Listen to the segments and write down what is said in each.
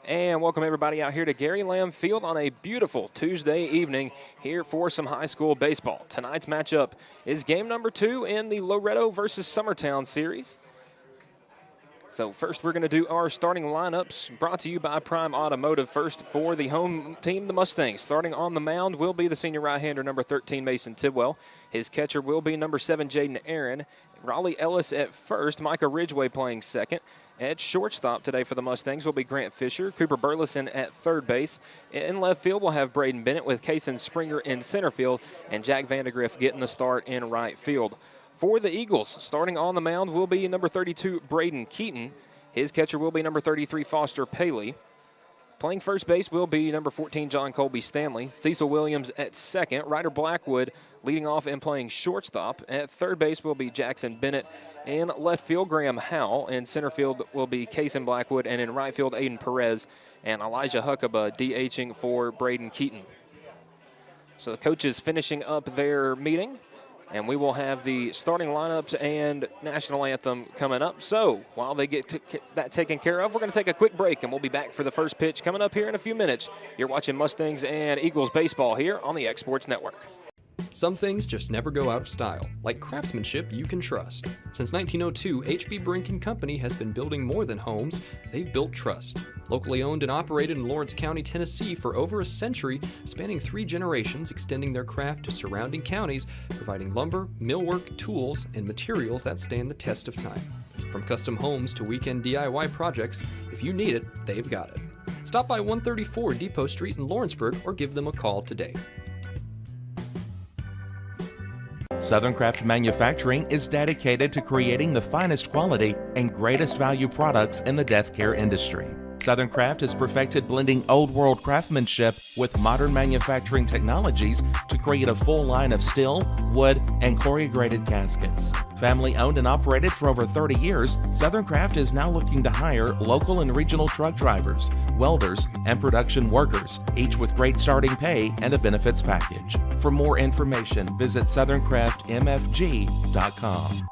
And welcome everybody out here to Gary Lamm Field on a beautiful Tuesday evening here for some high school baseball. Tonight's matchup is game number 2 in the Loretto versus Summertown series. So first we're going to do our starting lineups brought to you by Prime Automotive. First for the home team, the Mustangs. Starting on the mound will be the senior right-hander, number 13, Mason Tidwell. His catcher will be number 7, Jaden Aaron. Raleigh Ellis at first, Micah Ridgway playing second. At shortstop today for the Mustangs will be Grant Fisher. Cooper Burleson at third base. In left field, we'll have Braden Bennett with Kason Springer in center field, and Jack Vandegrift getting the start in right field. For the Eagles, starting on the mound will be number 32, Braden Keaton. His catcher will be number 33, Foster Paley. Playing first base will be number 14, John Colby Stanley. Cecil Williams at second. Ryder Blackwood leading off and playing shortstop. At third base will be Jackson Bennett. In left field, Graham Howell. In center field will be Kason Blackwood. And in right field, Aiden Perez and Elijah Huckabee DHing for Braden Keaton. So the coaches finishing up their meeting. And we will have the starting lineups and national anthem coming up. So while they get that taken care of, we're going to take a quick break, and we'll be back for the first pitch coming up here in a few minutes. You're watching Mustangs and Eagles baseball here on the X-Sports Network. Some things just never go out of style, like craftsmanship you can trust. Since 1902, H.B. Brink & Company has been building more than homes, they've built trust. Locally owned and operated in Lawrence County, Tennessee for over a century, spanning 3 generations, extending their craft to surrounding counties, providing lumber, millwork, tools, and materials that stand the test of time. From custom homes to weekend DIY projects, if you need it, they've got it. Stop by 134 Depot Street in Lawrenceburg or give them a call today. Southern Craft Manufacturing is dedicated to creating the finest quality and greatest value products in the death care industry. Southern Craft has perfected blending old world craftsmanship with modern manufacturing technologies to create a full line of steel, wood, and corrugated caskets. Family owned and operated for over 30 years, Southern Craft is now looking to hire local and regional truck drivers, welders, and production workers, each with great starting pay and a benefits package. For more information, visit SouthernCraftMFG.com.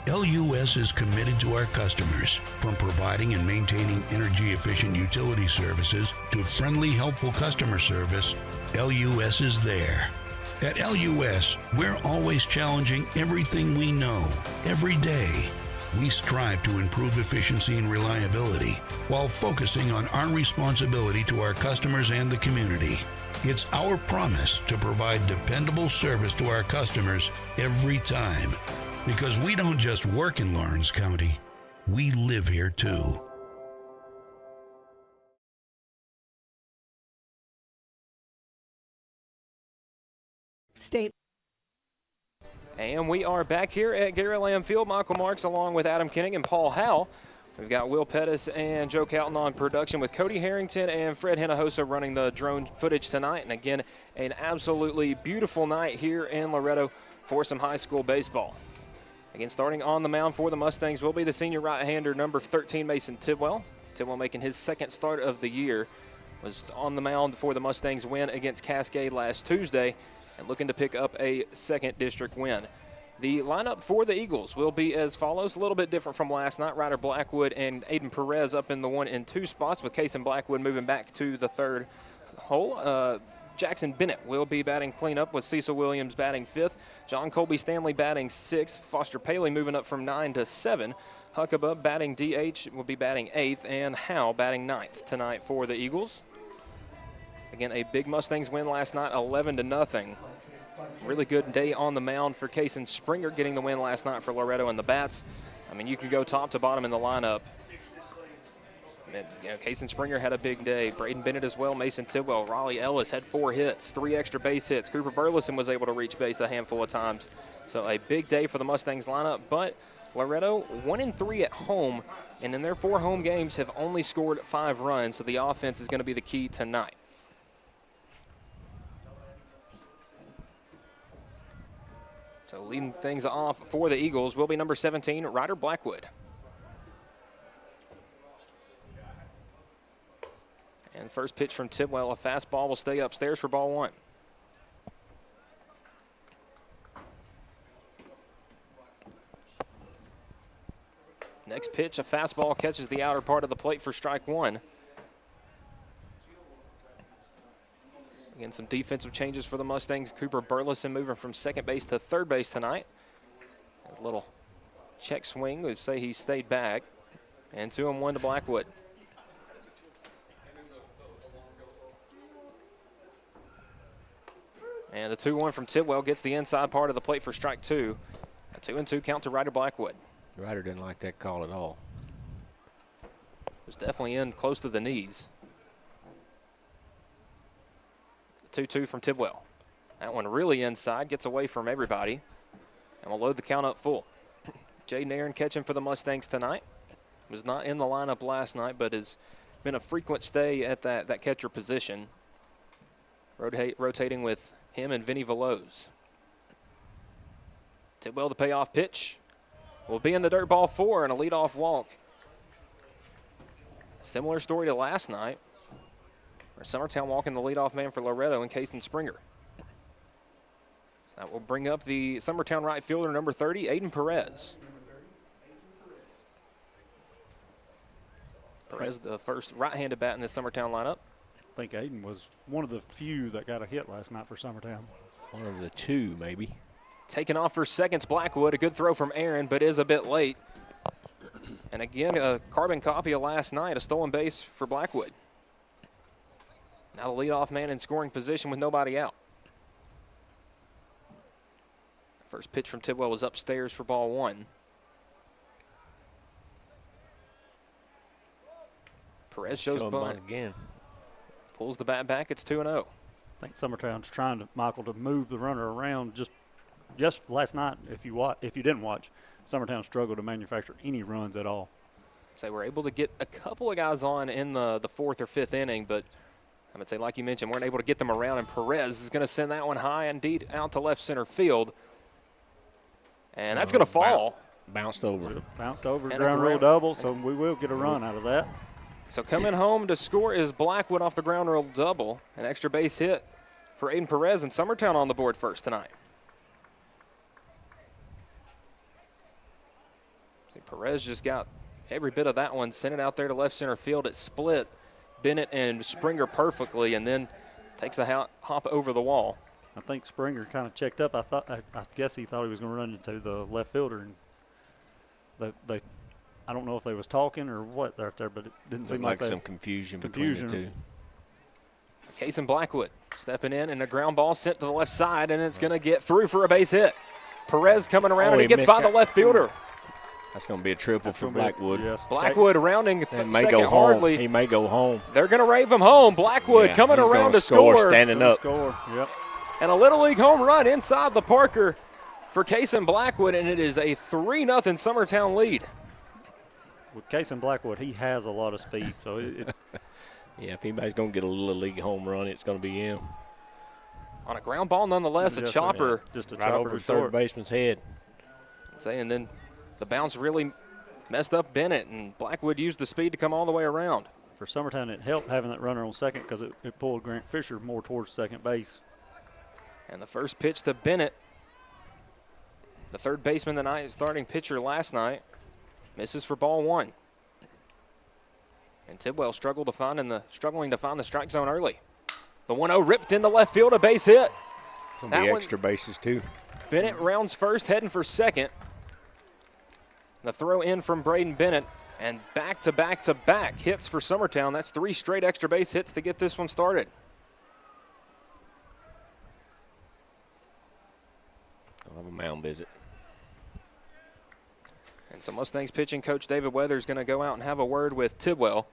LUS is committed to our customers, from providing and maintaining energy-efficient utility services to friendly, helpful customer service. LUS is there. At LUS, we're always challenging everything we know, every day. We strive to improve efficiency and reliability while focusing on our responsibility to our customers and the community. It's our promise to provide dependable service to our customers every time. Because we don't just work in Lawrence County, we live here too. State. And we are back here at Gary Lamm Field. Michael Marks along with Adam Kenning and Paul Howe. We've got Will Pettis and Joe Calton on production with Cody Harrington and Fred Hinojosa running the drone footage tonight. And again, an absolutely beautiful night here in Loretto for some high school baseball. Again, starting on the mound for the Mustangs will be the senior right-hander, number 13, Mason Tidwell. Tidwell making his second start of the year. Was on the mound for the Mustangs win against Cascade last Tuesday and looking to pick up a second district win. The lineup for the Eagles will be as follows, a little bit different from last night. Ryder Blackwood and Aiden Perez up in the 1 and 2 spots, with Kason Blackwood moving back to the third hole. Jackson Bennett will be batting cleanup, with Cecil Williams batting 5th. John Colby Stanley batting 6th. Foster Paley moving up from 9 to 7. Huckabee batting DH will be batting 8th, and Howe batting 9th tonight for the Eagles. Again, a big Mustangs win last night, 11-0. Really good day on the mound for Kason Springer, getting the win last night for Loretto and the Bats. I mean, you can go top to bottom in the lineup. And, Kason Springer had a big day. Braden Bennett as well. Mason Tidwell. Raleigh Ellis had 4 hits, 3 extra base hits. Cooper Burleson was able to reach base a handful of times. So a big day for the Mustangs lineup. But Loretto 1-3 at home, and in their 4 home games have only scored 5 runs. So the offense is going to be the key tonight. So leading things off for the Eagles will be number 17, Ryder Blackwood. And first pitch from Tidwell, a fastball will stay upstairs for ball 1. Next pitch, a fastball catches the outer part of the plate for strike 1. Again, some defensive changes for the Mustangs. Cooper Burleson moving from second base to third base tonight. A little check swing would say he stayed back. And 2-1 to Blackwood. And the 2-1 from Tidwell gets the inside part of the plate for strike 2. A 2-2 count to Ryder Blackwood. Ryder didn't like that call at all. Was definitely in close to the knees. 2-2 from Tidwell. That one really inside, gets away from everybody. And we'll load the count up full. Jaden Aaron catching for the Mustangs tonight. Was not in the lineup last night, but has been a frequent stay at that catcher position. Rotating with him and Vinny Veloz. Tidwell, the payoff pitch, will be in the dirt, ball 4, and a leadoff walk. Similar story to last night, where Summertown walking the leadoff man for Loretto and Kason Springer. That will bring up the Summertown right fielder, number 30, Aiden Perez. Perez, the first right-handed bat in this Summertown lineup. I think Aiden was one of the few that got a hit last night for Summertown. One of the 2, maybe. Taking off for seconds, Blackwood. A good throw from Aaron, but is a bit late. And again, a carbon copy of last night, a stolen base for Blackwood. Now the leadoff man in scoring position with nobody out. First pitch from Tidwell was upstairs for ball 1. Perez shows bunt again. Pulls the bat back. It's 2-0. I think Summertown's trying to, Michael, to move the runner around. Just last night, if you didn't watch, Summertown struggled to manufacture any runs at all. So they were able to get a couple of guys on in the 4th or 5th inning, but I would say, like you mentioned, weren't able to get them around, and Perez is going to send that one high indeed out to left center field. And that's going to fall. Bounced over. Bounced over, ground rule double, so we will get a run out of that. So coming home to score is Blackwood off the ground rule double. An extra base hit for Aiden Perez, and Summertown on the board first tonight. See, Perez just got every bit of that one, sent it out there to left center field. It split Bennett and Springer perfectly, and then takes a hop over the wall. I think Springer kind of checked up. I guess he thought he was going to run into the left fielder, and I don't know if they was talking or what right there, but it didn't seem like some confusion between the two. Kason Blackwood stepping in, and a ground ball sent to the left side, and it's going to get through for a base hit. Perez coming around, and he gets by the left fielder. That's going to be a triple for Blackwood. Yes. Blackwood rounding second hardly. home. He may go home. They're going to rave him home. Blackwood coming around to score. Standing up. Score. Yep. And a Little League home run inside the Parker for Case and Blackwood, and it is a 3-0 Summertown lead. With Case and Blackwood, he has a lot of speed, so yeah, if anybody's going to get a Little League home run, it's going to be him. On a ground ball, nonetheless, a chopper. Just a right chopper over to the third short. baseman's head. And then the bounce really messed up Bennett, and Blackwood used the speed to come all the way around. For Summertown, it helped having that runner on second because it pulled Grant Fisher more towards second base. And the first pitch to Bennett, the third baseman tonight, starting pitcher last night, misses for ball one. And Tidwell struggling to find the strike zone early. The 1-0 ripped into left field, a base hit. Going to be extra bases, too. Bennett rounds first, heading for second. The throw in from Braden Bennett, and back-to-back-to-back hits for Summertown. That's 3 straight extra base hits to get this one started. I'll have a mound visit. And so Mustangs pitching coach David Weather is going to go out and have a word with Tidwell.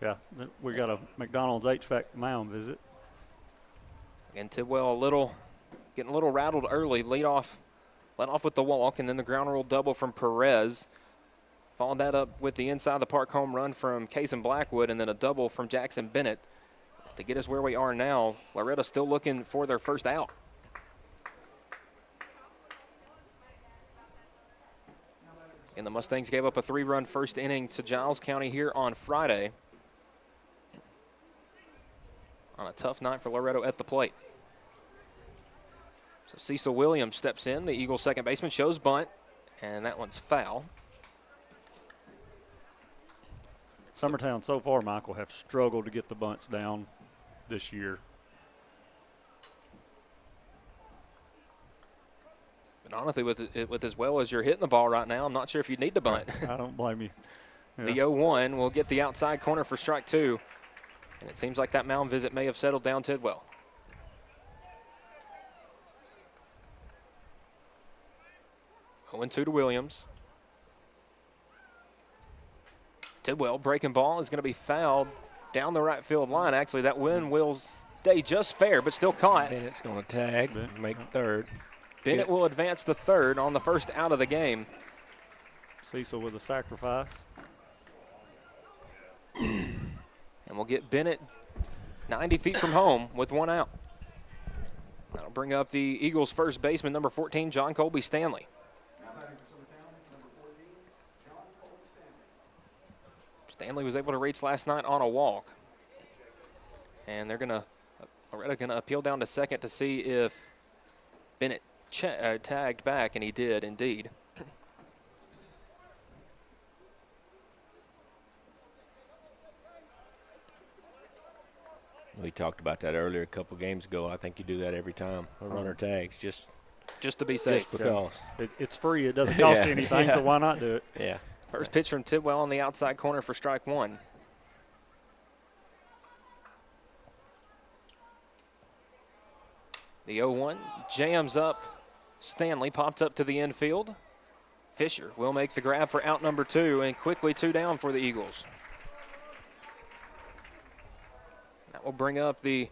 Yeah, we got a McDonald's HVAC mound visit. And Tidwell getting a little rattled early, let off with the walk, and then the ground rule double from Perez. Followed that up with the inside the park home run from Case and Blackwood, and then a double from Jackson Bennett to get us where we are now. Loretto still looking for their first out. And the Mustangs gave up a 3-run first inning to Giles County here on Friday. On a tough night for Loretto at the plate. So Cecil Williams steps in. The Eagles' second baseman shows bunt, and that one's foul. Summertown so far, Michael, have struggled to get the bunts down this year. But honestly, with as well as you're hitting the ball right now, I'm not sure if you need to bunt. I don't blame you. Yeah. The 0-1 will get the outside corner for strike 2. And it seems like that mound visit may have settled down Tidwell. Oh, 0-2 to Williams. Tidwell, breaking ball, is going to be fouled down the right field line. Actually, that wind will stay just fair, but still caught. Bennett's going to tag, make third. Bennett will advance to third on the first out of the game. Cecil with a sacrifice. And we'll get Bennett 90 feet from home with 1 out. That'll bring up the Eagles' first baseman, number 14, John Colby Stanley. Stanley was able to reach last night on a walk. And Loretto gonna appeal down to second to see if Bennett tagged back, and he did indeed. We talked about that earlier a couple games ago. I think you do that every time. A runner tags, just to be safe. Just because. It's free. It doesn't cost you anything, so why not do it? Yeah. First pitch from Tidwell on the outside corner for strike 1. The 0-1 jams up. Stanley popped up to the infield. Fisher will make the grab for out number 2, and quickly 2 down for the Eagles. That will bring up the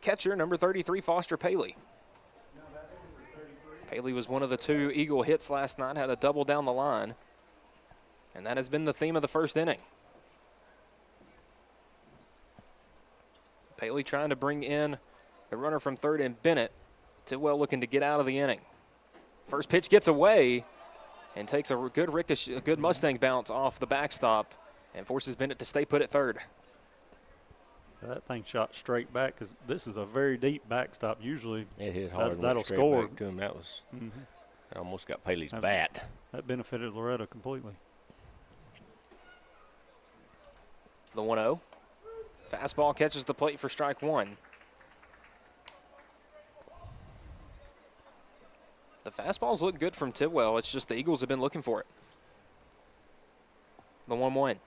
catcher, number 33, Foster Paley. Paley was one of the 2 Eagle hits last night, had a double down the line. And that has been the theme of the first inning. Paley trying to bring in the runner from third and Bennett. Tidwell looking to get out of the inning. First pitch gets away and takes a good Mustang bounce off the backstop and forces Bennett to stay put at third. That thing shot straight back because this is a very deep backstop. Usually it hit hard. That'll score. Back to him. That was almost got Paley's bat. That benefited Loretto completely. The 1-0. Fastball catches the plate for strike 1. The fastballs look good from Tidwell. It's just the Eagles have been looking for it. The 1-1.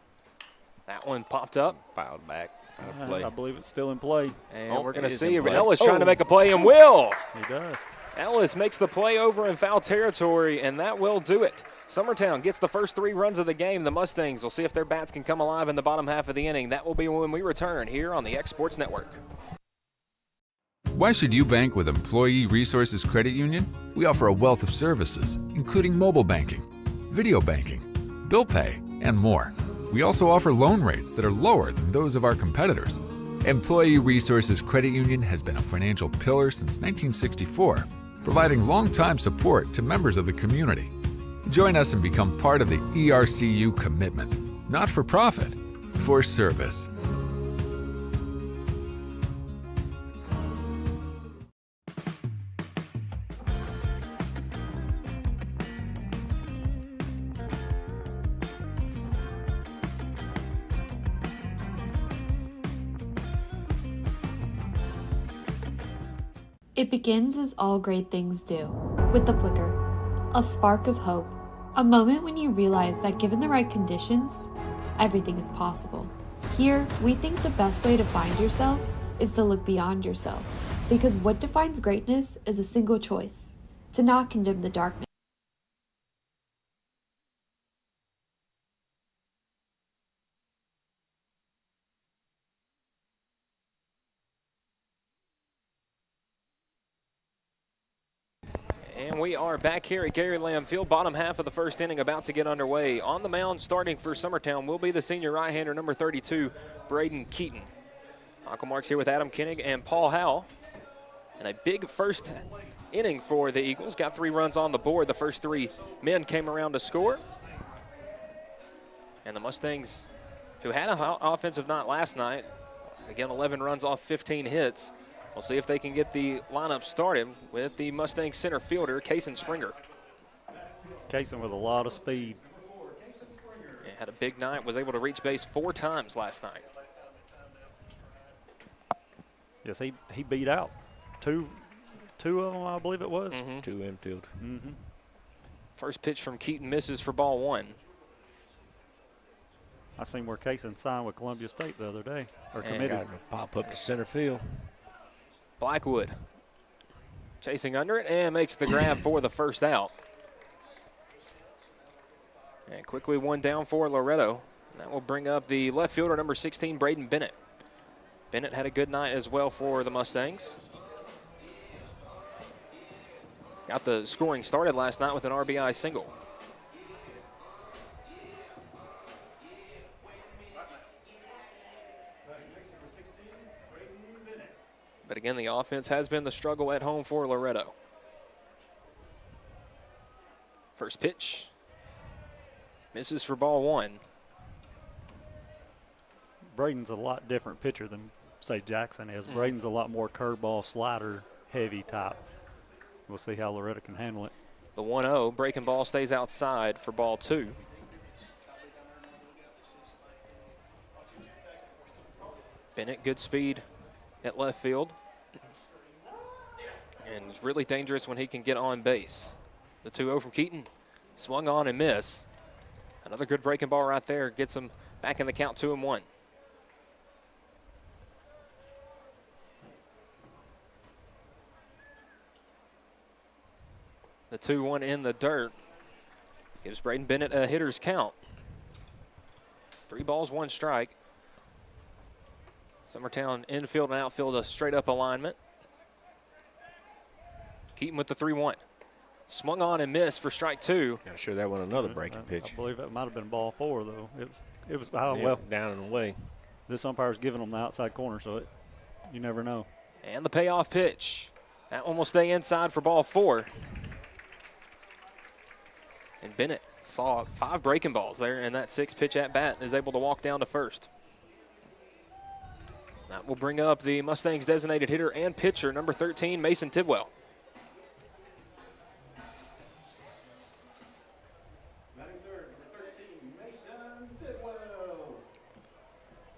That one popped up. Fouled back. Out of play. I believe it's still in play. And we're going to see Ellis trying to make a play, and will. He does. Ellis makes the play over in foul territory, and that will do it. Summertown gets the first 3 runs of the game. The Mustangs will see if their bats can come alive in the bottom half of the inning. That will be when we return here on the X Sports Network. Why should you bank with Employee Resources Credit Union? We offer a wealth of services, including mobile banking, video banking, bill pay, and more. We also offer loan rates that are lower than those of our competitors. Employee Resources Credit Union has been a financial pillar since 1964, providing long-time support to members of the community. Join us and become part of the ERCU commitment. Not for profit, for service. It begins as all great things do, with the flicker, a spark of hope, a moment when you realize that given the right conditions, everything is possible. Here, we think the best way to find yourself is to look beyond yourself, because what defines greatness is a single choice: to not condemn the darkness. And we are back here at Gary Lamm Field. Bottom half of the first inning about to get underway. On the mound starting for Summertown will be the senior right-hander, number 32, Braden Keaton. Michael Marks here with Adam Koenig and Paul Howell. And a big first inning for the Eagles. Got 3 runs on the board. The first 3 men came around to score. And the Mustangs, who had an offensive night last night, again 11 runs off 15 hits. We'll see if they can get the lineup started with the Mustang center fielder, Kason Springer. Kason with a lot of speed. Yeah, had a big night, was able to reach base 4 times last night. Yes, he beat out two of them, I believe it was. 2 infield. First pitch from Keaton misses for ball 1. I seen where Kason signed with Columbia State the other day, or And committed. Got to pop up to center field. Blackwood chasing under it and makes the grab for the first out. And quickly 1 down for Loretto. That will bring up the left fielder, number 16, Braden Bennett. Bennett had a good night as well for the Mustangs. Got the scoring started last night with an RBI single. But again, the offense has been the struggle at home for Loretto. First pitch. Misses for ball 1. Braden's a lot different pitcher than, say, Jackson is. Braden's a lot more curveball, slider, heavy type. We'll see how Loretto can handle it. The 1-0 breaking ball stays outside for ball 2. Bennett, good speed at left field. And it's really dangerous when he can get on base. The 2-0 from Keaton, swung on and miss. Another good breaking ball right there, gets him back in the count, 2-1. The 2-1 in the dirt gives Braden Bennett a hitter's count. 3 balls, 1 strike. Summertown infield and outfield a straight up alignment. Keaton with the 3-1. Swung on and missed for strike 2. Not sure that was another breaking pitch. I believe that might have been ball 4, though. It was Yeah, well, down and away. this umpire's giving them the outside corner, so you never know. And the payoff pitch. That one will stay inside for ball 4. And Bennett saw 5 breaking balls there in that 6th pitch at bat and is able to walk down to first. That will bring up the Mustangs designated hitter and pitcher, number 13, Mason Tidwell.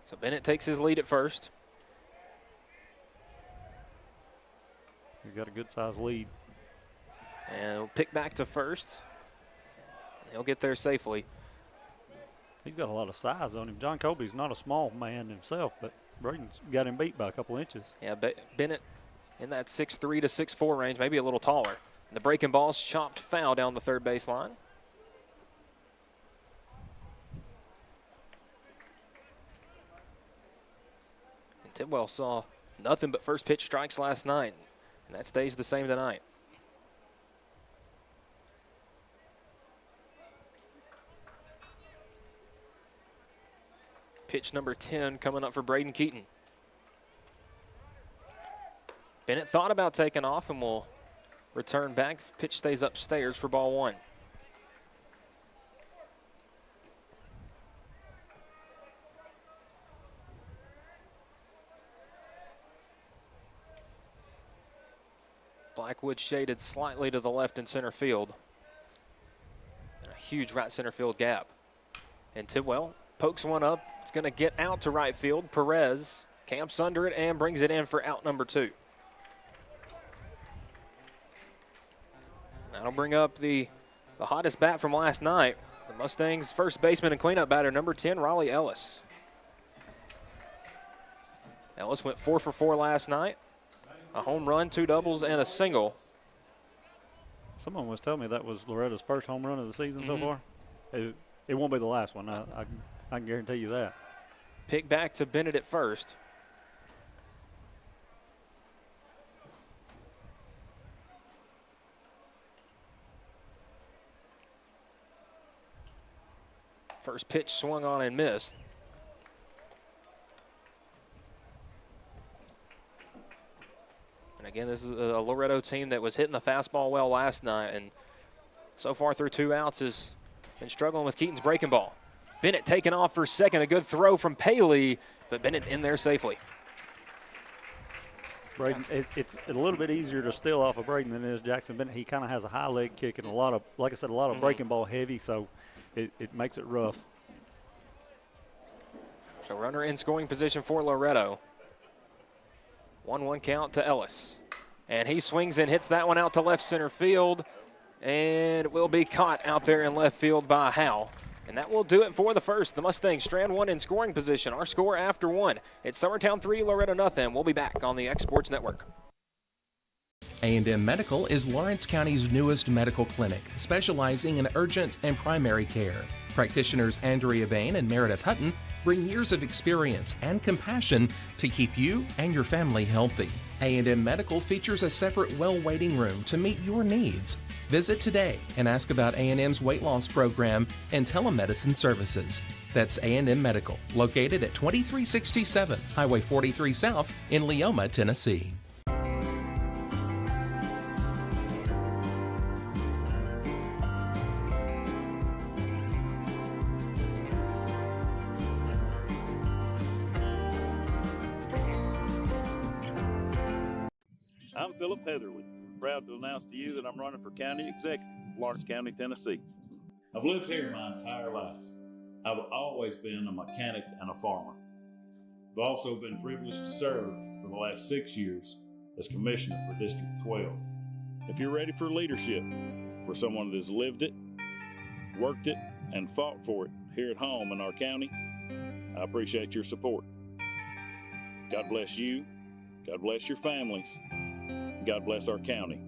So Bennett takes his lead at first. He's got a good-sized lead. And he'll pick back to first. He'll get there safely. He's got a lot of size on him. John Colby's not a small man himself, but Braden's got him beat by a couple inches. Yeah, Bennett in that 6'3" to 6'4" range, maybe a little taller. And the breaking ball's chopped foul down the third baseline. And Tidwell saw nothing but first pitch strikes last night, and that stays the same tonight. Pitch number 10 coming up for Braden Keaton. Bennett thought about taking off and will return back. Pitch stays upstairs for ball one. Blackwood shaded slightly to the left in center field. And a huge right center field gap. And Tidwell pokes one up. It's going to get out to right field. Perez camps under it and brings it in for out number 2. That'll bring up the hottest bat from last night. The Mustangs' first baseman and cleanup batter, number 10, Raleigh Ellis. Ellis went 4 for 4 last night. A home run, 2 doubles, and a single. Someone was telling me that was Loretto's first home run of the season so far. It won't be the last one. I can guarantee you that. Pick back to Bennett at first. First pitch swung on and missed. And again, this is a Loretto team that was hitting the fastball well last night, and so far through 2 outs has been struggling with Keaton's breaking ball. Bennett taking off for second. A good throw from Paley, but Bennett in there safely. Braden, it's a little bit easier to steal off of Braden than it is Jackson Bennett. He kind of has a high leg kick and a lot of, like I said, a lot of breaking ball heavy, so it makes it rough. So runner in scoring position for Loretto. 1-1 count to Ellis. And he swings and hits that one out to left center field. And it will be caught out there in left field by Howe. And that will do it for the first. The Mustangs strand 1 in scoring position. Our score after 1. It's Summertown 3, Loretto nothing. We'll be back on the X Sports Network. A&M Medical is Lawrence County's newest medical clinic, specializing in urgent and primary care. Practitioners Andrea Bain and Meredith Hutton bring years of experience and compassion to keep you and your family healthy. A&M Medical features a separate well waiting room to meet your needs. Visit today and ask about A&M's weight loss program and telemedicine services. That's A&M Medical, located at 2367 Highway 43 South in Leoma, Tennessee. I'm Philip Heatherly, proud to announce to you that I'm running for county executive, Lawrence County, Tennessee. I've lived here my entire life. I've always been a mechanic and a farmer. I've also been privileged to serve for the last 6 years as commissioner for District 12. If you're ready for leadership, for someone that has lived it, worked it, and fought for it here at home in our county, I appreciate your support. God bless you, God bless your families, God bless our county.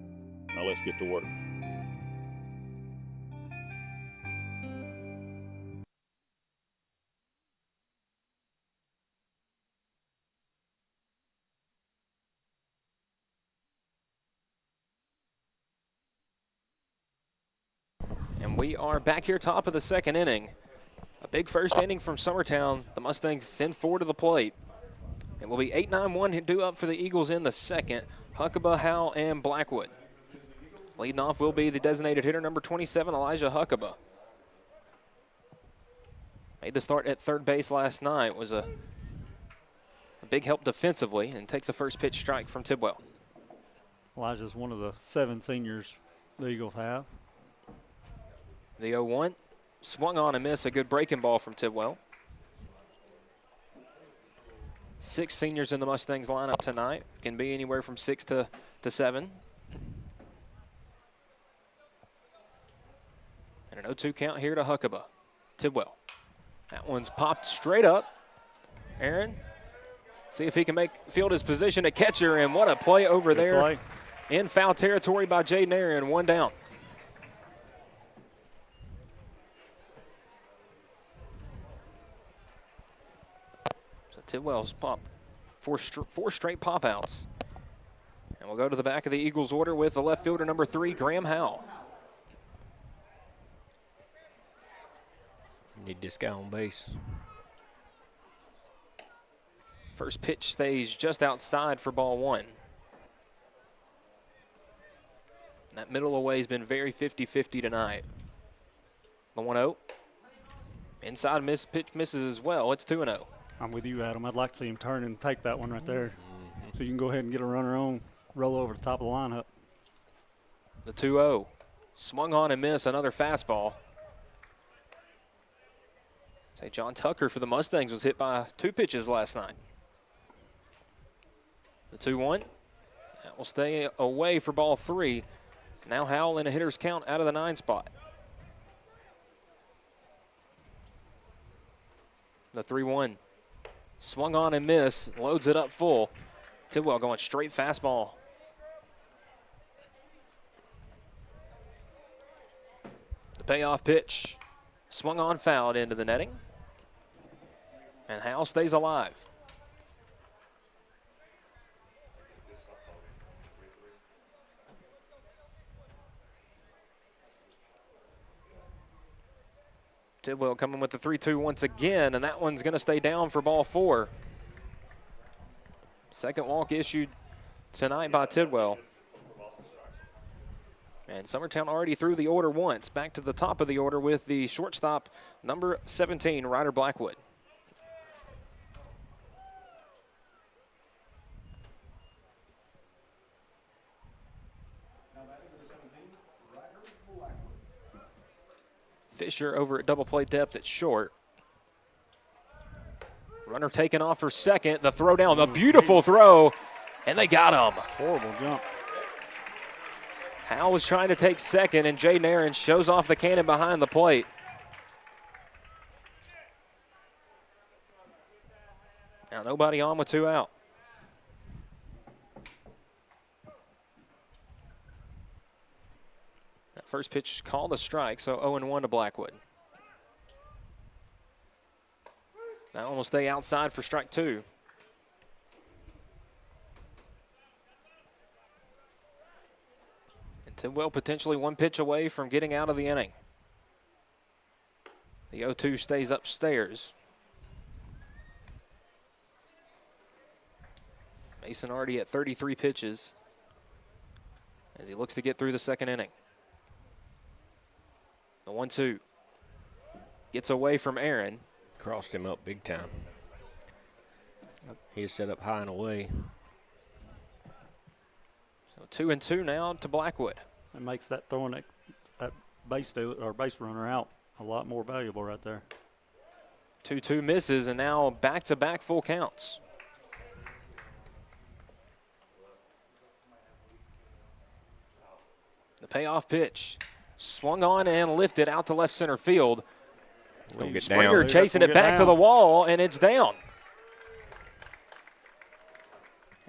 Now let's get to work. And we are back here top of the second inning. A big first inning from Summertown. The Mustangs send 4 to the plate. It will be 8-9-1 due up for the Eagles in the second. Huckabee, Howe, and Blackwood. Leading off will be the designated hitter, number 27, Elijah Huckabee. Made the start at third base last night. Was a big help defensively and takes a first pitch strike from Tidwell. Elijah's one of the 7 seniors the Eagles have. The 0-1 swung on and missed. A good breaking ball from Tidwell. 6 seniors in the Mustangs lineup tonight. Can be anywhere from 6 to 7. And an 0-2 count here to Huckabee. Tidwell. That one's popped straight up. Aaron See if he can field his position at catcher, and what a play over Good there play. in foul territory by Jaden Aaron, 1 down. So Tidwell's popped four straight pop outs. And we'll go to the back of the Eagles order with the left fielder number 3, Graham Howell. Need this guy on base. First pitch stays just outside for ball 1. That middle away has been very 50-50 tonight. The 1-0. Inside pitch misses as well. It's 2-0. I'm with you, Adam. I'd like to see him turn and take that one right there. So you can go ahead and get a runner on, roll over the top of the lineup. The 2-0. Swung on and missed, another fastball. Say John Tucker for the Mustangs was hit by 2 pitches last night. The 2-1. That will stay away for ball 3. Now Howell in a hitter's count out of the 9 spot. The 3-1. Swung on and missed. Loads it up full. Tidwell going straight fastball. The payoff pitch. Swung on, fouled into the netting. And Howell stays alive. Tidwell coming with the 3-2 once again, and that one's going to stay down for ball 4. Second walk issued tonight by Tidwell. And Summertown already threw the order once. Back to the top of the order with the shortstop, number 17, Ryder Blackwood. Fisher over at double play depth at short. Runner taken off for second. The throw down, the beautiful throw, and they got him. Horrible jump. Howell was trying to take second, and Jaden Aaron shows off the cannon behind the plate. Now nobody on with 2 out. That first pitch called a strike, so 0-1 to Blackwood. That one will stay outside for strike 2. And Tidwell potentially 1 pitch away from getting out of the inning. The 0-2 stays upstairs. Mason already at 33 pitches as he looks to get through the second inning. The 1-2 gets away from Aaron. Crossed him up big time. He is set up high and away. So 2-2 now to Blackwood. It makes that throwing that base runner out a lot more valuable right there. 2-2 misses, and now back-to-back full counts. The payoff pitch. Swung on and lifted out to left center field. Gonna get Springer down. chasing it back to the wall, and it's down.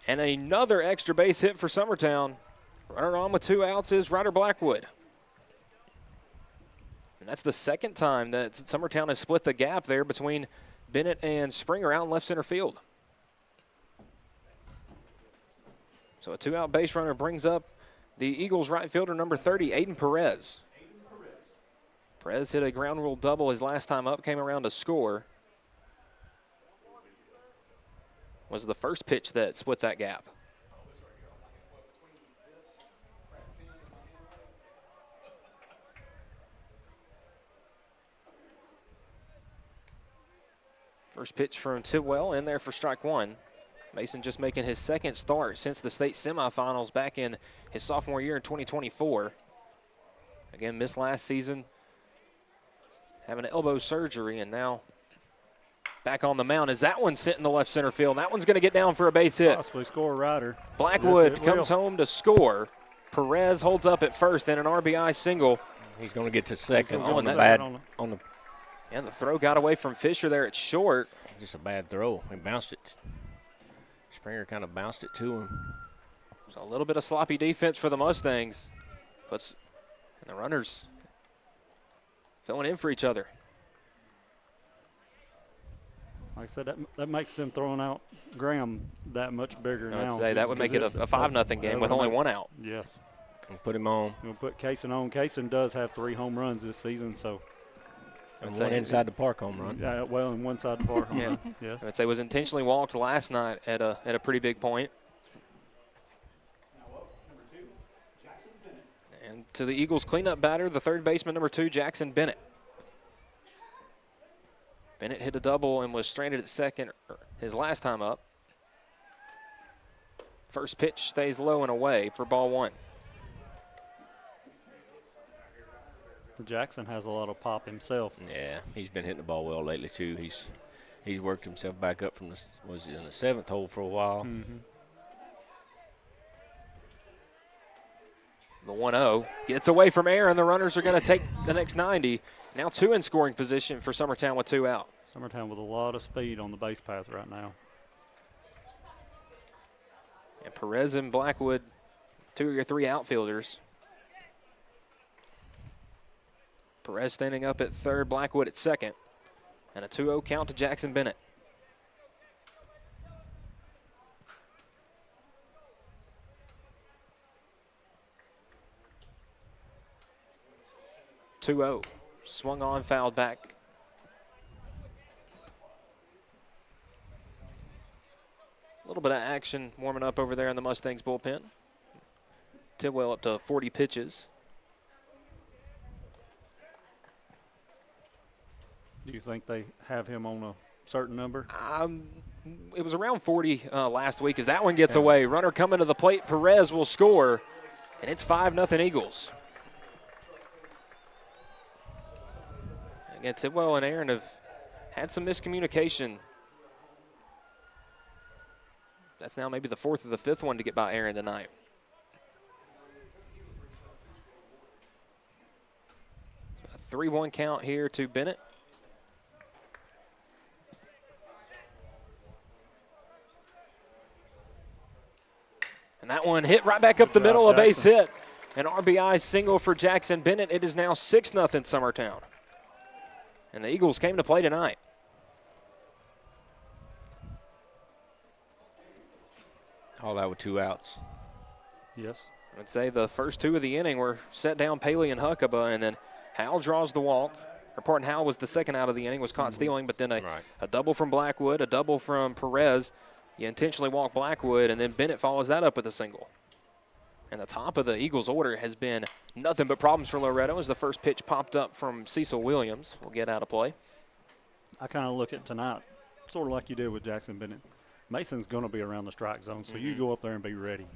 And another extra base hit for Summertown. Runner on with 2 outs is Ryder Blackwood. And that's the second time that Summertown has split the gap there between Bennett and Springer out in left center field. So a 2-out base runner brings up the Eagles right fielder number 30, Aiden Perez. Perez hit a ground rule double his last time up, came around to score. Was the first pitch that split that gap. First pitch from Tidwell in there for strike 1. Mason just making his second start since the state semifinals back in his sophomore year in 2024. Again, missed last season, having elbow surgery, and now back on the mound as that one sent in the left center field. That one's going to get down for a base hit. Possibly score a rider. Blackwood comes home to score. Perez holds up at first and an RBI single. He's going to get to second on the bad second on the. And the throw got away from Fisher there at short. Just a bad throw. He bounced it. Springer kind of bounced it to him. So a little bit of sloppy defense for the Mustangs. And the runners filling in for each other. Like I said, that makes them throwing out Graham that much bigger now. I'd say that would make it a 5-0 game with only one out. Yes. And put him on. We'll put Kaysen on. Kaysen does have 3 home runs this season, so. And one inside the park home run. Yeah, well, and one side the park home run. Yes. I'd say was intentionally walked last night at a pretty big point. And to the Eagles cleanup batter, the third baseman, number 2, Jackson Bennett. Bennett hit a double and was stranded at second his last time up. First pitch stays low and away for ball 1. Jackson has a lot of pop himself. Yeah, he's been hitting the ball well lately too. He's worked himself back up from was in the 7th hole for a while. Mm-hmm. The 1-0 gets away from Aaron. The runners are going to take the next 90. Now 2 in scoring position for Summertown with 2 out. Summertown with a lot of speed on the base path right now. And Perez and Blackwood, 2 of your 3 outfielders. Perez standing up at third, Blackwood at second. And a 2-0 count to Jackson Bennett. Swung on, fouled back. A little bit of action warming up over there in the Mustangs bullpen. Tidwell up to 40 pitches. Do you think they have him on a certain number? It was around 40 last week as that one gets away. Runner coming to the plate. Perez will score, and it's 5-0 Eagles. Again, Tidwell and Aaron have had some miscommunication. That's now maybe the 4th or the 5th one to get by Aaron tonight. A 3-1 count here to Bennett. And that one hit right back up the middle, a base hit. An RBI single for Jackson Bennett. It is now 6-0 Summertown. And the Eagles came to play tonight. All that with 2 outs. Yes. I'd say the first 2 of the inning were set down Paley and Huckabee, and then Howell draws the walk. Howell was the second out of the inning, was caught stealing, but then a double from Blackwood, a double from Perez. You intentionally walk Blackwood, and then Bennett follows that up with a single. And the top of the Eagles' order has been nothing but problems for Loretto as the first pitch popped up from Cecil Williams. Will get out of play. I kind of look at tonight sort of like you did with Jackson Bennett. Mason's going to be around the strike zone, so you go up there and be ready.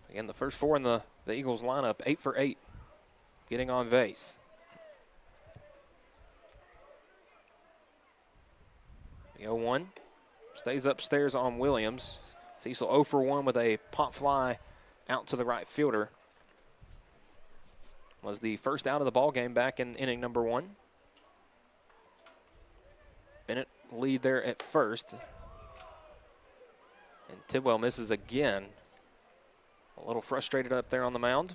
Again, the first 4 in the Eagles lineup, 8 for 8, getting on base. The 0-1 stays upstairs on Williams. Cecil 0 for 1 with a pop fly out to the right fielder. Was the first out of the ball game back in inning number 1. Bennett lead there at first. And Tidwell misses again. A little frustrated up there on the mound.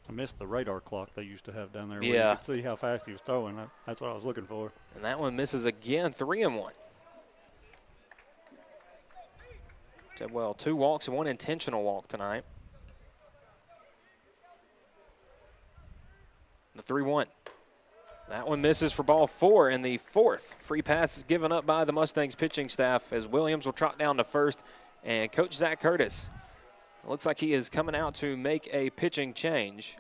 I missed the radar clock they used to have down there. Yeah. Where you could see how fast he was throwing. That's what I was looking for. And that one misses again, 3-1. Tidwell, 2 walks and 1 intentional walk tonight. The 3-1. That one misses for ball 4 in the 4th. Free pass is given up by the Mustangs pitching staff as Williams will trot down to first. And Coach Zach Curtis, it looks like he is coming out to make a pitching change.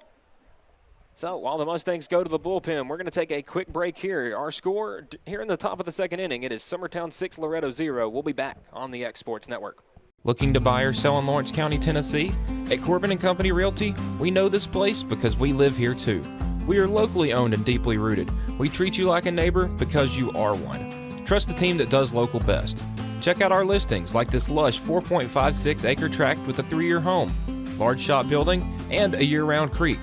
So while the Mustangs go to the bullpen, we're going to take a quick break here. Our score here in the top of the 2nd inning, it is Summertown 6, Loretto 0. We'll be back on the X Sports Network. Looking to buy or sell in Lawrence County, Tennessee? At Corbin & Company Realty, we know this place because we live here too. We are locally owned and deeply rooted. We treat you like a neighbor because you are one. Trust the team that does local best. Check out our listings like this lush 4.56 acre tract with a 3-year home, large shop building, and a year-round creek.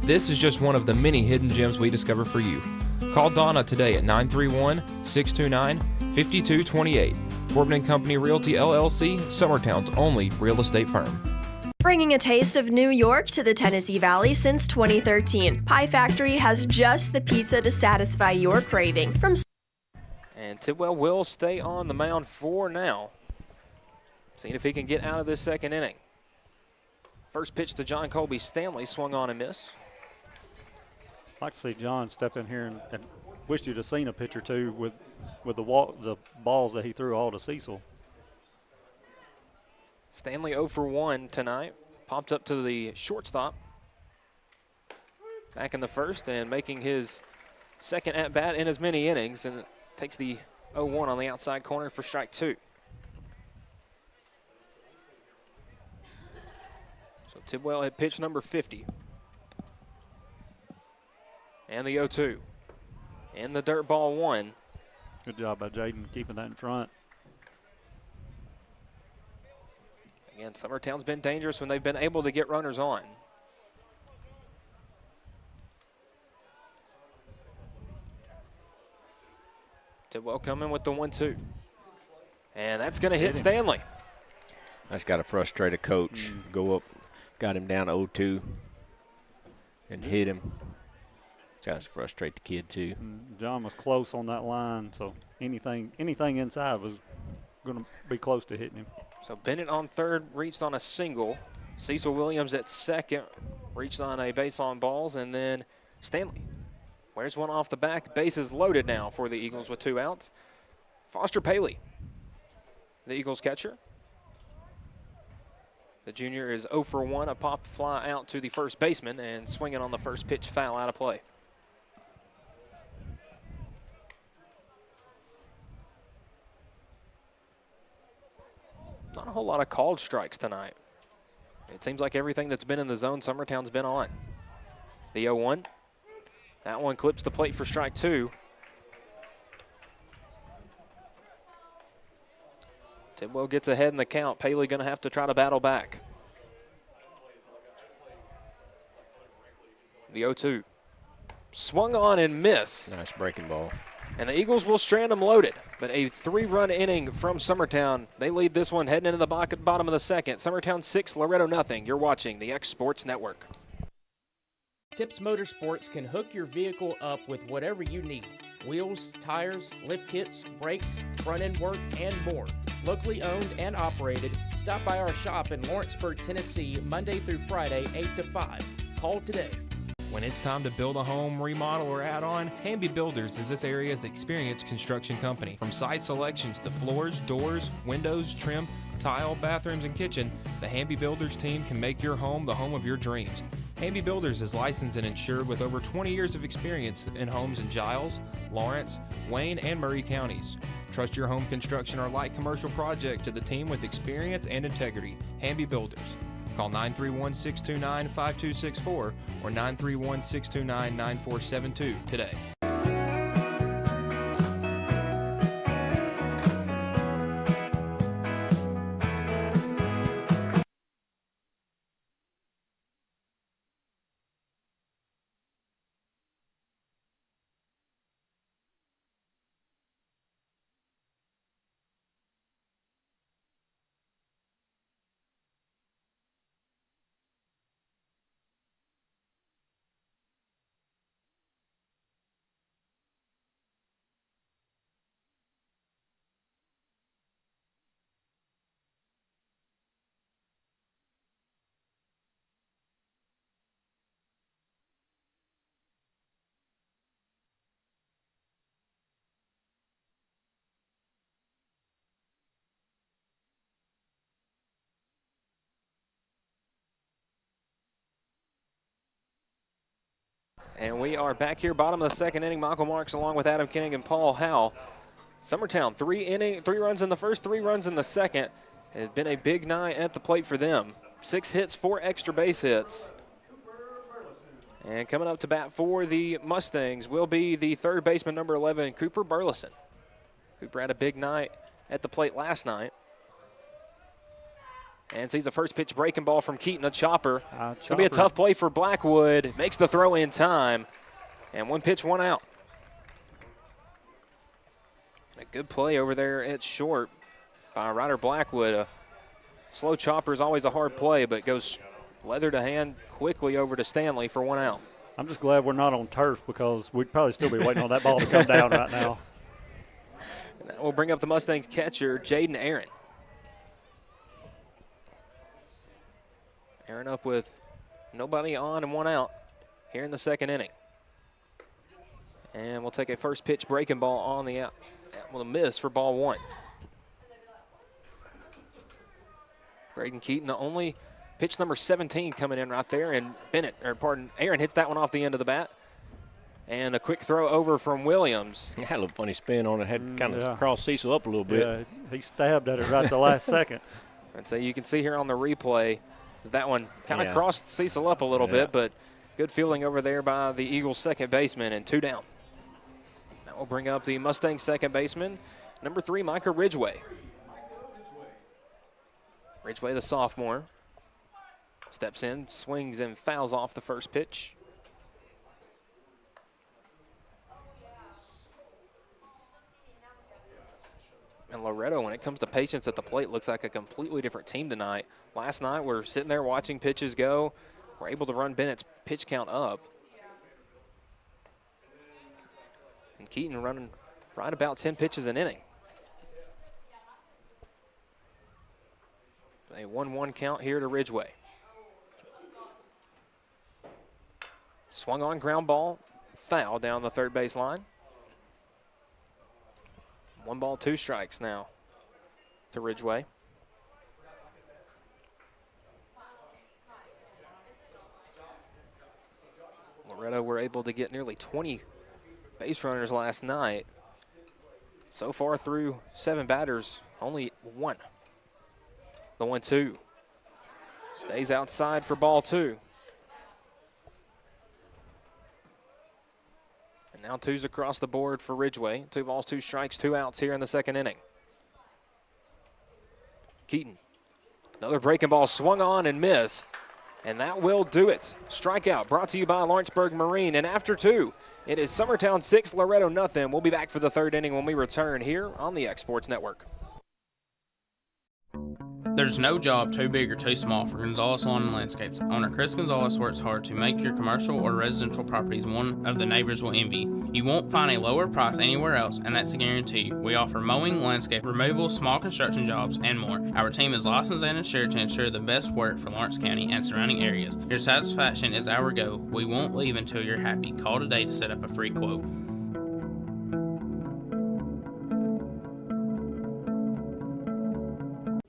This is just one of the many hidden gems we discover for you. Call Donna today at 931-629-5228. Corbin & Company Realty LLC, Summertown's only real estate firm. Bringing a taste of New York to the Tennessee Valley since 2013, Pie Factory has just the pizza to satisfy your craving. And Tidwell will stay on the mound for now. Seeing if he can get out of this second inning. First pitch to John Colby Stanley, swung on and missed. I'd like to see John step in here and wish you'd have seen a pitch or two with the balls that he threw all to Cecil. Stanley 0 for 1 tonight. Popped up to the shortstop back in the first and making his second at-bat in as many innings, and takes the 0-1 on the outside corner for strike 2. So Tidwell had pitch number 50. And the 0-2. And the dirt ball 1. Good job by Jaden keeping that in front. Again, Summertown's been dangerous when they've been able to get runners on. Tidwell coming with the 1-2. And that's going to hit Stanley. That's got to frustrate a coach. Go up, got him down 0-2, and hit him. Got to frustrate the kid too. John was close on that line, so anything inside was going to be close to hitting him. So Bennett on third, reached on a single. Cecil Williams at second, reached on a base on balls, and then Stanley. Where's one off the back? Bases loaded now for the Eagles with 2 outs. Foster Paley, the Eagles catcher. The junior is 0 for 1, a pop fly out to the first baseman, and swinging on the first pitch, foul out of play. Not a whole lot of called strikes tonight. It seems like everything that's been in the zone, Summertown's been on. The 0-1. That one clips the plate for strike 2. Tidwell gets ahead in the count. Paley going to have to try to battle back. The 0-2. Swung on and missed. Nice breaking ball. And the Eagles will strand them loaded. But a 3-run inning from Summertown. They lead this one heading into the bottom of the second. Summertown 6, Loretto nothing. You're watching the X Sports Network. Tips Motorsports can hook your vehicle up with whatever you need. Wheels, tires, lift kits, brakes, front-end work, and more. Locally owned and operated, stop by our shop in Lawrenceburg, Tennessee, Monday through Friday, 8 to 5. Call today. When it's time to build a home, remodel, or add on, Hamby Builders is this area's experienced construction company. From site selections to floors, doors, windows, trim, tile, bathrooms, and kitchen, the Hamby Builders team can make your home the home of your dreams. Hamby Builders is licensed and insured with over 20 years of experience in homes in Giles, Lawrence, Wayne, and Murray counties. Trust your home construction or light commercial project to the team with experience and integrity. Hamby Builders. Call 931-629-5264 or 931-629-9472 today. And we are back here, bottom of the second inning. Michael Marks along with Adam Kenning and Paul Howell. Summertown, 3 runs in the first, 3 runs in the second. It has been a big night at the plate for them. 6 hits, 4 extra base hits. And coming up to bat for the Mustangs will be the third baseman, number 11, Cooper Burleson. Cooper had a big night at the plate last night. And sees the first pitch breaking ball from Keaton, a chopper. It's going to be a Chopper. tough play for Blackwood. Makes the throw in time. And one pitch, one out. A good play over there at short by Ryder Blackwood. A slow chopper is always a hard play, but goes leather to hand quickly over to Stanley for one out. I'm just glad we're not on turf because we'd probably still be waiting on that ball to come down right now. And that will bring up the Mustangs catcher, Jaden Aaron. Aaron up with nobody on and one out here in the second inning. And we'll take a first pitch breaking ball on the out. That will miss for ball one. Braden Keaton, the only pitch number 17 coming in right there, and Aaron hits that one off the end of the bat. And a quick throw over from Williams. He had a little funny spin on it, had kind of crossed Cecil up a little bit. Yeah, he stabbed at it right at the last second. And so you can see here on the replay that one kind of crossed Cecil up a little bit, but good fielding over there by the Eagles' second baseman, and two down. That will bring up the Mustangs' second baseman, number 3, Micah Ridgway. Ridgway, the sophomore, steps in, swings and fouls off the first pitch. And Loretto, when it comes to patience at the plate, looks like a completely different team tonight. Last night, we're sitting there watching pitches go. We're able to run Bennett's pitch count up. And Keaton running right about 10 pitches an inning. A 1-1 count here to Ridgway. Swung on ground ball, foul down the third base line. 1 ball, 2 strikes now to Ridgway. Loretto were able to get nearly 20 base runners last night. So far through 7 batters, only 1. The 1-2 stays outside for ball 2. And now 2's across the board for Ridgway. 2 balls, 2 strikes, 2 outs here in the second inning. Keaton, another breaking ball swung on and missed. And that will do it. Strikeout brought to you by Lawrenceburg Marine. And after 2, it is Summertown 6, Loretto nothing. We'll be back for the third inning when we return here on the X Sports Network. There's no job too big or too small for Gonzalez Lawn and Landscapes. Owner Chris Gonzalez works hard to make your commercial or residential properties one of the neighbors will envy. You won't find a lower price anywhere else, and that's a guarantee. We offer mowing, landscape removal, small construction jobs, and more. Our team is licensed and insured to ensure the best work for Lawrence County and surrounding areas. Your satisfaction is our goal. We won't leave until you're happy. Call today to set up a free quote.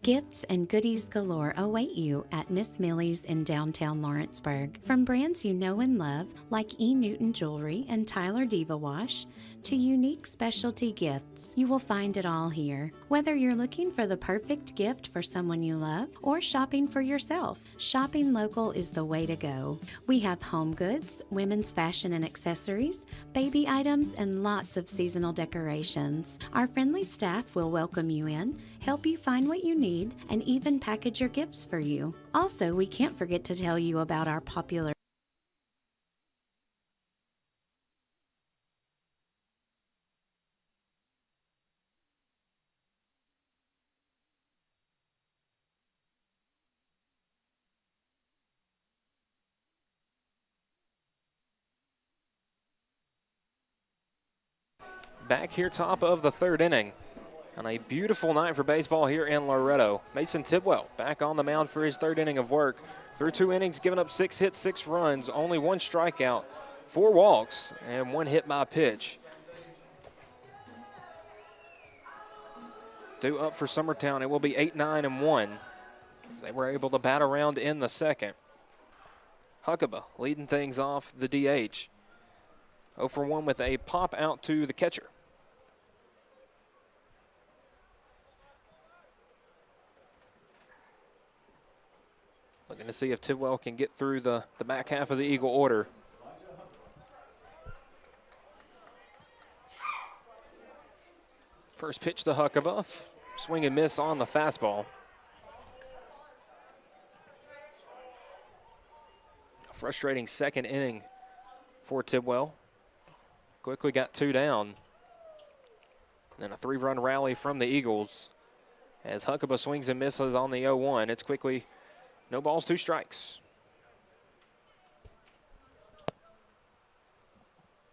Gifts and goodies galore await you at Miss Millie's in downtown Lawrenceburg. From brands you know and love, like E. Newton Jewelry and Tyler Diva Wash, to unique specialty gifts, you will find it all here. Whether you're looking for the perfect gift for someone you love or shopping for yourself, shopping local is the way to go. We have home goods, women's fashion and accessories, baby items, and lots of seasonal decorations. Our friendly staff will welcome you in, help you find what you need, and even package your gifts for you. Also, we can't forget to tell you about our popular Back here top of the third inning. On a beautiful night for baseball here in Loretto. Mason Tidwell back on the mound for his third inning of work. Through 2 innings, giving up 6 hits, 6 runs, only 1 strikeout, 4 walks, and 1 hit by pitch. Due up for Summertown, it will be 8-9-1. They were able to bat around in the second. Huckabee leading things off the DH. 0 for 1 with a pop out to the catcher. Looking to see if Tidwell can get through the back half of the Eagle order. First pitch to Huckabee. Swing and miss on the fastball. frustrating second inning for Tidwell. Quickly got 2 down. And then a 3-run rally from the Eagles as Huckabee swings and misses on the 0-1. It's quickly no balls, 2 strikes.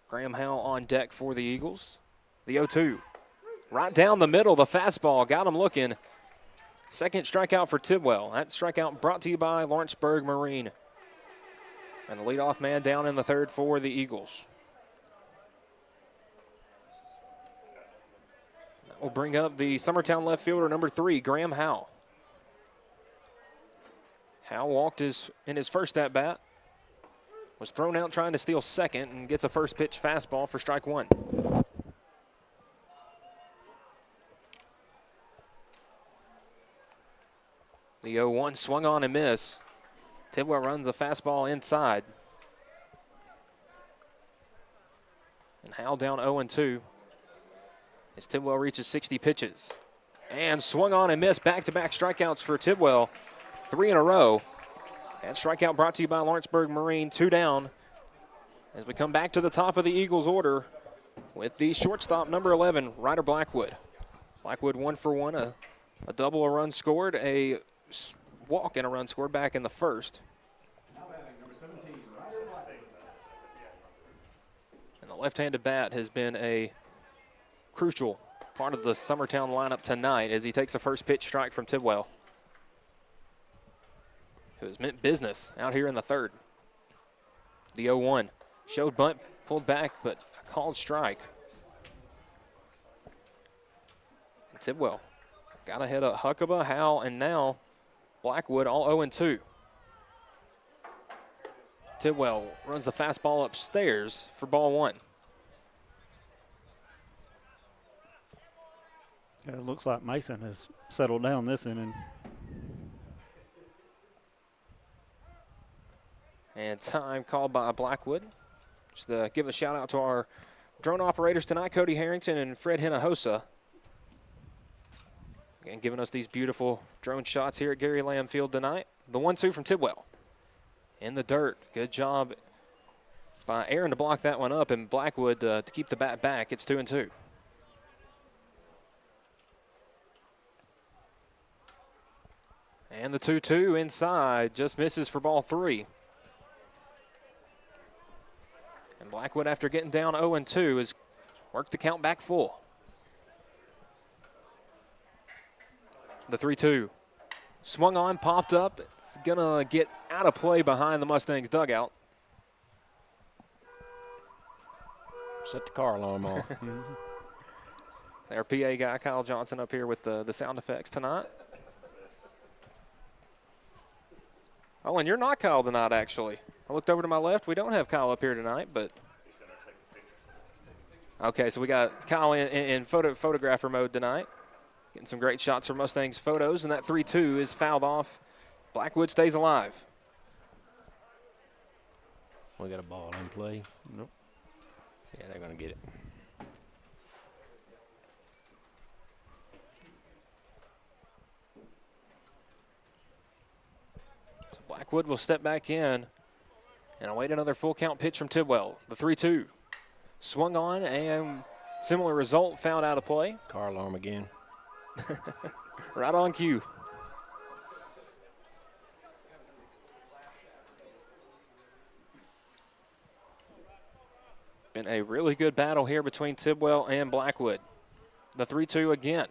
Graham Howell on deck for the Eagles. The 0-2. Right down the middle, the fastball got him looking. Second strikeout for Tidwell. That strikeout brought to you by Lawrenceburg Marine. And the leadoff man down in the 3rd for the Eagles. That will bring up the Summertown left fielder, number 3, Graham Howell. Howell walked in his first at-bat. Was thrown out trying to steal second and gets a first pitch fastball for strike 1. The 0-1 swung on and miss. Tidwell runs a fastball inside. And Howell down 0-2 as Tidwell reaches 60 pitches. And swung on and missed. Back-to-back strikeouts for Tidwell. 3 in a row. That strikeout brought to you by Lawrenceburg Marine. 2 down as we come back to the top of the Eagles order with the shortstop, number 11, Ryder Blackwood. Blackwood 1 for 1, a double, a run scored, a walk and a run scored back in the first. And the left-handed bat has been a crucial part of the Summertown lineup tonight as he takes the first pitch strike from Tidwell, who has meant business out here in the 3rd. The 0-1 showed bunt, pulled back, but a called strike. And Tidwell got ahead of Huckabee, Howell, and now Blackwood, all 0-2. Tidwell runs the fastball upstairs for ball 1. Yeah, it looks like Mason has settled down this inning. And time called by Blackwood. Just to give a shout out to our drone operators tonight, Cody Harrington and Fred Hinojosa. Again, giving us these beautiful drone shots here at Gary Lamm Field tonight. The 1-2 from Tidwell. In the dirt. Good job by Aaron to block that one up, and Blackwood to keep the bat back. It's 2-2. And the 2-2 inside just misses for ball 3. And Blackwood, after getting down 0-2, has worked the count back full. The 3-2. Swung on, popped up. It's going to get out of play behind the Mustangs dugout. Set the car alarm off. Our PA guy, Kyle Johnson, up here with the sound effects tonight. Oh, and you're not Kyle tonight, actually. I looked over to my left. We don't have Kyle up here tonight, but. Okay, so we got Kyle in photographer mode tonight. Getting some great shots for Mustangs photos, and that 3-2 is fouled off. Blackwood stays alive. We got a ball in play. Nope. Yeah, they're going to get it. So Blackwood will step back in and await another full count pitch from Tidwell. The 3-2. Swung on, and similar result, fouled out of play. Car alarm again. Right on cue. Been a really good battle here between Tidwell and Blackwood. The 3-2 again.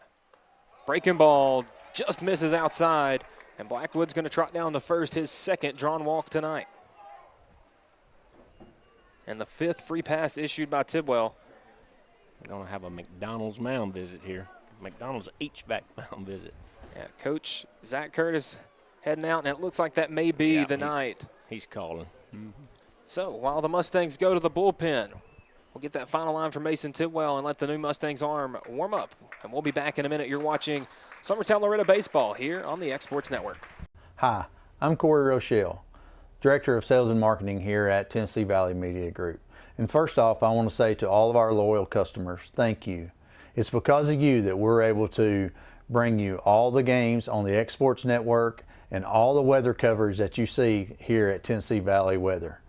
Breaking ball just misses outside, and Blackwood's going to trot down to first, his second drawn walk tonight. And the 5th free pass issued by Tidwell. We're going to have a McDonald's mound visit here. McDonald's HVAC mound visit. Yeah, Coach Zach Curtis heading out, and it looks like that may be the night. He's calling. Mm-hmm. So while the Mustangs go to the bullpen, we'll get that final line from Mason Tidwell and let the new Mustangs arm warm up. And we'll be back in a minute. You're watching Summertown Loretto Baseball here on the Exports Network. Hi, I'm Corey Rochelle, Director of Sales and Marketing here at Tennessee Valley Media Group. And first off, I want to say to all of our loyal customers, thank you. It's because of you that we're able to bring you all the games on the Exports Network and all the weather coverage that you see here at Tennessee Valley Weather.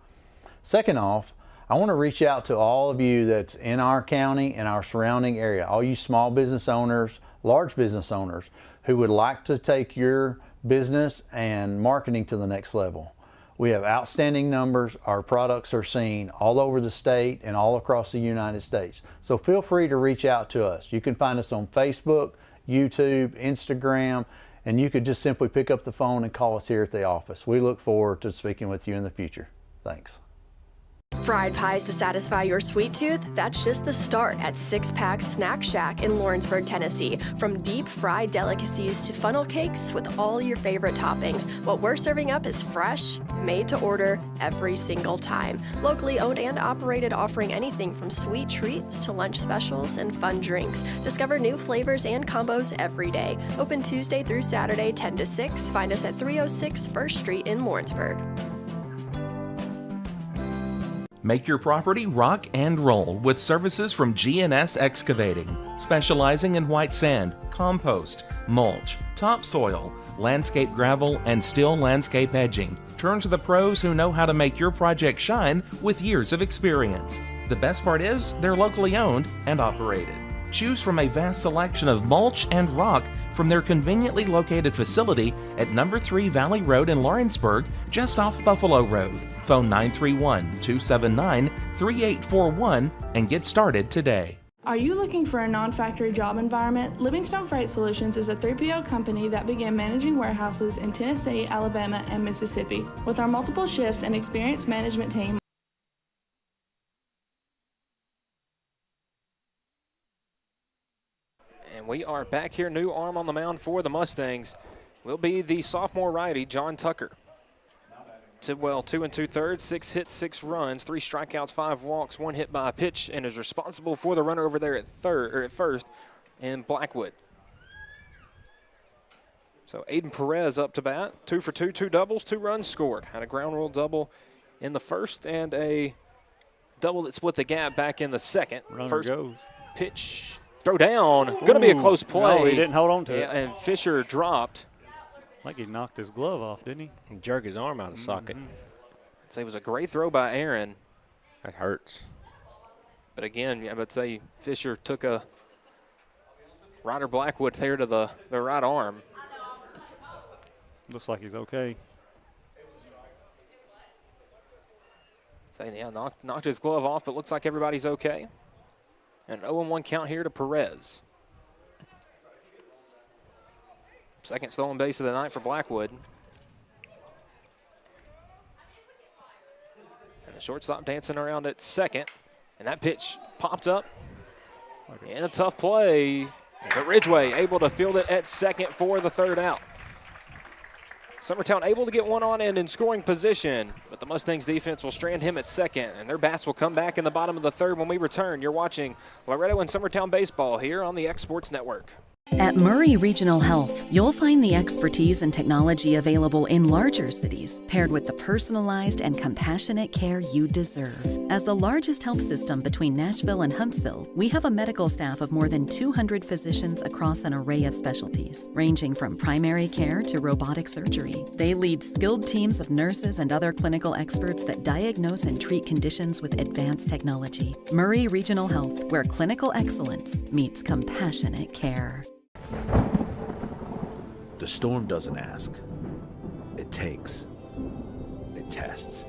Second off, I want to reach out to all of you that's in our county and our surrounding area, all you small business owners, large business owners who would like to take your business and marketing to the next level. We have outstanding numbers. Our products are seen all over the state and all across the United States. So feel free to reach out to us. You can find us on Facebook, YouTube, Instagram, and you could just simply pick up the phone and call us here at the office. We look forward to speaking with you in the future. Thanks. Fried pies to satisfy your sweet tooth? That's just the start at Six Pack Snack Shack in Lawrenceburg, Tennessee. From deep fried delicacies to funnel cakes with all your favorite toppings, what we're serving up is fresh, made to order every single time. Locally owned and operated, offering anything from sweet treats to lunch specials and fun drinks. Discover new flavors and combos every day. Open Tuesday through Saturday, 10 to 6. Find us at 306 First Street in Lawrenceburg. Make your property rock and roll with services from G&S Excavating, specializing in white sand, compost, mulch, topsoil, landscape gravel, and steel landscape edging. Turn to the pros who know how to make your project shine with years of experience. The best part is they're locally owned and operated. Choose from a vast selection of mulch and rock from their conveniently located facility at number 3 Valley Road in Lawrenceburg, just off Buffalo Road. Phone 931-279-3841 and get started today. Are you looking for a non-factory job environment? Livingstone Freight Solutions is a 3PL company that began managing warehouses in Tennessee, Alabama, and Mississippi. With our multiple shifts and experienced management team, and we are back here, new arm on the mound for the Mustangs will be the sophomore righty, John Tucker. 2 2 2/3, 6 hits, 6 runs, 3 strikeouts, 5 walks, 1 hit by a pitch, and is responsible for the runner over there at first in Blackwood. So Aiden Perez up to bat, 2 for 2, 2 doubles, 2 runs scored. Had a ground rule double in the first and a double that split the gap back in the second. Runner first goes. Pitch, throw down, going to be a close play. No, he didn't hold on to it. And Fisher dropped. I think he knocked his glove off, didn't he? He jerked his arm out of socket. So it was a great throw by Aaron. That hurts. But again, I would say Fisher took a Ryder Blackwood there to the right arm. Looks like he's okay. So yeah, knocked his glove off, but looks like everybody's okay. And 0-1 count here to Perez. Second stolen base of the night for Blackwood. And the shortstop dancing around at second. And that pitch popped up. And a tough play. But Ridgway able to field it at second for the third out. Summertown able to get one on and in scoring position, but the Mustangs defense will strand him at second, and their bats will come back in the bottom of the third when we return. You're watching Loretto and Summertown baseball here on the X Sports Network. At Murray Regional Health, you'll find the expertise and technology available in larger cities, paired with the personalized and compassionate care you deserve. As the largest health system between Nashville and Huntsville, we have a medical staff of more than 200 physicians across an array of specialties, ranging from primary care to robotic surgery. They lead skilled teams of nurses and other clinical experts that diagnose and treat conditions with advanced technology. Murray Regional Health, where clinical excellence meets compassionate care. The storm doesn't ask. It takes. It tests.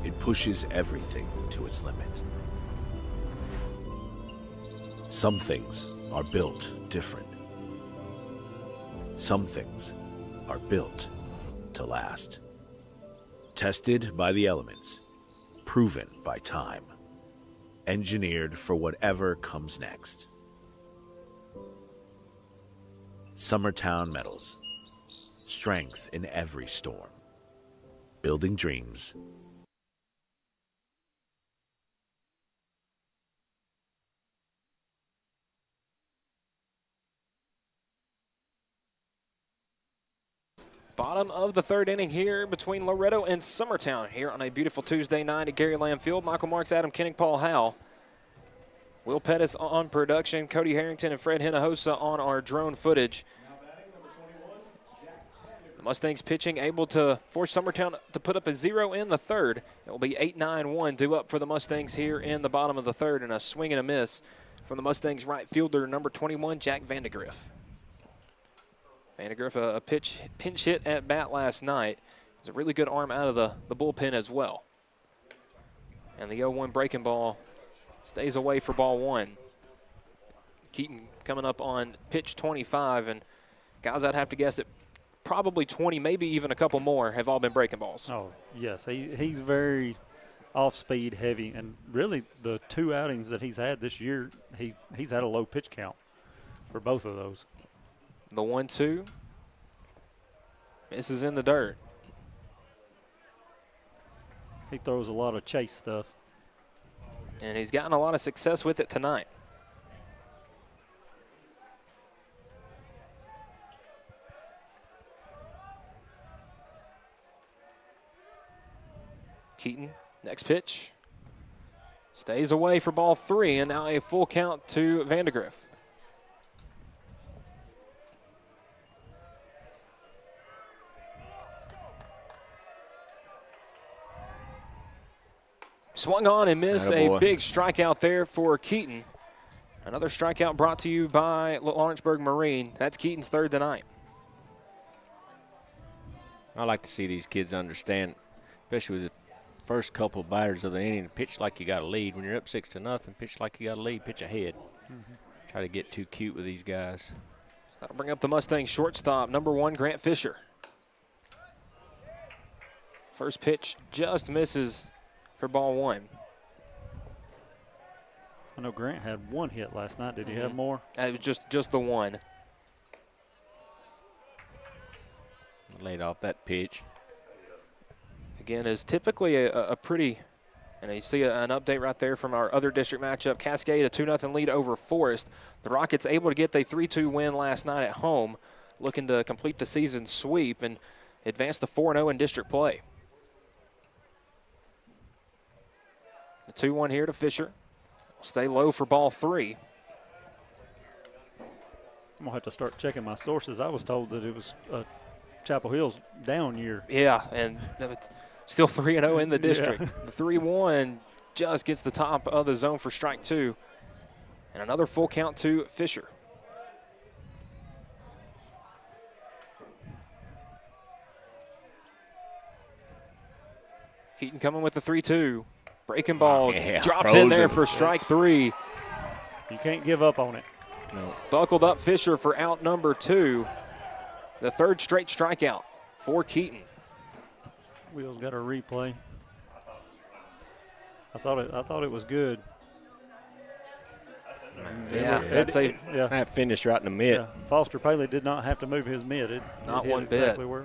It pushes everything to its limit. Some things are built different. Some things are built to last. Tested by the elements. Proven by time. Engineered for whatever comes next. Summertown Metals. Strength in every storm. Building dreams. Bottom of the third inning here between Loretto and Summertown here on a beautiful Tuesday night at Gary Lamm Field. Michael Marks, Adam Kenning, Paul Howell. Will Pettis on production, Cody Harrington and Fred Hinojosa on our drone footage. The Mustangs pitching able to force Summertown to put up a 0 in the third. It will be 8-9-1 due up for the Mustangs here in the bottom of the third, and a swing and a miss from the Mustangs right fielder, number 21, Jack Vandegrift. Vandegrift, a pinch hit at bat last night. It's a really good arm out of the bullpen as well. And the 0-1 breaking ball stays away for ball one. Keaton coming up on pitch 25, and guys, I'd have to guess that probably 20, maybe even a couple more, have all been breaking balls. Oh, yes. He's very off-speed heavy, and really the 2 outings that he's had this year, he's had a low pitch count for both of those. The 1-2 misses in the dirt. He throws a lot of chase stuff. And he's gotten a lot of success with it tonight. Keaton, next pitch. Stays away for ball 3, and now a full count to Vandegrift. Swung on and missed a big strikeout there for Keaton. Another strikeout brought to you by Lawrenceburg Marine. That's Keaton's third tonight. I like to see these kids understand, especially with the first couple batters of the inning, pitch like you got a lead. When you're up 6-0, pitch like you got a lead, pitch ahead. Try to get too cute with these guys. That'll bring up the Mustang shortstop, number 1, Grant Fisher. First pitch just misses for ball 1. I know Grant had 1 hit last night. Did he have more? It was just the 1. Laid off that pitch. Again, is typically a pretty, and you see an update right there from our other district matchup. Cascade, a 2-0 lead over Forest. The Rockets able to get the 3-2 win last night at home, looking to complete the season sweep and advance to 4-0 in district play. The 2-1 here to Fisher. Stay low for ball 3. I'm going to have to start checking my sources. I was told that it was Chapel Hill's down year. Yeah, and still 3-0 in the district. Yeah. The 3-1 just gets the top of the zone for strike 2. And another full count to Fisher. Keaton coming with the 3-2. Breaking ball, drops in there for strike 3. You can't give up on it. No. Buckled up Fisher for out number 2. The third straight strikeout for Keaton. Wheels got a replay. I thought it was good. Yeah, that finished right in the mid. Yeah. Foster Paley did not have to move his mid. Not one exactly bit. Where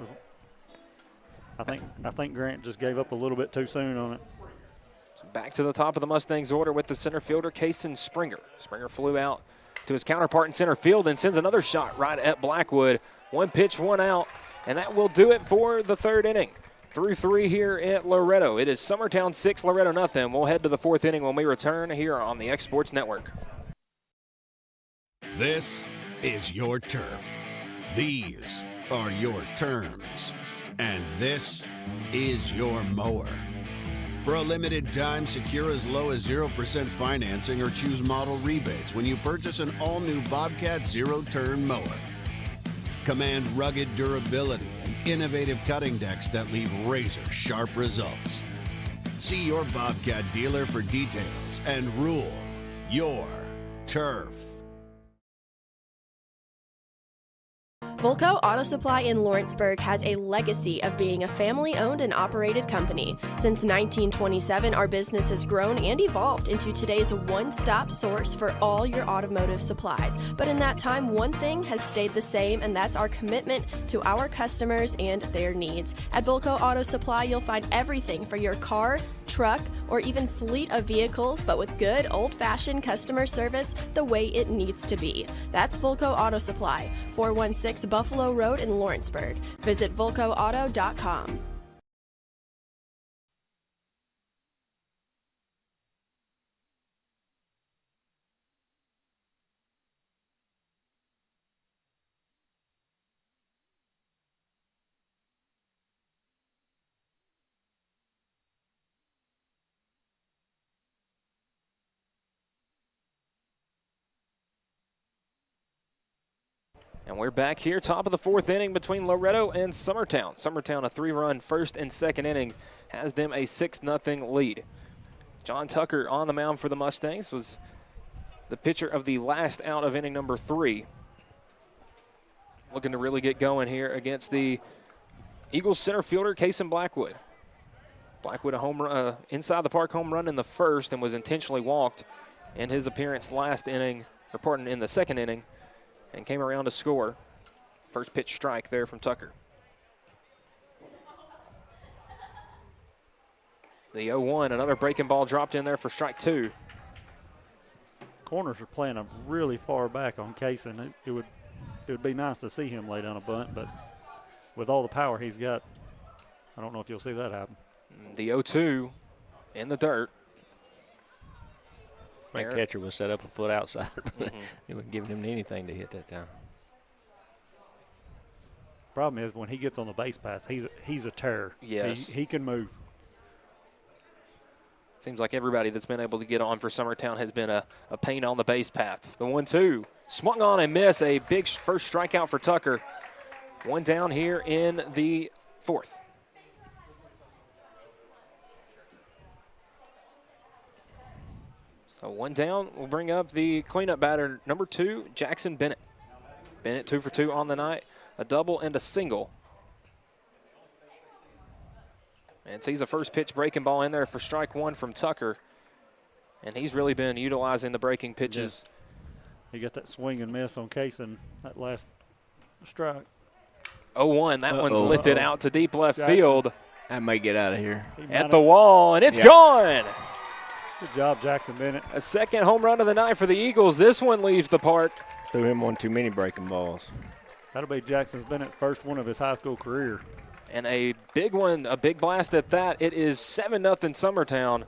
I think Grant just gave up a little bit too soon on it. Back to the top of the Mustangs order with the center fielder, Kason Springer. Springer flew out to his counterpart in center field and sends another shot right at Blackwood. 1 pitch, 1 out, and that will do it for the third inning. Through 3 here at Loretto. It is Summertown 6, Loretto nothing. We'll head to the 4th inning when we return here on the X Sports Network. This is your turf. These are your terms. And this is your mower. For a limited time, secure as low as 0% financing or choose model rebates when you purchase an all-new Bobcat zero-turn mower. Command rugged durability and innovative cutting decks that leave razor-sharp results. See your Bobcat dealer for details and rule your turf. Volco Auto Supply in Lawrenceburg has a legacy of being a family-owned and operated company. Since 1927, our business has grown and evolved into today's one-stop source for all your automotive supplies. But in that time, one thing has stayed the same, and that's our commitment to our customers and their needs. At Volco Auto Supply, you'll find everything for your car, truck, or even fleet of vehicles, but with good old-fashioned customer service the way it needs to be. That's Volco Auto Supply, 416 Buffalo Road in Lawrenceburg. Visit volcoauto.com. And we're back here, top of the fourth inning between Loretto and Summertown. Summertown, a 3-run first and second innings, has them a 6-0 lead. John Tucker on the mound for the Mustangs was the pitcher of the last out of inning number 3. Looking to really get going here against the Eagles center fielder, Kason Blackwood. Blackwood a home run, inside the park home run in the first and was intentionally walked in his appearance last inning, or pardon, in the second inning, and came around to score. First pitch strike there from Tucker. The 0-1, another breaking ball dropped in there for strike 2. Corners are playing him really far back on Kason. It would be nice to see him lay down a bunt, but with all the power he's got, I don't know if you'll see that happen. The 0-2 in the dirt. That catcher was set up a foot outside. He wasn't giving him anything to hit that time. Problem is when he gets on the base pass, he's a terror. Yes. He can move. Seems like everybody that's been able to get on for Summertown has been a pain on the base paths. The 1-2 swung on and miss, a big first strikeout for Tucker. One down here in the fourth. So one down will bring up the cleanup batter, number 2, Jackson Bennett. Bennett 2 for 2 on the night, a double and a single. And sees a first pitch breaking ball in there for strike 1 from Tucker. And he's really been utilizing the breaking pitches. Yeah. He got that swing and miss on Kason, that last strike. 0-1, that one's lifted out to deep left field. That might get out of here. At the wall, and it's gone. Good job, Jackson Bennett. A second home run of the night for the Eagles. This one leaves the park. Threw him one too many breaking balls. That'll be Jackson Bennett's first one of his high school career. And a big one, a big blast at that. It is 7-0 Summertown.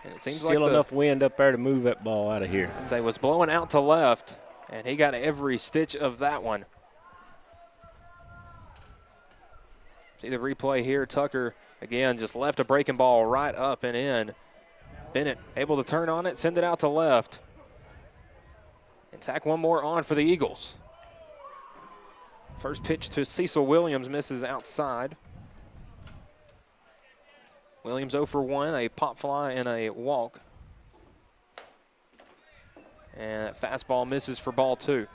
And it seems still like enough wind up there to move that ball out of here. It was blowing out to left, and he got every stitch of that one. See the replay here. Tucker, again, just left a breaking ball right up and in. Bennett able to turn on it, send it out to left. And tack one more on for the Eagles. First pitch to Cecil Williams misses outside. Williams 0 for 1, a pop fly and a walk. And that fastball misses for ball 2.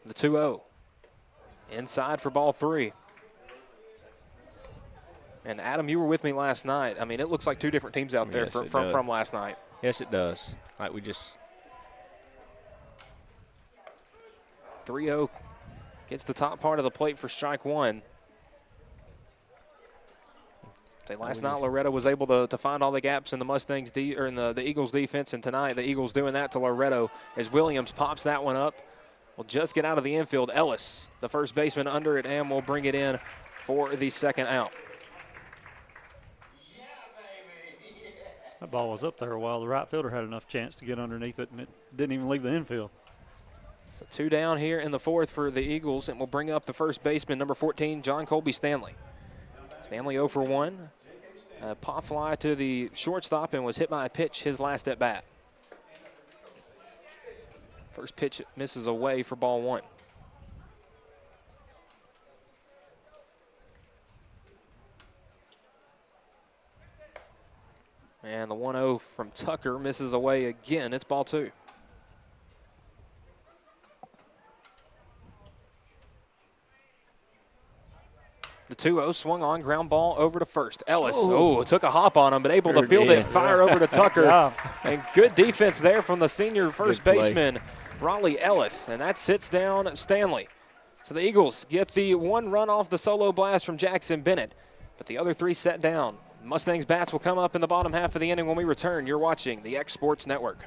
The 2-0. Inside for ball 3. And Adam, you were with me last night. I mean, it looks like two different teams out there from last night. Yes, it does. Like we just 3-0 gets the top part of the plate for strike 1. Last night, Loretto was able to find all the gaps in the Mustangs or in the Eagles defense, and tonight the Eagles doing that to Loretto as Williams pops that one up. Will just get out of the infield. Ellis, the first baseman, under it, and will bring it in for the second out. That ball was up there a while. The right fielder had enough chance to get underneath it, and it didn't even leave the infield. So 2 down here in the fourth for the Eagles, and we'll bring up the first baseman, number 14, John Colby Stanley. Stanley 0 for 1. Pop fly to the shortstop and was hit by a pitch his last at bat. First pitch misses away for ball 1. And the 1-0 from Tucker misses away again. It's ball 2. The 2-0 swung on, ground ball over to first. Ellis, took a hop on him, but able to field it, fire over to Tucker. And good defense there from the senior first baseman, Raleigh Ellis. And that sits down Stanley. So the Eagles get the 1 run off the solo blast from Jackson Bennett, but the other 3 set down. Mustangs bats will come up in the bottom half of the inning when we return. You're watching the X Sports Network.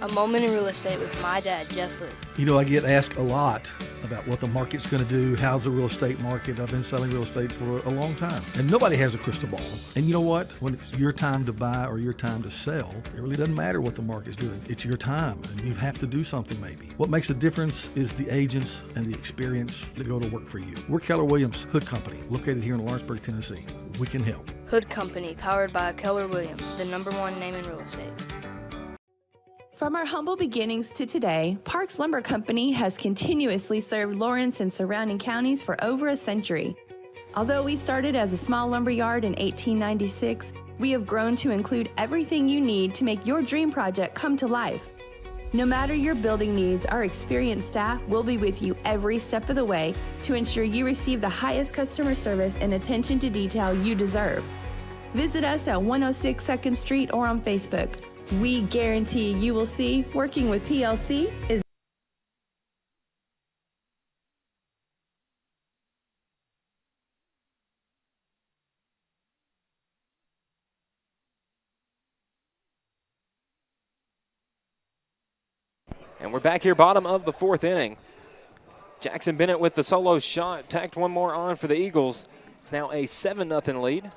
A moment in real estate with my dad, Jeff Hood. You know, I get asked a lot about what the market's going to do. How's the real estate market? I've been selling real estate for a long time, and nobody has a crystal ball. And you know what? When it's your time to buy or your time to sell, it really doesn't matter what the market's doing. It's your time, and you have to do something maybe. What makes a difference is the agents and the experience that go to work for you. We're Keller Williams Hood Company, located here in Lawrenceburg, Tennessee. We can help. Hood Company, powered by Keller Williams, the #1 name in real estate. From our humble beginnings to today, Parks Lumber Company has continuously served Lawrence and surrounding counties for over a century. Although we started as a small lumber yard in 1896, we have grown to include everything you need to make your dream project come to life. No matter your building needs, our experienced staff will be with you every step of the way to ensure you receive the highest customer service and attention to detail you deserve. Visit us at 106 2nd Street or on Facebook. We guarantee you will see working with PLC is. And we're back here, bottom of the 4th inning. Jackson Bennett with the solo shot, tacked one more on for the Eagles. It's now a 7-0 lead.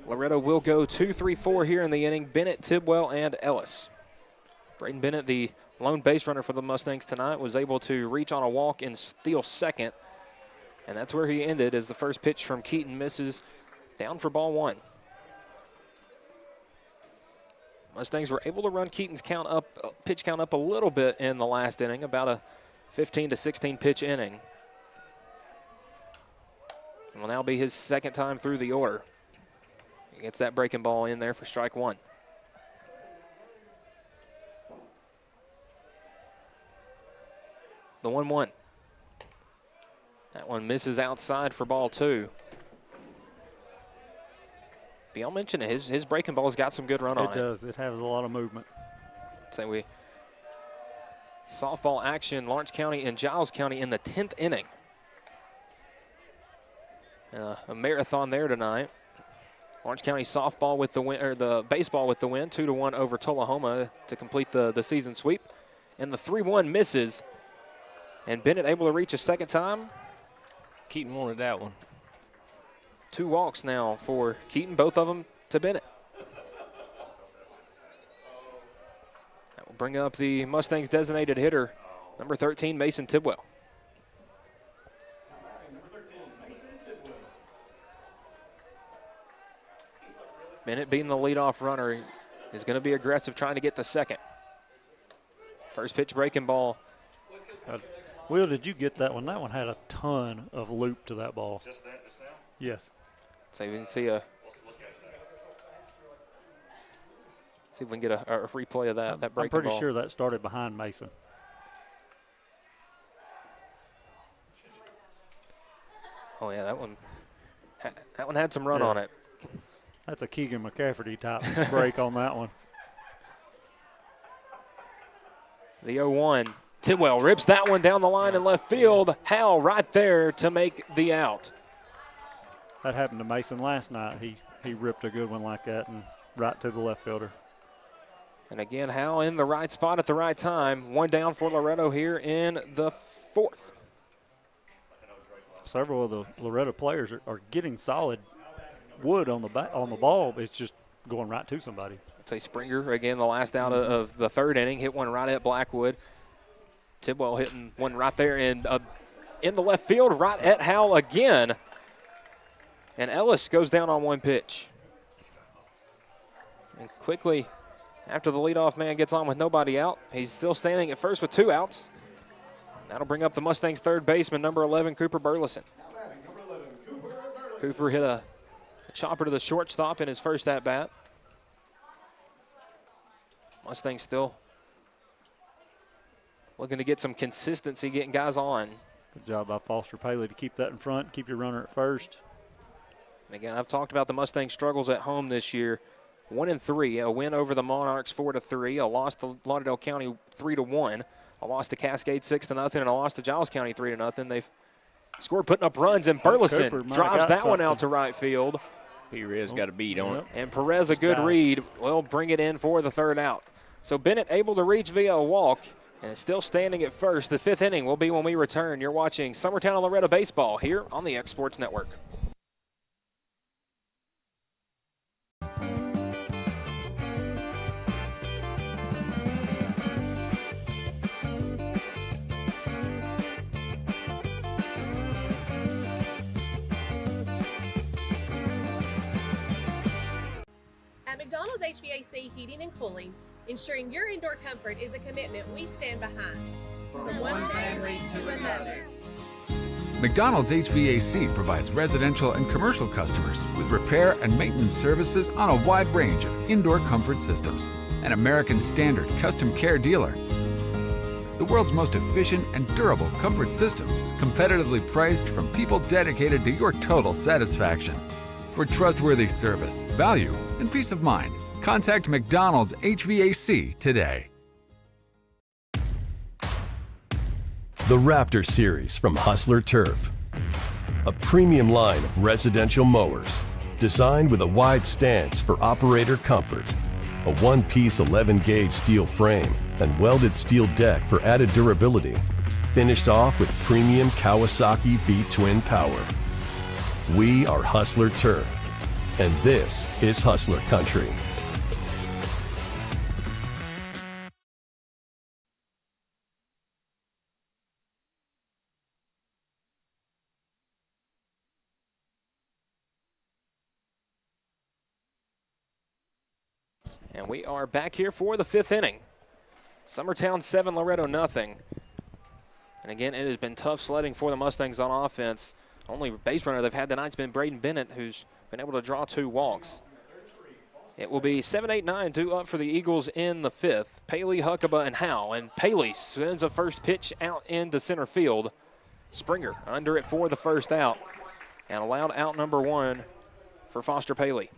Loretto will go 2, 3, 4 here in the inning. Bennett, Tidwell, and Ellis. Braden Bennett, the lone base runner for the Mustangs tonight, was able to reach on a walk and steal second. And that's where he ended as the first pitch from Keaton misses, down for ball 1. Mustangs were able to run Keaton's pitch count up a little bit in the last inning, about a 15 to 16 pitch inning. It will now be his second time through the order. He gets that breaking ball in there for strike 1. The 1-1. That one misses outside for ball 2. Biel mentioned it, his breaking ball's got some good run on it. It does. It has a lot of movement. So softball action, Lawrence County and Giles County in the 10th inning. A marathon there tonight. Lawrence County softball with the win, or the baseball with the win, 2-1 over Tullahoma to complete the season sweep. And the 3-1 misses. And Bennett able to reach a second time. Keaton wanted that one. 2 walks now for Keaton, both of them to Bennett. That will bring up the Mustangs designated hitter, number 13, Mason Tidwell. Bennett being the leadoff runner is going to be aggressive trying to get to second. First pitch breaking ball. Will, did you get that one? That one had a ton of loop to that ball. Just that just now? Yes. So we can see if we can get a replay of that breaking ball. I'm pretty sure that started behind Mason. Oh yeah, that one had some run on it. That's a Keegan McCafferty type break on that one. The 0-1. Tidwell rips that one down the line in left field. Howell right there to make the out. That happened to Mason last night. He ripped a good one like that and right to the left fielder. And again, Howell in the right spot at the right time. One down for Loretto here in the 4th. Several of the Loretto players are getting solid wood on the ball. It's just going right to somebody. I'd say Springer, again, the last out of the 3rd inning, hit one right at Blackwood. Tidwell hitting one right there in the left field, right at Howell again. And Ellis goes down on one pitch. And quickly, after the leadoff man gets on with nobody out, he's still standing at first with 2 outs. That'll bring up the Mustangs' 3rd baseman, number 11, Cooper Burleson. Cooper hit a chopper to the shortstop in his first at-bat. Mustangs still looking to get some consistency, getting guys on. Good job by Foster Paley to keep that in front, keep your runner at first. And again, I've talked about the Mustangs' struggles at home this year. 1-3, a win over the Monarchs 4-3, a loss to Lauderdale County 3-1, a loss to Cascade 6-0, and a loss to Giles County 3-0. They've scored putting up runs, and Burleson drives that one out to right field. Perez got a beat on it. And Perez, a good read, will bring it in for the 3rd out. So Bennett able to reach via a walk, and is still standing at first. The 5th inning will be when we return. You're watching Summertown and Loretto baseball here on the X Sports Network. At McDonald's HVAC Heating and Cooling, ensuring your indoor comfort is a commitment we stand behind. From one family to another. McDonald's HVAC provides residential and commercial customers with repair and maintenance services on a wide range of indoor comfort systems. An American Standard custom care dealer. The world's most efficient and durable comfort systems, competitively priced from people dedicated to your total satisfaction. For trustworthy service, value, and peace of mind, contact McDonald's HVAC today. The Raptor Series from Hustler Turf. A premium line of residential mowers designed with a wide stance for operator comfort. A one-piece 11-gauge steel frame and welded steel deck for added durability. Finished off with premium Kawasaki V-twin power. We are Hustler Turf, and this is Hustler Country. And we are back here for the 5th inning. Summertown 7, Loretto nothing. And again, it has been tough sledding for the Mustangs on offense. Only base runner they've had tonight's been Braden Bennett, who's been able to draw 2 walks. It will be 7, 8, 9 due up for the Eagles in the 5th. Paley, Huckabee, and Howe. And Paley sends a first pitch out into center field. Springer under it for the first out. And allowed out number 1 for Foster Paley.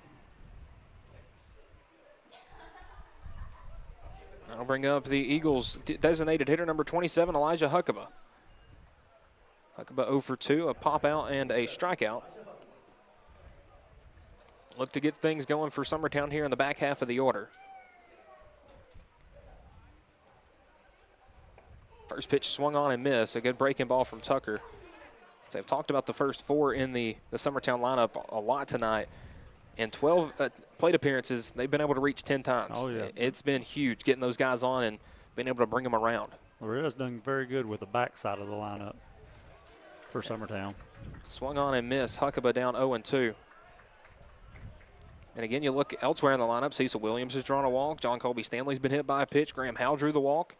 That'll bring up the Eagles' designated hitter, number 27, Elijah Huckabee. Huckabee 0 for 2, a pop out and a strikeout. Look to get things going for Summertown here in the back half of the order. First pitch swung on and missed. A good breaking ball from Tucker. So I've talked about the first 4 in the Summertown lineup a lot tonight. In 12 plate appearances, they've been able to reach 10 times. Oh, yeah. It's been huge getting those guys on and being able to bring them around. Loretta's done very good with the backside of the lineup for Summertown. Swung on and missed. Huckabee down 0-2. And again, you look elsewhere in the lineup. Cecil Williams has drawn a walk. John Colby Stanley's been hit by a pitch. Graham Howe drew the walk.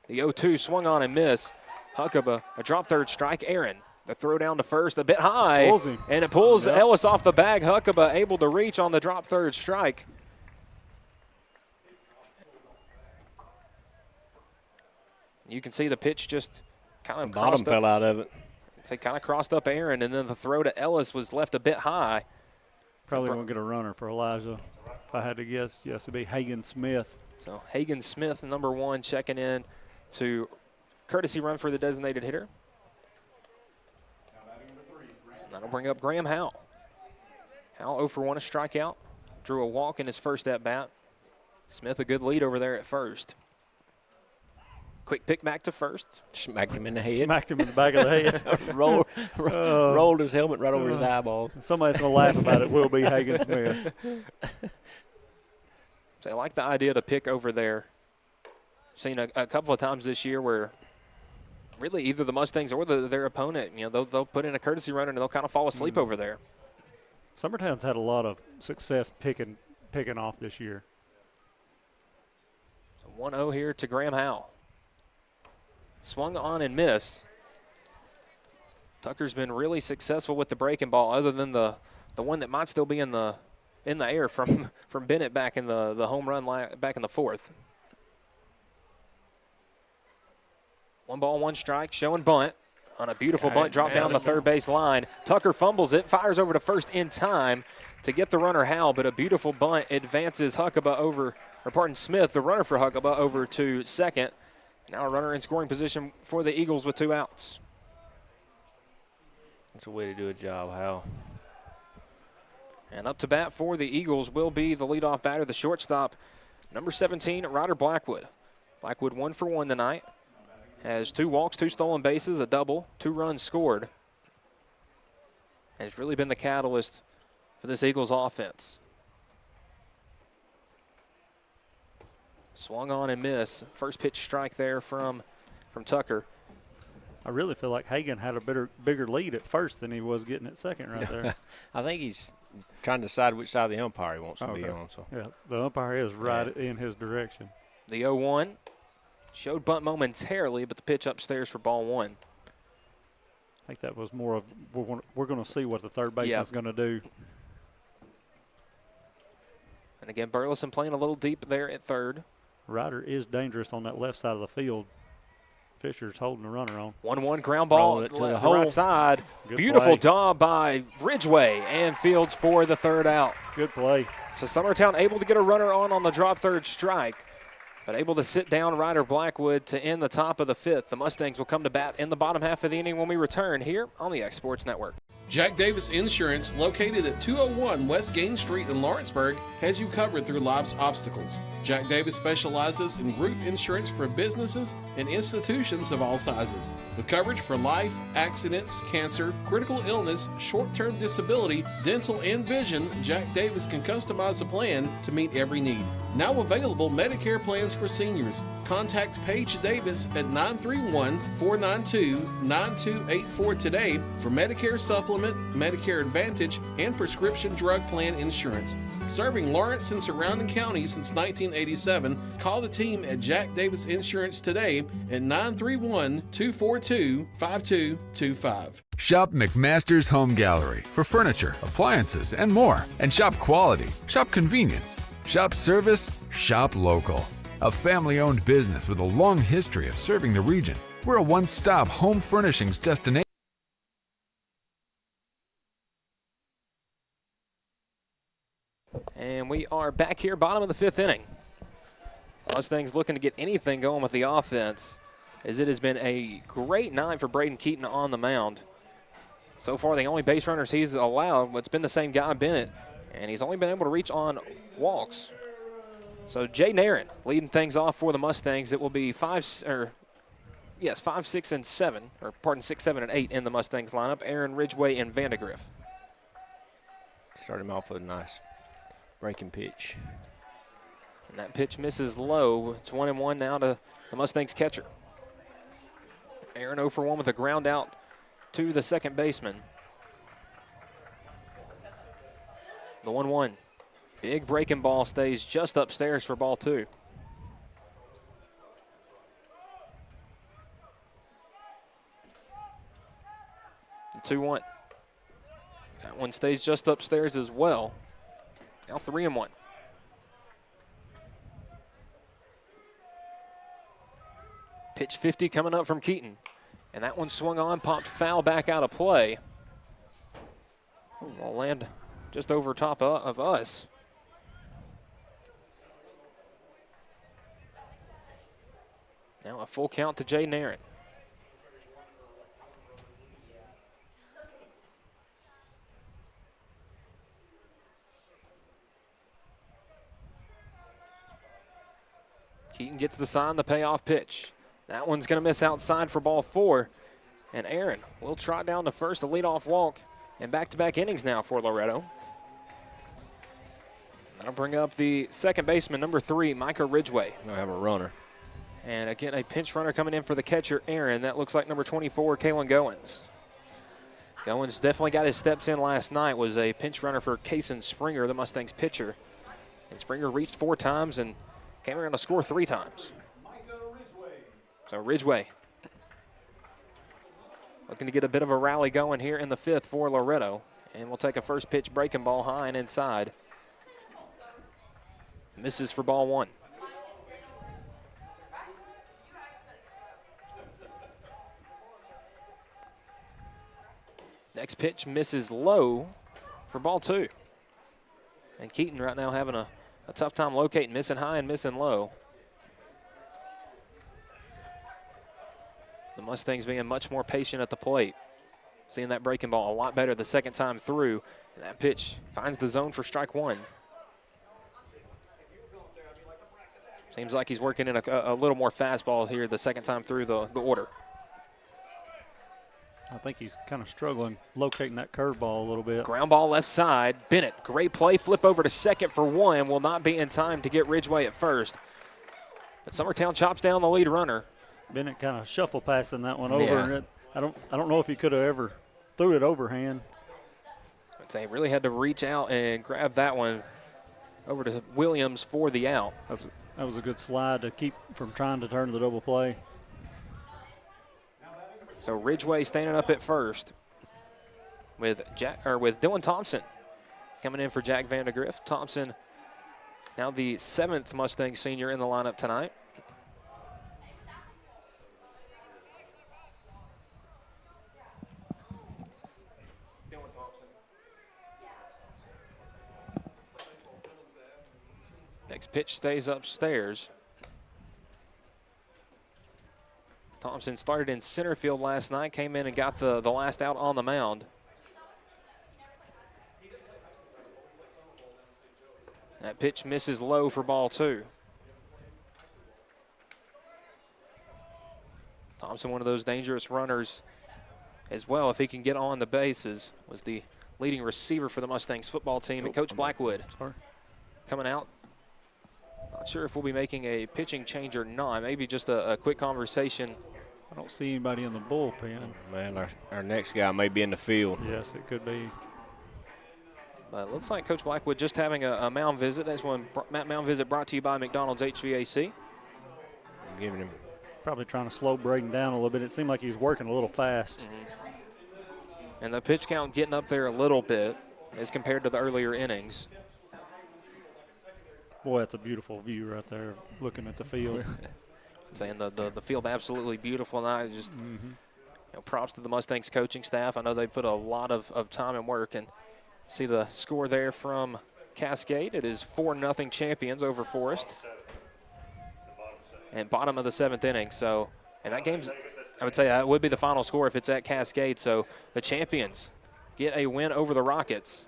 The 0-2 swung on and missed. Huckabee, a drop third strike. Aaron, the throw down to first, a bit high. Pulls him. And it pulls Yep. Ellis off the bag. Huckabee able to reach on the drop third strike. You can see the pitch just kind of Bottom fell out of it. They kind of crossed up Aaron, and then the throw to Ellis was left a bit high. Probably won't get a runner for Elijah. If I had to guess, yes, it'd be Hagan Smith. So Hagan Smith, number 1, checking in to courtesy run for the designated hitter. That'll bring up Graham Howe. Howe 0 for 1, a strikeout. Drew a walk in his first at-bat. Smith a good lead over there at first. Quick pick back to first. Smacked him in the head. Smacked him in the back of the head. rolled his helmet right over his eyeballs. Somebody's going to laugh about it. Will be Hagan Smith. So I like the idea to pick over there. Seen a couple of times this year where really either the Mustangs or their opponent, they'll put in a courtesy runner and they'll kind of fall asleep over there. Summertown's had a lot of success picking off this year. So 1-0 here to Graham Howe. Swung on and missed. Tucker's been really successful with the breaking ball, other than the one that might still be in the air from Bennett back in the home run back in the 4th. 1 ball, 1 strike, showing bunt on a beautiful bunt drop down the third base line. Tucker fumbles it, fires over to first in time to get the runner Howe, but a beautiful bunt advances Smith, the runner for Huckabee, over to second. Now a runner in scoring position for the Eagles with 2 outs. That's a way to do a job, Howe. And up to bat for the Eagles will be the leadoff batter, the shortstop, number 17, Ryder Blackwood. Blackwood 1 for 1 tonight. Has 2 walks, 2 stolen bases, a double, 2 runs scored. And has really been the catalyst for this Eagles offense. Swung on and missed. First pitch strike there from Tucker. I really feel like Hagan had a bigger lead at first than he was getting at second right there. I think he's trying to decide which side of the umpire he wants to be on. So yeah, the umpire is right in his direction. The 0-1 showed bunt momentarily, but the pitch upstairs for ball 1. I think that was more of we're going to see what the third baseman's going to do. And again, Burleson playing a little deep there at third. Ryder is dangerous on that left side of the field. Fisher's holding the runner on. 1-1 ground ball to the hole. right side. Good Beautiful play. job by Ridgeway and Fields for the third out. Good play. So Summertown able to get a runner on the drop third strike, but able to sit down Ryder Blackwood to end the top of the 5th. The Mustangs will come to bat in the bottom half of the inning when we return here on the X Sports Network. Jack Davis Insurance, located at 201 West Gain Street in Lawrenceburg, has you covered through life's obstacles. Jack Davis specializes in group insurance for businesses and institutions of all sizes. With coverage for life, accidents, cancer, critical illness, short-term disability, dental, and vision, Jack Davis can customize a plan to meet every need. Now available Medicare plans for seniors. Contact Paige Davis at 931-492-9284 today for Medicare Supplement, Medicare Advantage, and prescription drug plan insurance. Serving Lawrence and surrounding counties since 1987, call the team at Jack Davis Insurance today at 931-242-5225. Shop McMaster's Home Gallery for furniture, appliances, and more. And shop quality, shop convenience, shop service, shop local. A family-owned business with a long history of serving the region. We're a one-stop home furnishings destination. And we are back here, bottom of the 5th inning. Mustangs looking to get anything going with the offense, as it has been a great night for Braden Keaton on the mound. So far, the only base runners he's allowed, it's been the same guy, Bennett, and he's only been able to reach on walks. So Jay Nairn leading things off for the Mustangs. It will be 5, 6, and 7, or pardon, 6, 7, and 8 in the Mustangs lineup. Aaron, Ridgeway, and Vandegrift. Start him off with a nice breaking pitch. And that pitch misses low. It's 1-1 now to the Mustangs catcher. Aaron 0 for 1 with a ground out to the second baseman. The 1-1. Big breaking ball stays just upstairs for ball 2. The 2-1. That one stays just upstairs as well. Now 3-1. Pitch 50 coming up from Keaton. And that one swung on, popped foul back out of play. Will land just over top of us. Now a full count to Jay Nairn. Keaton gets the sign, the payoff pitch. That one's going to miss outside for ball 4. And Aaron will trot down to first, a leadoff walk, and back-to-back innings now for Loretto. That'll bring up the second baseman, number 3, Micah Ridgeway. We'll have a runner. And again, a pinch runner coming in for the catcher, Aaron. That looks like number 24, Kalen Goins. Goins definitely got his steps in last night, was a pinch runner for Kason Springer, the Mustangs pitcher. And Springer reached 4 times and came around to score 3 times. So Ridgeway looking to get a bit of a rally going here in the 5th for Loretto. And we'll take a first pitch breaking ball high and inside. Misses for ball 1. Next pitch misses low for ball 2. And Keaton right now having a tough time locating, missing high and missing low. The Mustangs being much more patient at the plate. Seeing that breaking ball a lot better the second time through. And that pitch finds the zone for strike 1. Seems like he's working in a little more fastball here the second time through the order. I think he's kind of struggling locating that curveball a little bit. Ground ball left side. Bennett, great play. Flip over to second for one. Will not be in time to get Ridgeway at first. But Summertown chops down the lead runner. Bennett kind of shuffle passing that one over. Yeah. And I don't know if he could have ever threw it overhand. I'd say he really had to reach out and grab that one over to Williams for the out. That was a good slide to keep from trying to turn the double play. So Ridgeway standing up at first with Dylan Thompson coming in for Jack Vandegrift. Thompson, now the 7th Mustang senior in the lineup tonight. Next pitch stays upstairs. Thompson started in center field last night, came in and got the last out on the mound. That pitch misses low for ball 2. Thompson, one of those dangerous runners as well, if he can get on the bases, was the leading receiver for the Mustangs football team. And Coach Blackwood coming out. Not sure if we'll be making a pitching change or not. Maybe just a quick conversation. I don't see anybody in the bullpen. Man, our next guy may be in the field. Yes, it could be. But it looks like Coach Blackwood just having a mound visit. That's one mound visit brought to you by McDonald's HVAC. I'm giving him. Probably trying to slow Braden down a little bit. It seemed like he was working a little fast. Mm-hmm. And the pitch count getting up there a little bit as compared to the earlier innings. Boy, that's a beautiful view right there, looking at the field. Saying the field absolutely beautiful, and I just props to the Mustangs coaching staff. I know they put a lot of time and work, and see the score there from Cascade. It is 4-0 champions over Forest, and bottom of the 7th inning. So, and that game's, I would say that would be the final score if it's at Cascade. So the champions get a win over the Rockets.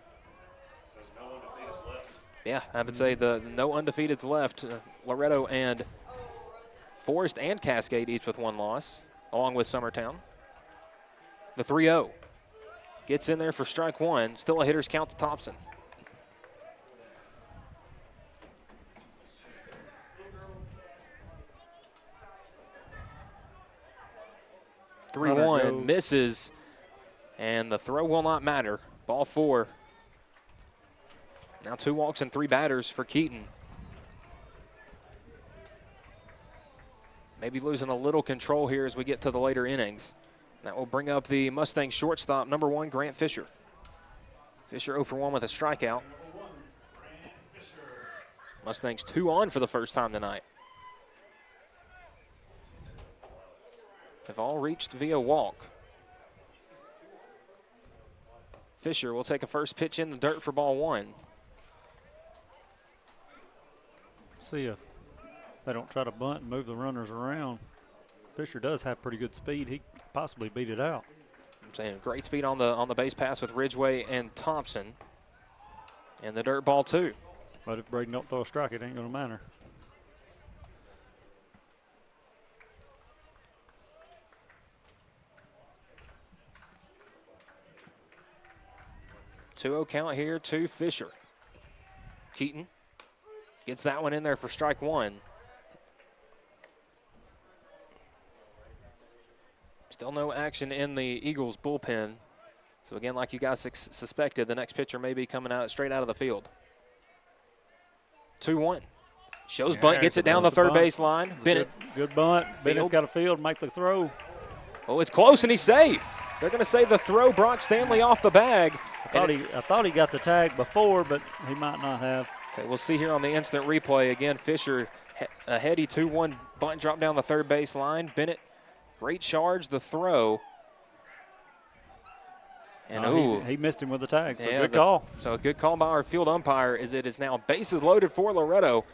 Yeah, I would say the no undefeateds left. Loretto and Forest and Cascade each with 1 loss, along with Summertown. The 3-0 gets in there for strike 1. Still a hitter's count to Thompson. Runner 3-1 goes. misses, and the throw will not matter. Ball 4. Now 2 walks and 3 batters for Keaton. Maybe losing a little control here as we get to the later innings. That will bring up the Mustang shortstop, number 1, Grant Fisher. Fisher 0 for 1 with a strikeout. Mustangs 2 on for the first time tonight. Have all reached via walk. Fisher will take a first pitch in the dirt for ball 1. See if they don't try to bunt and move the runners around. Fisher does have pretty good speed. He could possibly beat it out. I'm saying great speed on the base pass with Ridgeway and Thompson. And the dirt ball 2. But if Braden don't throw a strike, it ain't going to matter. Two-0 count here to Fisher. Keaton gets that one in there for strike 1. Still no action in the Eagles bullpen. So again, like you guys suspected, the next pitcher may be coming out straight out of the field. 2-1. Shows bunt, gets it down the third base line. Bennett. Good bunt. Bennett's got a field, make the throw. Oh, it's close and he's safe. They're going to say the throw brought Stanley off the bag. I thought he got the tag before, but he might not have. So we'll see here on the instant replay. Again, Fisher, a heady 2-1 bunt drop down the third base line. Bennett, great charge, the throw. And he missed him with the tag, so yeah, good call. So a good call by our field umpire as it is now bases loaded for Loretto.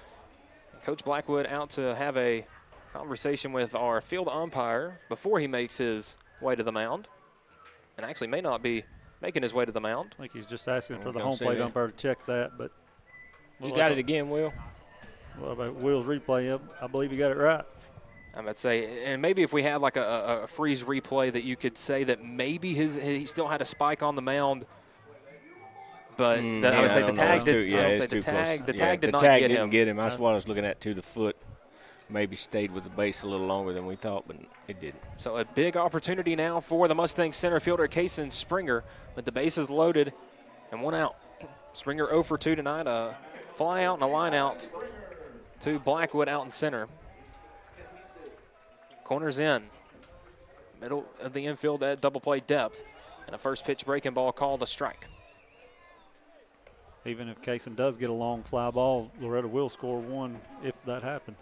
Coach Blackwood out to have a conversation with our field umpire before he makes his way to the mound. And actually may not be making his way to the mound. I think he's just asking for the home plate umpire to check that. But You got it again, Will. Well, about Will's replay, I believe he got it right. I'm about to say, and maybe if we had like a freeze replay that you could say that maybe he still had a spike on the mound, but I would say the tag did. Yeah, I would say the tag did not get him. That's what I was looking at too. The foot maybe stayed with the base a little longer than we thought, but it didn't. So a big opportunity now for the Mustangs center fielder Kason Springer, with the bases loaded and one out. Springer 0 for 2 tonight. A fly out and a line out to Blackwood out in center. Corners in. Middle of the infield at double play depth. And a first pitch breaking ball called a strike. Even if Kason does get a long fly ball, Loretto will score one if that happens.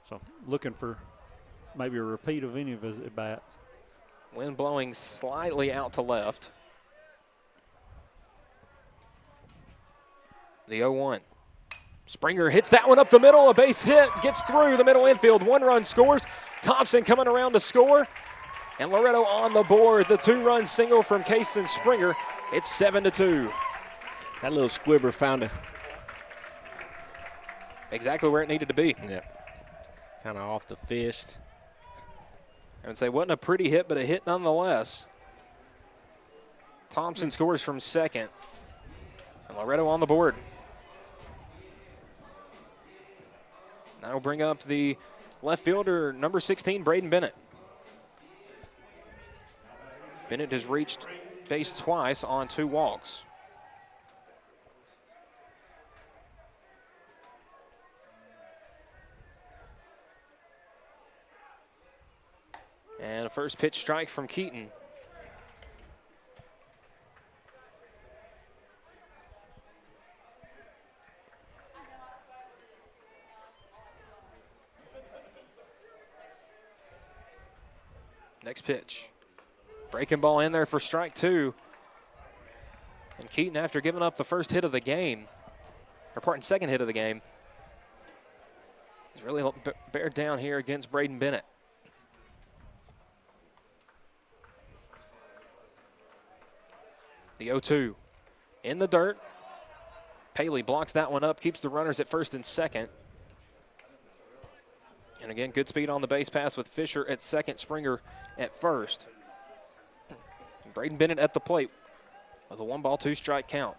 So looking for maybe a repeat of any of his at-bats. Wind blowing slightly out to left. The 0-1. Springer hits that one up the middle. A base hit, gets through the middle infield. One run scores. Thompson coming around to score. And Loretto on the board. The 2-run single from Kason Springer. It's 7-2. That little squibber found exactly where it needed to be. Yeah. Kind of off the fist. I would say wasn't a pretty hit, but a hit nonetheless. Thompson scores from second. And Loretto on the board. That'll bring up the left fielder, number 16, Braden Bennett. Bennett has reached base twice on 2 walks. And a first pitch strike from Keaton. Next pitch. Breaking ball in there for strike 2. And Keaton, after giving up the first hit of the game, second hit of the game, is really bared down here against Braden Bennett. The 0-2 in the dirt. Paley blocks that one up, keeps the runners at first and second. And again, good speed on the base pass with Fisher at second, Springer at first. And Braden Bennett at the plate with a 1-ball, 2-strike count.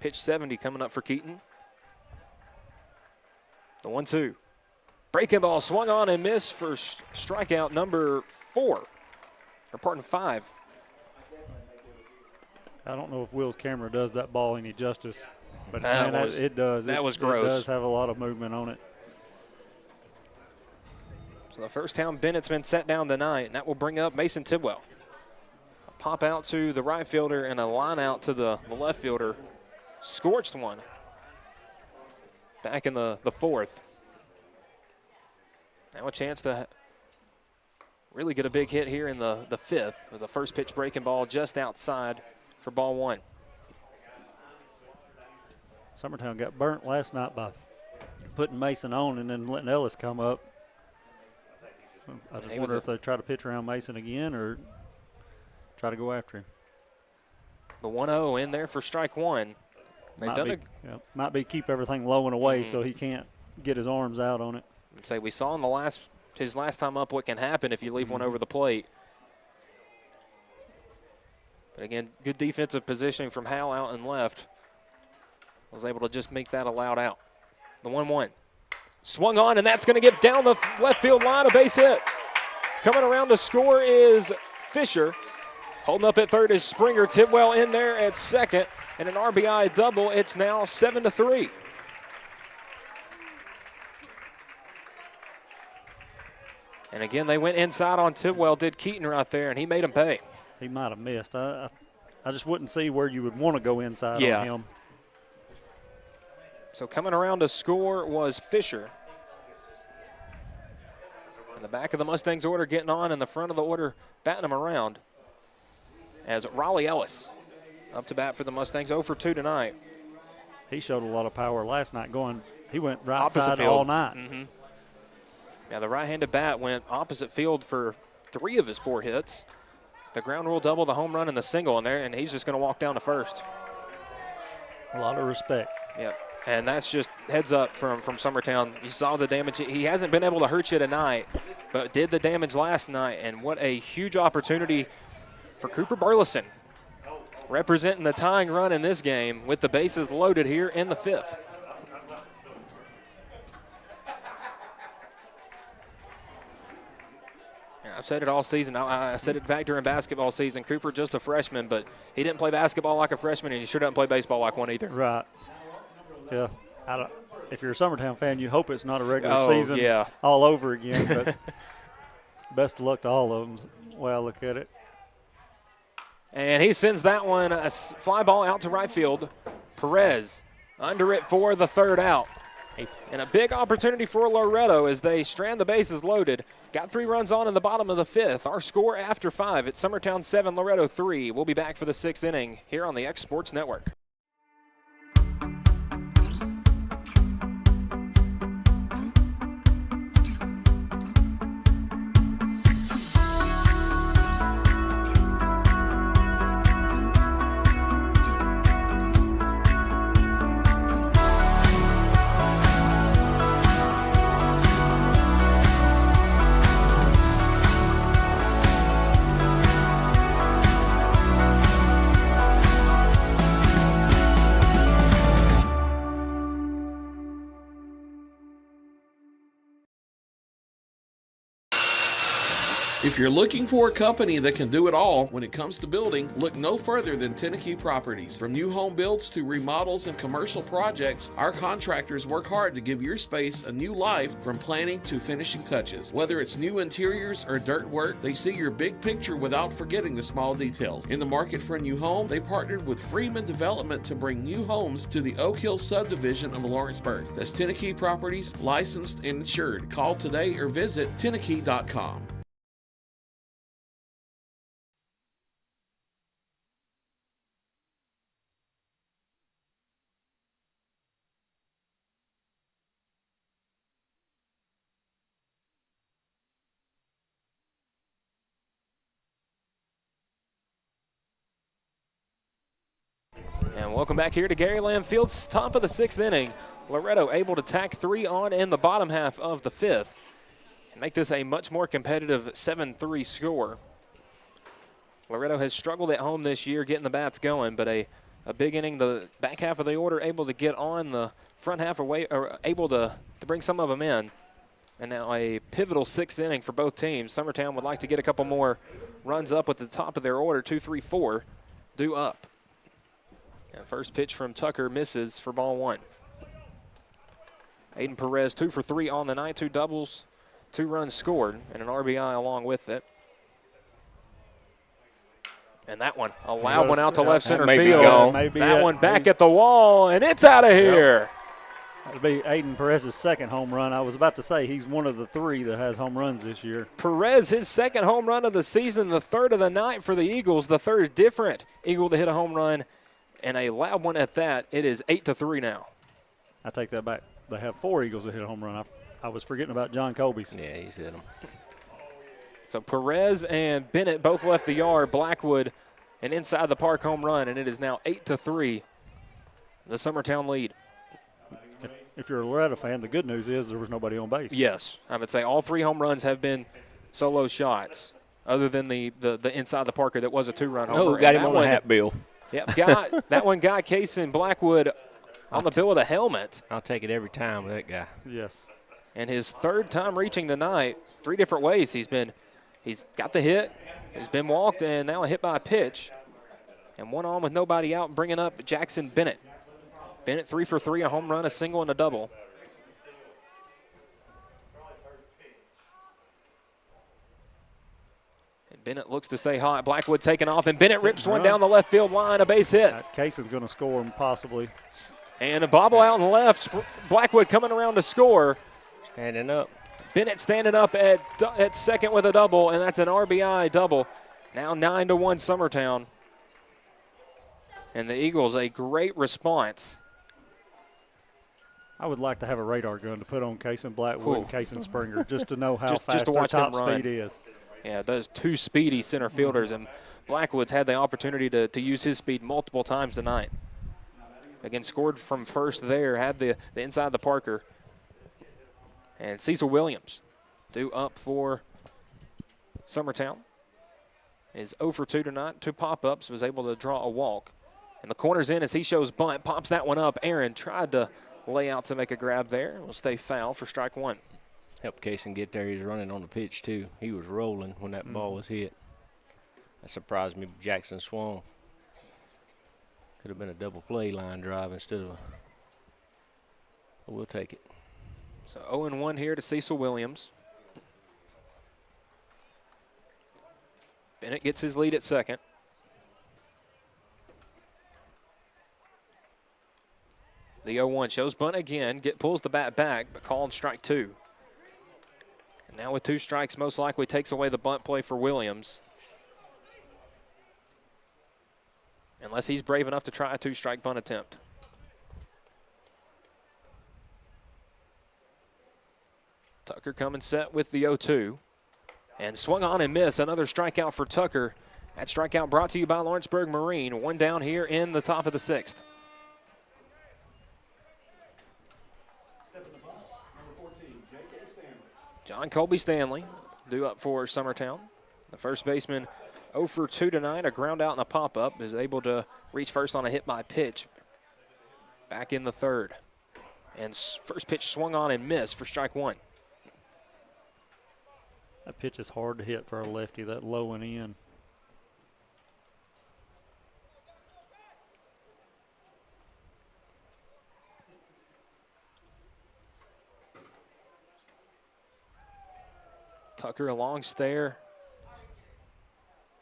Pitch 70 coming up for Keaton. The 1-2. Breaking ball swung on and missed for strikeout number 5. I don't know if Will's camera does that ball any justice, but it does. That was gross. It does have a lot of movement on it. So the first time Bennett's been set down tonight, and that will bring up Mason Tidwell. A pop out to the right fielder and a line out to the left fielder. Scorched one back in the 4th. Now a chance to really get a big hit here in the 5th. With a first pitch breaking ball just outside for ball 1. Summertown got burnt last night by putting Mason on and then letting Ellis come up. I just wonder if they try to pitch around Mason again or try to go after him. The 1-0 in there for strike 1. Might be keep everything low and away so he can't get his arms out on it. I'd say we saw in his last time up what can happen if you leave one over the plate. But again, good defensive positioning from Hal out and left. Was able to just make that allowed out. The 1-1. Swung on, and that's going to get down the left field line, a base hit. Coming around to score is Fisher. Holding up at third is Springer. Tidwell in there at second. And an RBI double. It's now 7-3. And again, they went inside on Tidwell, did Keaton right there, and he made him pay. He might have missed. I just wouldn't see where you would want to go inside on him. So coming around to score was Fisher. In the back of the Mustangs order getting on, in the front of the order batting them around as Raleigh Ellis up to bat for the Mustangs. 0 for 2 tonight. He showed a lot of power last night he went right opposite side field all night. Mm-hmm. Yeah, the right-handed bat went opposite field for 3 of his 4 hits. The ground rule double, the home run, and the single in there, and he's just going to walk down to first. A lot of respect. Yeah. And that's just heads up from Summertown. You saw the damage. He hasn't been able to hurt you tonight, but did the damage last night. And what a huge opportunity for Cooper Burleson, representing the tying run in this game with the bases loaded here in the 5th. I've said it all season. I said it back during basketball season. Cooper just a freshman, but he didn't play basketball like a freshman, and he sure doesn't play baseball like one either. Right. Yeah. If you're a Summertown fan, you hope it's not a regular season all over again. But best of luck to all of them. Well, I look at it. And he sends that one, a fly ball out to right field. Perez under it for the 3rd out. And a big opportunity for Loretto as they strand the bases loaded. Got 3 runs on in the bottom of the 5th. Our score after 5 at Summertown 7, Loretto 3. We'll be back for the 6th inning here on the X Sports Network. If you're looking for a company that can do it all when it comes to building, look no further than Tenneke Properties. From new home builds to remodels and commercial projects, our contractors work hard to give your space a new life from planning to finishing touches. Whether it's new interiors or dirt work, they see your big picture without forgetting the small details. In the market for a new home, they partnered with Freeman Development to bring new homes to the Oak Hill subdivision of Lawrenceburg. That's Tenneke Properties, licensed and insured. Call today or visit Tenneke.com. And welcome back here to Gary Lamm Field's top of the 6th inning. Loretto able to tack 3 on in the bottom half of the 5th and make this a much more competitive 7-3 score. Loretto has struggled at home this year getting the bats going, but a big inning, the back half of the order able to get on, the front half away, or able to bring some of them in. And now a pivotal 6th inning for both teams. Summertown would like to get a couple more runs up at the top of their order, 2, 3, 4, due up. And first pitch from Tucker misses for ball 1. Aiden Perez 2 for 3 on the night, 2 doubles, 2 runs scored, and an RBI along with it. And that one, a loud one out to left center field. That one back at the wall, and it's out of here. That'll be Aiden Perez's 2nd home run. I was about to say he's one of the 3 that has home runs this year. Perez, his 2nd home run of the season, the 3rd of the night for the Eagles, the 3rd different Eagle to hit a home run, and a loud one at that. It is 8-3 now. I take that back. They have 4 Eagles that hit a home run. I was forgetting about John Colby's. Yeah, he's hit them. So Perez and Bennett both left the yard. Blackwood an inside the park home run, and it is now 8-3, the Summertown lead. If you're a Loretto fan, the good news is there was nobody on base. Yes, I would say all 3 home runs have been solo shots, other than the inside the parker that was a 2-run homer. Oh, got him on the hat, Bill. Yeah, that one got Kaysen Blackwood on the bill with a helmet. I'll take it every time with that guy. Yes. And his 3rd time reaching the night, 3 different ways. He's got the hit, he's been walked, and now a hit by a pitch. And 1 on with nobody out, bringing up Jackson Bennett. Bennett 3 for 3, a home run, a single, and a double. Bennett looks to stay hot. Blackwood taking off, and Bennett rips one down the left field line, a base hit. Cason's going to score him possibly. And a bobble out on the left. Blackwood coming around to score. Standing up. Bennett standing up at 2nd with a double, and that's an RBI double. Now 9-1 Summertown. And the Eagles, a great response. I would like to have a radar gun to put on Kaysen Blackwood and Kaysen Springer just to know how fast just to their watch top them run. speed is. Yeah, those 2 speedy center fielders, and Blackwood's had the opportunity to use his speed multiple times tonight. Again, scored from first there, had the inside of the Parker. And Cecil Williams due up for Summertown. Is 0 for 2 tonight, 2 pop-ups, was able to draw a walk. And the corner's in as he shows bunt, pops that one up. Aaron tried to lay out to make a grab there. Will stay foul for strike one. Helped Kaysen get there. He was running on the pitch, too. He was rolling when that ball was hit. That surprised me. Jackson swung. Could have been a double play line drive instead of a. But we'll take it. So 0-1 here to Cecil Williams. Bennett gets his lead at second. The 0-1 shows bunt again, pulls the bat back, but called strike two. And now with 2 strikes, most likely takes away the bunt play for Williams. Unless he's brave enough to try a 2-strike bunt attempt. Tucker coming set with the 0-2. And swung on and missed. Another strikeout for Tucker. That strikeout brought to you by Lawrenceburg Marine. 1 down here in the top of the 6th. John Colby Stanley due up for Summertown. The first baseman 0 for 2 tonight. A ground out and a pop-up. Is able to reach first on a hit by pitch. Back in the 3rd. And first pitch swung on and missed for strike one. That pitch is hard to hit for a lefty, that low and in. Tucker a long stare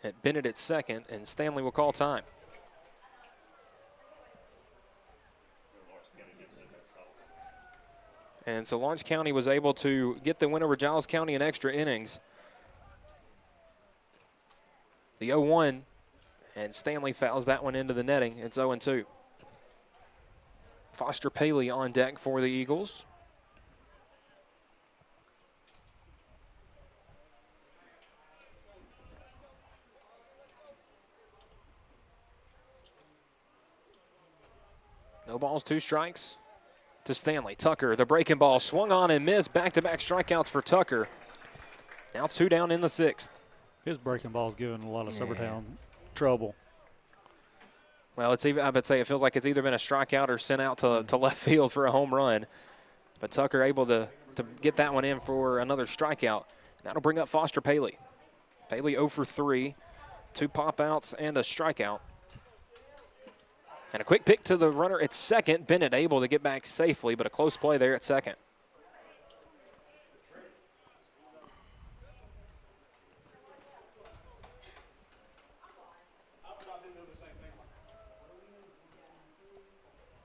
at Bennett at second, and Stanley will call time. And so Lawrence County was able to get the win over Giles County in extra innings. The 0-1, and Stanley fouls that one into the netting. It's 0-2. Foster Paley on deck for the Eagles. No balls, 2 strikes to Stanley. Tucker, the breaking ball, swung on and missed. Back-to-back strikeouts for Tucker. Now 2 down in the 6th. His breaking ball's giving a lot of Summertown trouble. Well, it's even, I would say it feels like it's either been a strikeout or sent out to left field for a home run. But Tucker able to get that one in for another strikeout. That'll bring up Foster Paley. Paley 0 for 3, 2 pop-outs and a strikeout. And a quick pick to the runner at second. Bennett able to get back safely, but a close play there at second.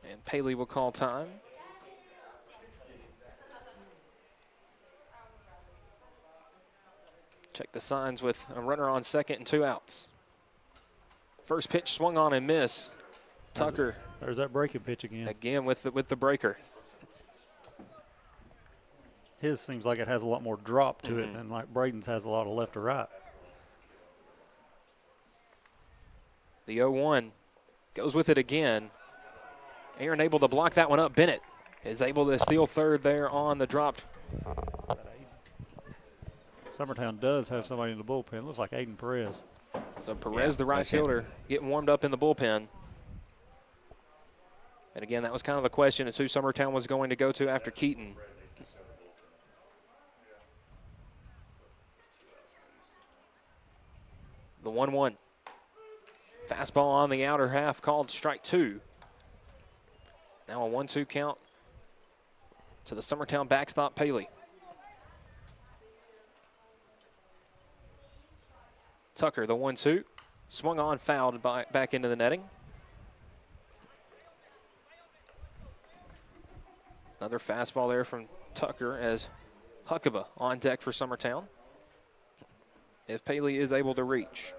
And Paley will call time. Check the signs with a runner on second and 2 outs. First pitch swung on and missed. Tucker. There's that breaking pitch again. Again with the breaker. His seems like it has a lot more drop to it than like Braden's has a lot of left to right. The 0-1 goes with it again. Aaron able to block that one up. Bennett is able to steal third there on the drop. Summertown does have somebody in the bullpen. Looks like Aiden Perez. So Perez, the right fielder, getting warmed up in the bullpen. And again, that was kind of the question as who Summertown was going to go to after Keaton. The 1-1. Fastball on the outer half called strike 2. Now a 1-2 count to the Summertown backstop, Paley. Tucker, the 1-2. Swung on, fouled back into the netting. Another fastball there from Tucker as Huckaba on deck for Summertown. If Paley is able to reach.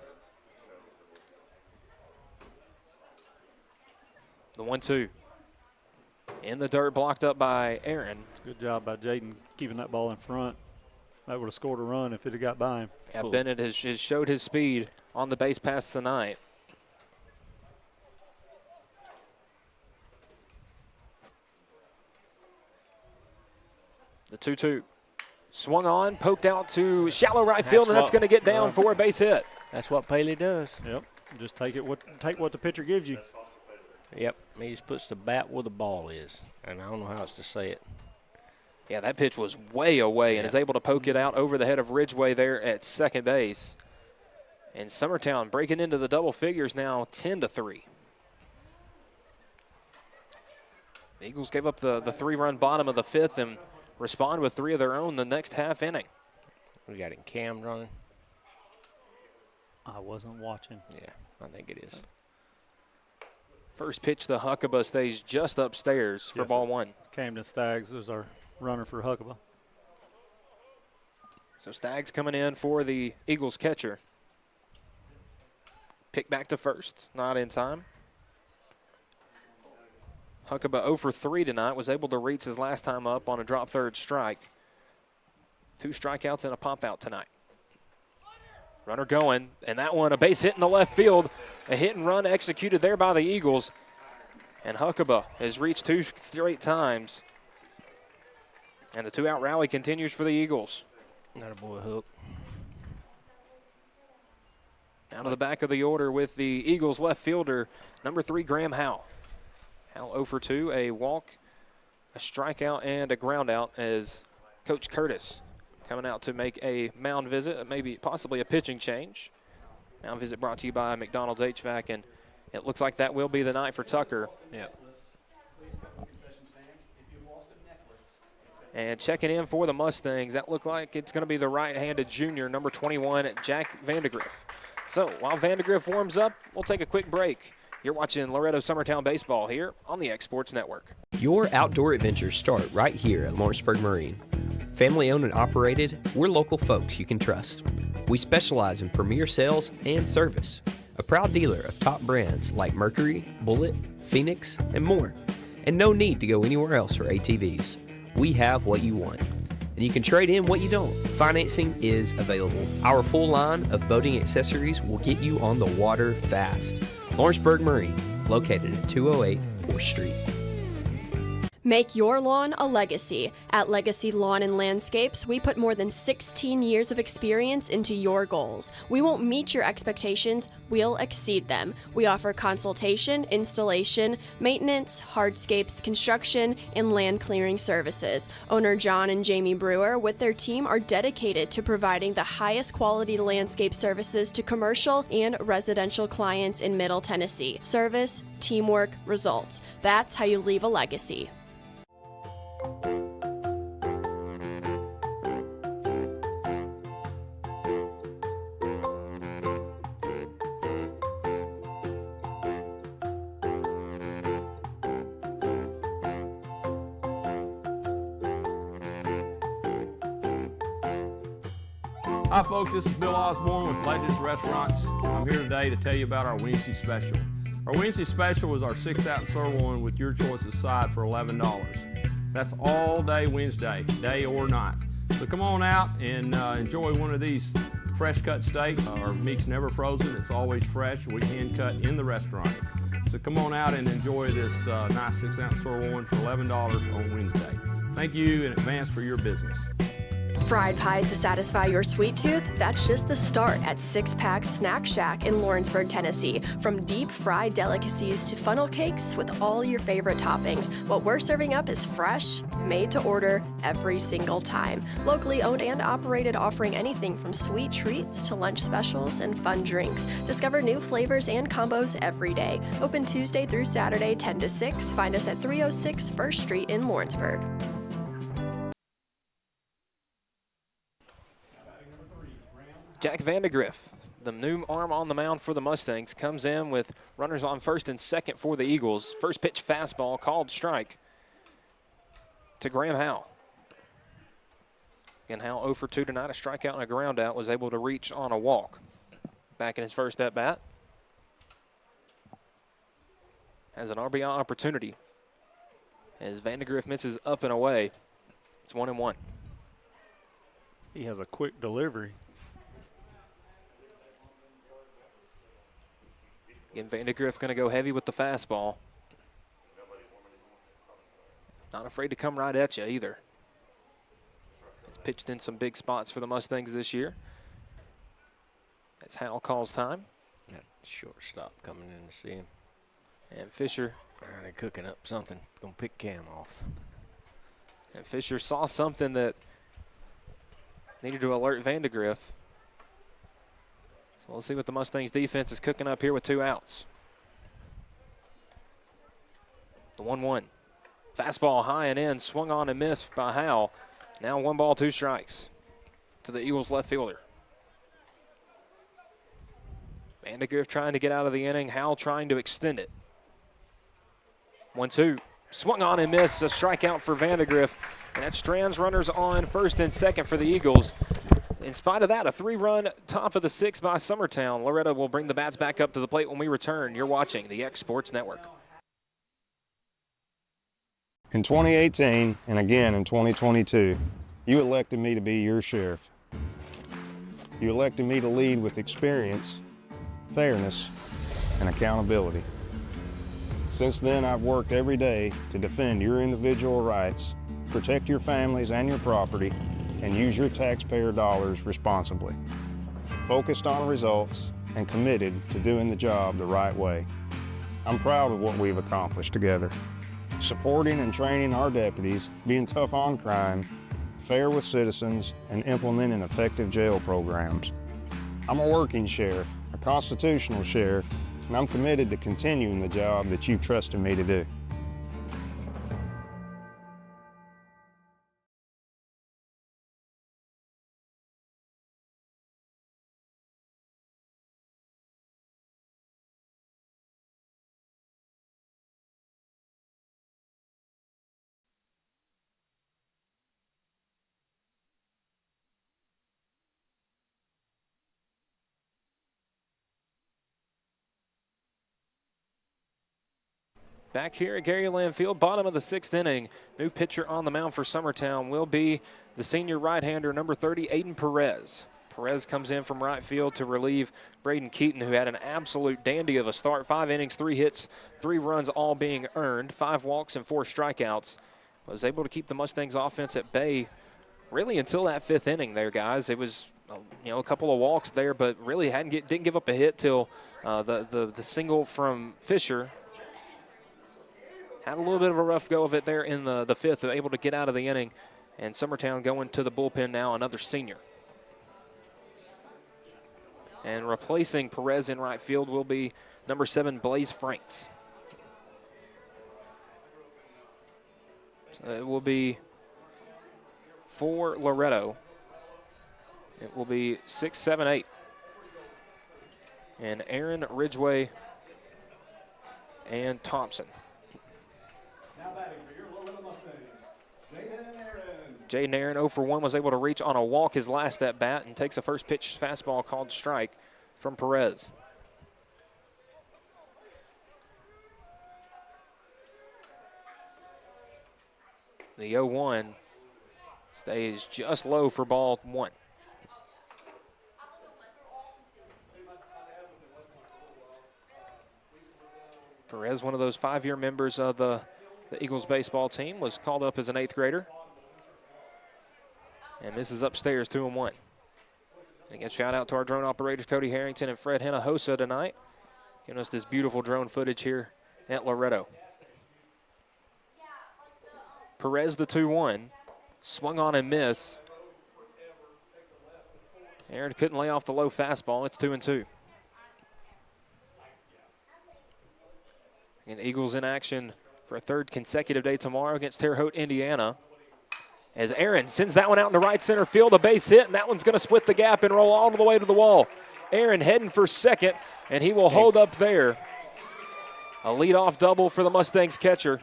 The 1-2. In the dirt, blocked up by Aaron. Good job by Jaden keeping that ball in front. That would have scored a run if it had got by him. Yeah, cool. Bennett has showed his speed on the base pass tonight. The 2-2. Swung on, poked out to shallow right field, and that's going to get down for a base hit. That's what Paley does. Yep. Just take what the pitcher gives you. Yep. He just puts the bat where the ball is, and I don't know how else to say it. Yeah, that pitch was way away and is able to poke it out over the head of Ridgeway there at second base. And Summertown breaking into the double figures now, 10-3. The Eagles gave up the 3-run bottom of the fifth and respond with 3 of their own the next half inning. We got it Cam running. I wasn't watching. Yeah, I think it is. First pitch to Huckabee stays just upstairs for ball 1. Camden Staggs is our runner for Huckabee. So Staggs coming in for the Eagles catcher. Pick back to first, not in time. Huckabee 0 for 3 tonight, was able to reach his last time up on a drop third strike. 2 strikeouts and a pop out tonight. Runner going, and that one a base hit in the left field. A hit and run executed there by the Eagles. And Huckabee has reached 2 straight times. And the 2-out rally continues for the Eagles. Not a boy hook. Down to the back of the order with the Eagles left fielder, number 3, Graham Howe. Howe 0 for 2, a walk, a strikeout, and a ground out as Coach Curtis coming out to make a mound visit, maybe possibly a pitching change. Mound visit brought to you by McDonald's HVAC, and it looks like that will be the night for Tucker. Yeah. And checking in for the Mustangs, that looked like it's going to be the right-handed junior, number 21, Jack Vandegrift. So while Vandegrift warms up, we'll take a quick break. You're watching Loretto Summertown Baseball here on the X Sports Network. Your outdoor adventures start right here at Lawrenceburg Marine. Family owned and operated, we're local folks you can trust. We specialize in premier sales and service. A proud dealer of top brands like Mercury, Bullet, Phoenix, and more. And no need to go anywhere else for ATVs. We have what you want. And you can trade in what you don't. Financing is available. Our full line of boating accessories will get you on the water fast. Lawrenceburg Marine, located at 208 4th Street. Make your lawn a legacy. At Legacy Lawn and Landscapes, we put more than 16 years of experience into your goals. We won't meet your expectations, we'll exceed them. We offer consultation, installation, maintenance, hardscapes, construction, and land clearing services. Owner John and Jamie Brewer with their team are dedicated to providing the highest quality landscape services to commercial and residential clients in Middle Tennessee. Service, teamwork, results. That's how you leave a legacy. Hi folks, this is Bill Osborne with Legends Restaurants. I'm here today to tell you about our Wednesday special. Our Wednesday special is our 6-ounce sirloin with your choice of side for $11. That's all day Wednesday, day or night. So come on out and enjoy one of these fresh cut steaks. Our meat's never frozen, it's always fresh. We hand cut in the restaurant. So come on out and enjoy this nice 6-ounce sirloin for $11 on Wednesday. Thank you in advance for your business. Fried pies to satisfy your sweet tooth? That's just the start at 6 Packs Snack Shack in Lawrenceburg, Tennessee. From deep fried delicacies to funnel cakes with all your favorite toppings, what we're serving up is fresh, made to order every single time. Locally owned and operated, offering anything from sweet treats to lunch specials and fun drinks. Discover new flavors and combos every day. Open Tuesday through Saturday, 10 to 6. Find us at 306 1st Street in Lawrenceburg. Jack Vandegrift, the new arm on the mound for the Mustangs, comes in with runners on first and second for the Eagles. First pitch fastball called strike to Graham Howe. Again, Howe 0 for 2 tonight, a strikeout and a ground out, was able to reach on a walk. Back in his first at bat. Has an RBI opportunity as Vandegrift misses up and away. It's 1-1. He has a quick delivery. Again, Vandegrift going to go heavy with the fastball. Not afraid to come right at you either. He's pitched in some big spots for the Mustangs this year. As Howell calls time. That shortstop coming in to see him. And Fisher. They're cooking up something. Going to pick Cam off. And Fisher saw something that needed to alert Vandegrift. So we'll see what the Mustangs defense is cooking up here with 2 outs. The 1-1. Fastball high and in, swung on and missed by Howell. Now 1 ball, 2 strikes to the Eagles left fielder. Vandegrift trying to get out of the inning. Howell trying to extend it. 1-2. Swung on and missed. A strikeout for Vandegrift. And that strands runners on first and second for the Eagles. In spite of that, a 3-run top of the 6th by Summertown. Loretto will bring the bats back up to the plate when we return. You're watching the X Sports Network. In 2018 and again in 2022, you elected me to be your sheriff. You elected me to lead with experience, fairness, and accountability. Since then, I've worked every day to defend your individual rights, protect your families and your property, and use your taxpayer dollars responsibly. Focused on results and committed to doing the job the right way. I'm proud of what we've accomplished together. Supporting and training our deputies, being tough on crime, fair with citizens, and implementing effective jail programs. I'm a working sheriff, a constitutional sheriff, and I'm committed to continuing the job that you've trusted me to do. Back here at Gary Lamm Field, bottom of the 6th inning. New pitcher on the mound for Summertown will be the senior right-hander, number 30, Aiden Perez. Perez comes in from right field to relieve Braden Keaton, who had an absolute dandy of a start. 5 innings, 3 hits, 3 runs, all being earned. 5 walks and 4 strikeouts. Was able to keep the Mustangs offense at bay really until that 5th inning there, guys. It was, a couple of walks there, but really didn't give up a hit till the single from Fisher. Had a little bit of a rough go of it there in the 5th, able to get out of the inning. And Summertown going to the bullpen now, another senior. And replacing Perez in right field will be number 7, Blaze Franks. So it will be for Loretto. It will be 6, 7, 8. And Aaron, Ridgway, and Thompson. Jaden Aaron 0 for 1 was able to reach on a walk his last at bat and takes a first pitch fastball called strike from Perez. The 0-1 stays just low for ball 1. Perez, one of those 5-year members of the Eagles baseball team, was called up as an 8th grader. And misses upstairs 2-1. Again, shout out to our drone operators, Cody Harrington and Fred Hinojosa tonight, giving us this beautiful drone footage here at Loretto. Perez the 2-1, swung on and missed. Aaron couldn't lay off the low fastball. It's 2-2. And Eagles in action for a 3rd consecutive day tomorrow against Terre Haute, Indiana. As Aaron sends that one out into right center field, a base hit, and that one's going to split the gap and roll all the way to the wall. Aaron heading for second, and he will hold up there. A leadoff double for the Mustangs catcher,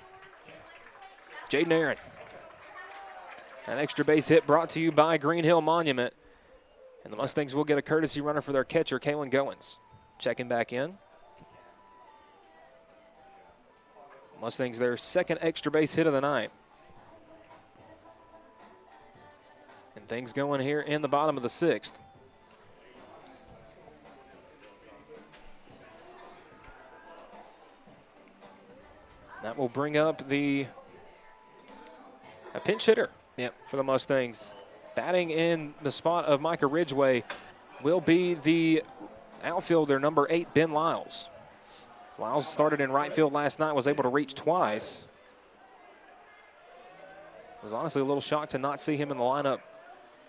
Jaden Aaron. An extra base hit brought to you by Green Hill Monument. And the Mustangs will get a courtesy runner for their catcher, Kalen Goins. Checking back in. Mustangs their 2nd extra base hit of the night. And things going here in the bottom of the 6th. That will bring up a pinch hitter for the Mustangs. Batting in the spot of Micah Ridgway will be the outfielder, number 8, Ben Lyles. Lyles started in right field last night, was able to reach twice. Was honestly a little shocked to not see him in the lineup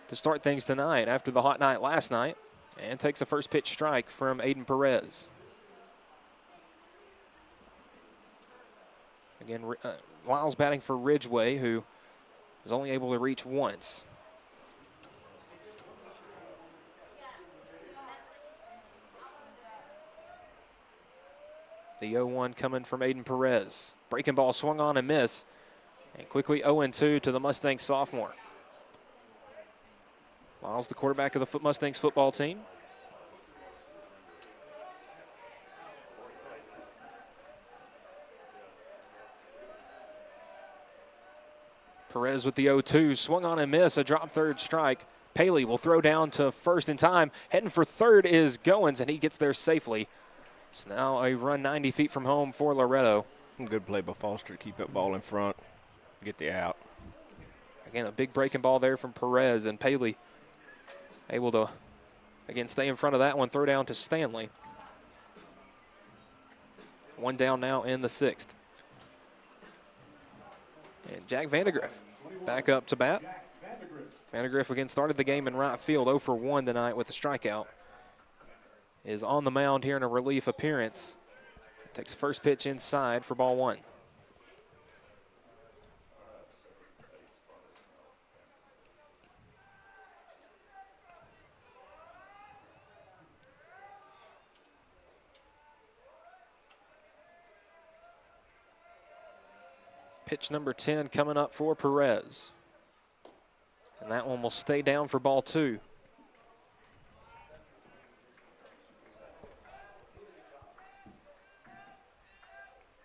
to start things tonight after the hot night last night, and takes a first pitch strike from Aiden Perez. Again, Lyles batting for Ridgway, who was only able to reach once. The 0-1 coming from Aiden Perez. Breaking ball swung on and miss. And quickly 0-2 to the Mustangs sophomore. Lyles, the quarterback of the Mustangs football team. Perez with the 0-2, swung on and miss, a drop third strike. Paley will throw down to first in time. Heading for third is Goins, and he gets there safely. It's now a run 90 feet from home for Loretto. Good play by Foster to keep that ball in front, get the out. Again, a big breaking ball there from Perez, and Paley able to, again, stay in front of that one, throw down to Stanley. One down now in the 6th. And Jack Vandegrift back up to bat. Vandegrift again started the game in right field, 0 for 1 tonight with a strikeout. Is on the mound here in a relief appearance. Takes first pitch inside for ball 1. Pitch number 10 coming up for Perez. And that one will stay down for ball 2.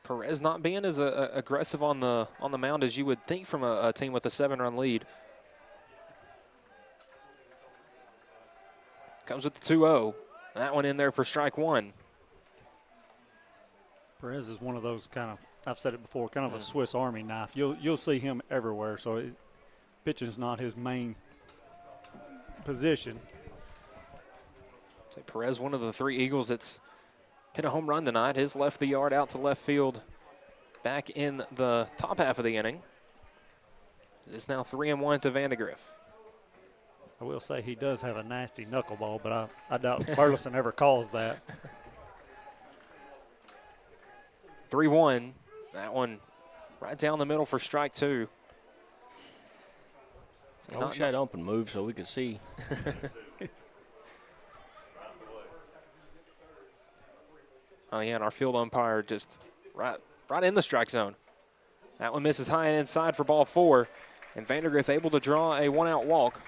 Perez not being as aggressive on the mound as you would think from a team with a 7-run lead. Comes with the 2-0. That one in there for strike 1. Perez is one of those kind of, I've said it before, kind of a Swiss Army knife. You'll see him everywhere. So pitching is not his main position. So Perez, one of the 3 Eagles that's hit a home run tonight. His left the yard out to left field back in the top half of the inning. It's now 3-1 to Vandegrift. I will say he does have a nasty knuckleball, but I doubt Burleson ever calls that. 3-1. That one right down the middle for strike 2. I wish I'd open move so we could see. Oh, yeah, and our field umpire just right in the strike zone. That one misses high and inside for ball 4. And Vandegrift able to draw a 1-out walk.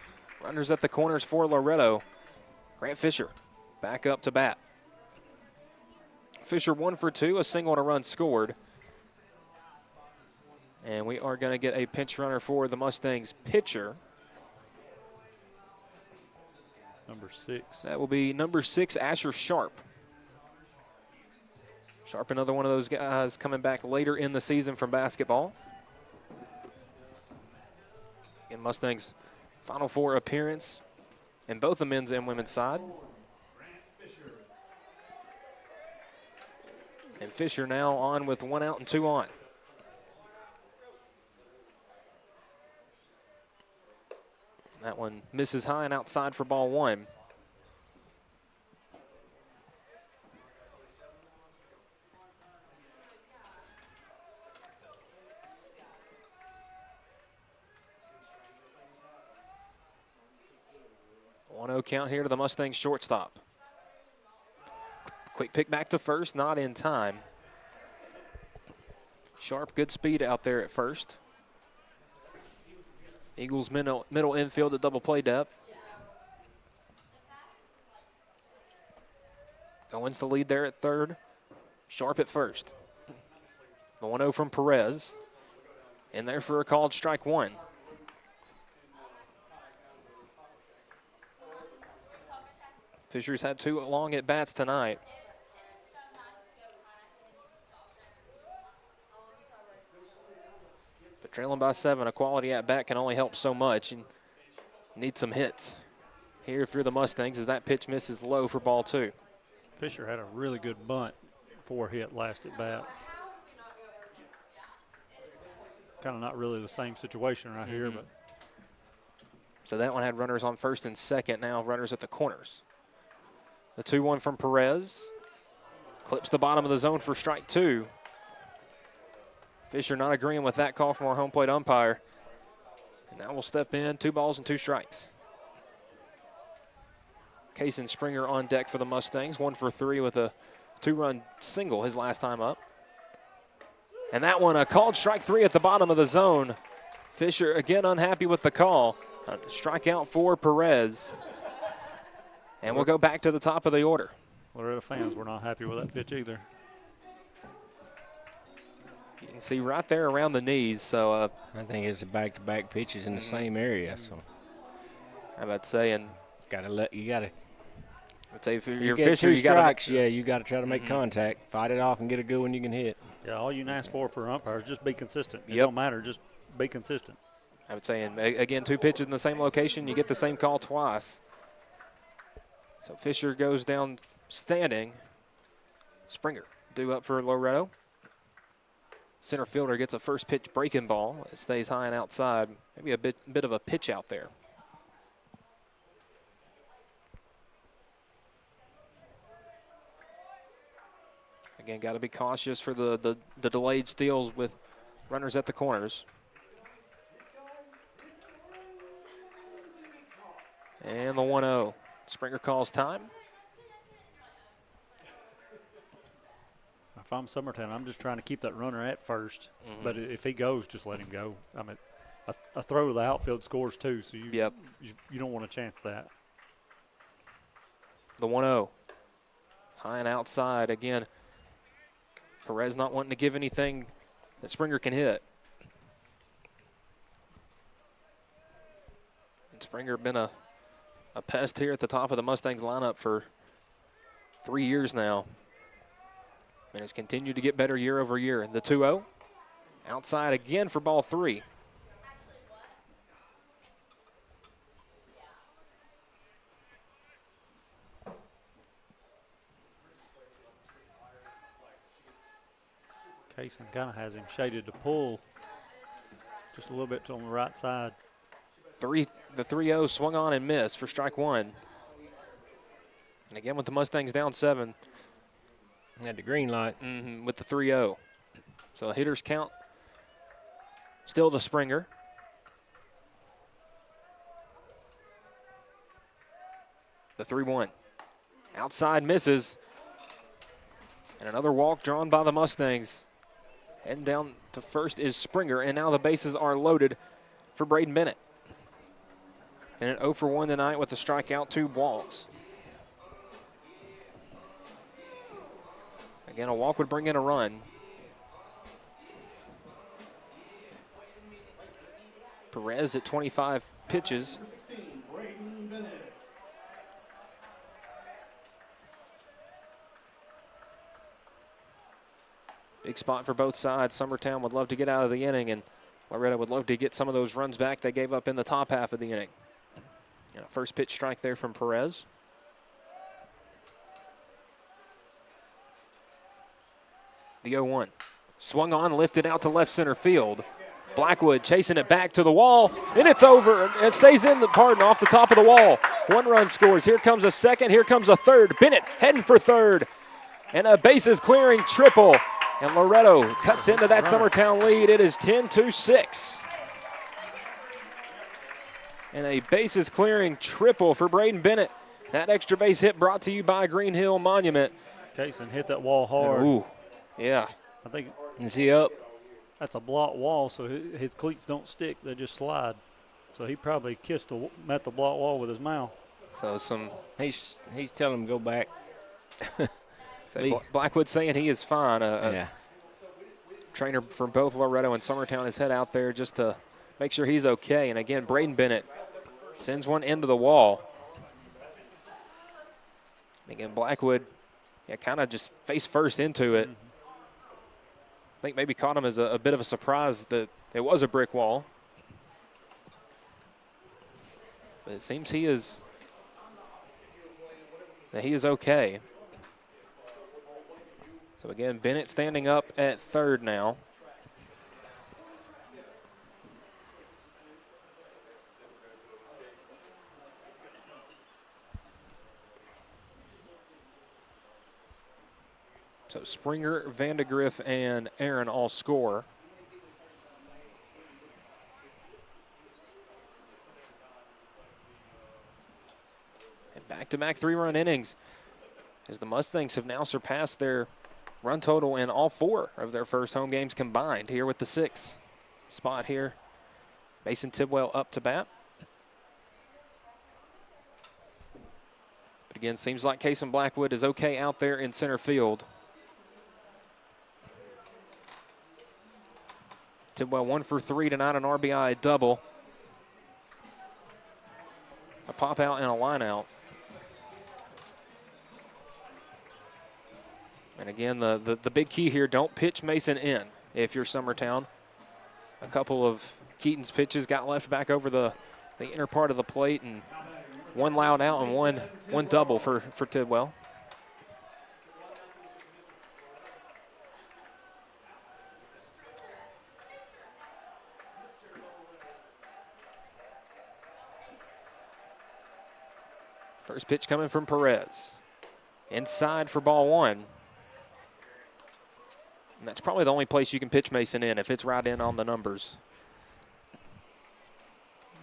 Runners at the corners for Loretto. Grant Fisher back up to bat. Fisher 1 for 2, a single and a run scored. And we are going to get a pinch runner for the Mustangs pitcher. Number 6. That will be number 6, Asher Sharp. Sharp, another one of those guys coming back later in the season from basketball. And Mustangs' Final Four appearance in both the men's and women's side. And Fisher now on with 1 out and 2 on. That one misses high and outside for ball 1. No count here to the Mustangs shortstop. Quick pick back to first, not in time. Sharp, good speed out there at first. Eagles middle infield at double play depth. Goins the lead there at third. Sharp at first. The 1-0 from Perez. In there for a called strike 1. Fisher's had 2 long at bats tonight. But trailing by 7, a quality at bat can only help so much. And Need some hits here for the Mustangs as that pitch misses low for ball 2. Fisher had a really good bunt, 4-hit last at bat. Kind of not really the same situation right here, but. So that one had runners on first and second, now runners at the corners. The 2-1 from Perez. Clips the bottom of the zone for strike 2. Fisher not agreeing with that call from our home plate umpire. And now we'll step in, 2 balls and 2 strikes. Case and Springer on deck for the Mustangs, 1 for 3 with a 2-run single his last time up. And that one, a called strike 3 at the bottom of the zone. Fisher again unhappy with the call. A strikeout for Perez. And we'll go back to the top of the order. Loretto fans were not happy with that pitch either. You can see right there around the knees. So I think it's a back-to-back pitches in the same area. So I'm about to say, and you gotta. I'd say if You you're get Fisher, 2 you got to strikes, yeah, you got to try to make contact, fight it off, and get a good one you can hit. Yeah, all you can ask for umpires, just be consistent. It Yep. don't matter, just be consistent. I would say, and again, 2 pitches in the same location, you get the same call twice. So Fisher goes down standing. Springer due up for Loretto. Center fielder gets a first pitch breaking ball. It stays high and outside. Maybe a bit of a pitch out there. Again, got to be cautious for the delayed steals with runners at the corners. And the 1-0. Springer calls time. If I'm Summertown, I'm just trying to keep that runner at first. But if he goes, just let him go. I mean, a throw to the outfield scores too, so you don't want to chance that. The 1-0. High and outside again. Perez not wanting to give anything that Springer can hit. And Springer been a pest here at the top of the Mustangs lineup for 3 years now. And has continued to get better year over year. The 2-0. Outside again for ball 3. Kaysen kind of has him shaded to pull just a little bit on the right side. The 3-0 swung on and missed for strike 1. And again with the Mustangs down 7. Had the green light. With the 3-0. So a hitter's count still to Springer. The 3-1. Outside misses. And another walk drawn by the Mustangs. Heading down to first is Springer, and now the bases are loaded for Braden Bennett. Bennett 0 for 1 tonight with a strikeout, 2 walks. Again, a walk would bring in a run. Perez at 25 pitches. Big spot for both sides. Summertown would love to get out of the inning, and Loretto would love to get some of those runs back they gave up in the top half of the inning. And a first pitch strike there from Perez. The 0-1. Swung on, lifted out to left center field. Blackwood chasing it back to the wall, and it's over. It stays in, off the top of the wall. 1 run scores. Here comes a second. Here comes a third. Bennett heading for third. And a bases clearing triple. And Loretto cuts into that Summertown lead. It is 10-6. And a bases clearing triple for Braden Bennett. That extra base hit brought to you by Green Hill Monument. Kaysen hit that wall hard. Ooh, yeah. I think. Is he up? That's a block wall, so his cleats don't stick. They just slide. So he probably met the block wall with his mouth. So he's telling him to go back. Blackwood saying he is fine. Yeah. Trainer for both Loretto and Summertown has head out there just to make sure he's okay. And again, Braden Bennett sends one into the wall. And again, Blackwood, kind of just face first into it. I think maybe caught him as a bit of a surprise that it was a brick wall. But it seems he is okay. So again, Bennett standing up at third now. So Springer, Vandegrift, and Aaron all score. And back-to-back three-run innings as the Mustangs have now surpassed their run total in all 4 of their first home games combined here with the 6th spot here. Mason Tidwell up to bat. But again, seems like Kason Blackwood is okay out there in center field. Tidwell 1 for 3 tonight, an RBI double. A pop out and a line out. And again, the big key here, don't pitch Mason in if you're Summertown. A couple of Keaton's pitches got left back over the inner part of the plate, and one loud out and one double for Tidwell. First pitch coming from Perez. Inside for ball 1. And that's probably the only place you can pitch Mason in if it's right in on the numbers.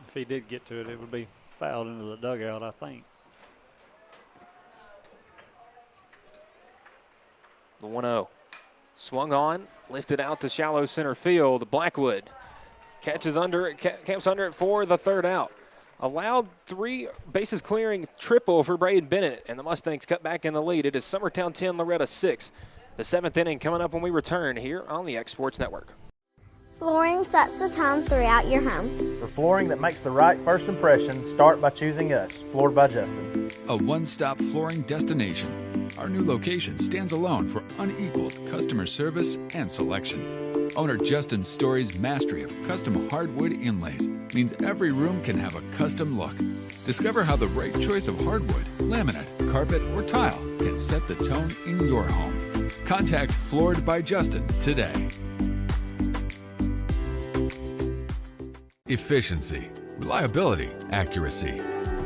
If he did get to it, it would be fouled into the dugout, I think. The 1-0. Swung on, lifted out to shallow center field. Blackwood catches under it, camps under it for the third out. Allowed 3 bases clearing triple for Braden Bennett, and the Mustangs cut back in the lead. It is Summertown 10, Loretto 6. The 7th inning coming up when we return here on the X Sports Network. Flooring sets the tone throughout your home. For flooring that makes the right first impression, start by choosing us, Floored by Justin. A one-stop flooring destination. Our new location stands alone for unequaled customer service and selection. Owner Justin Story's mastery of custom hardwood inlays means every room can have a custom look. Discover how the right choice of hardwood, laminate, carpet, or tile can set the tone in your home. Contact Floored by Justin today. Efficiency, reliability, accuracy.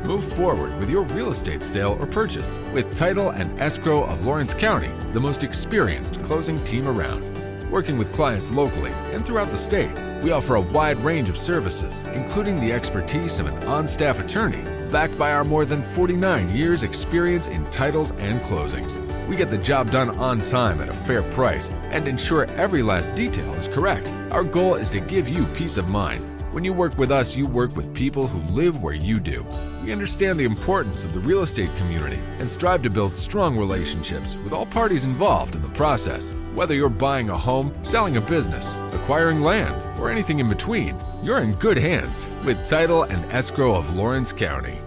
Move forward with your real estate sale or purchase with Title and Escrow of Lawrence County, the most experienced closing team around. Working with clients locally and throughout the state, we offer a wide range of services, including the expertise of an on-staff attorney, backed by our more than 49 years experience in titles and closings. We get the job done on time at a fair price and ensure every last detail is correct. Our goal is to give you peace of mind. When you work with us, you work with people who live where you do. We understand the importance of the real estate community and strive to build strong relationships with all parties involved in the process. Whether you're buying a home, selling a business, acquiring land, or anything in between, you're in good hands with Title and Escrow of Lawrence County.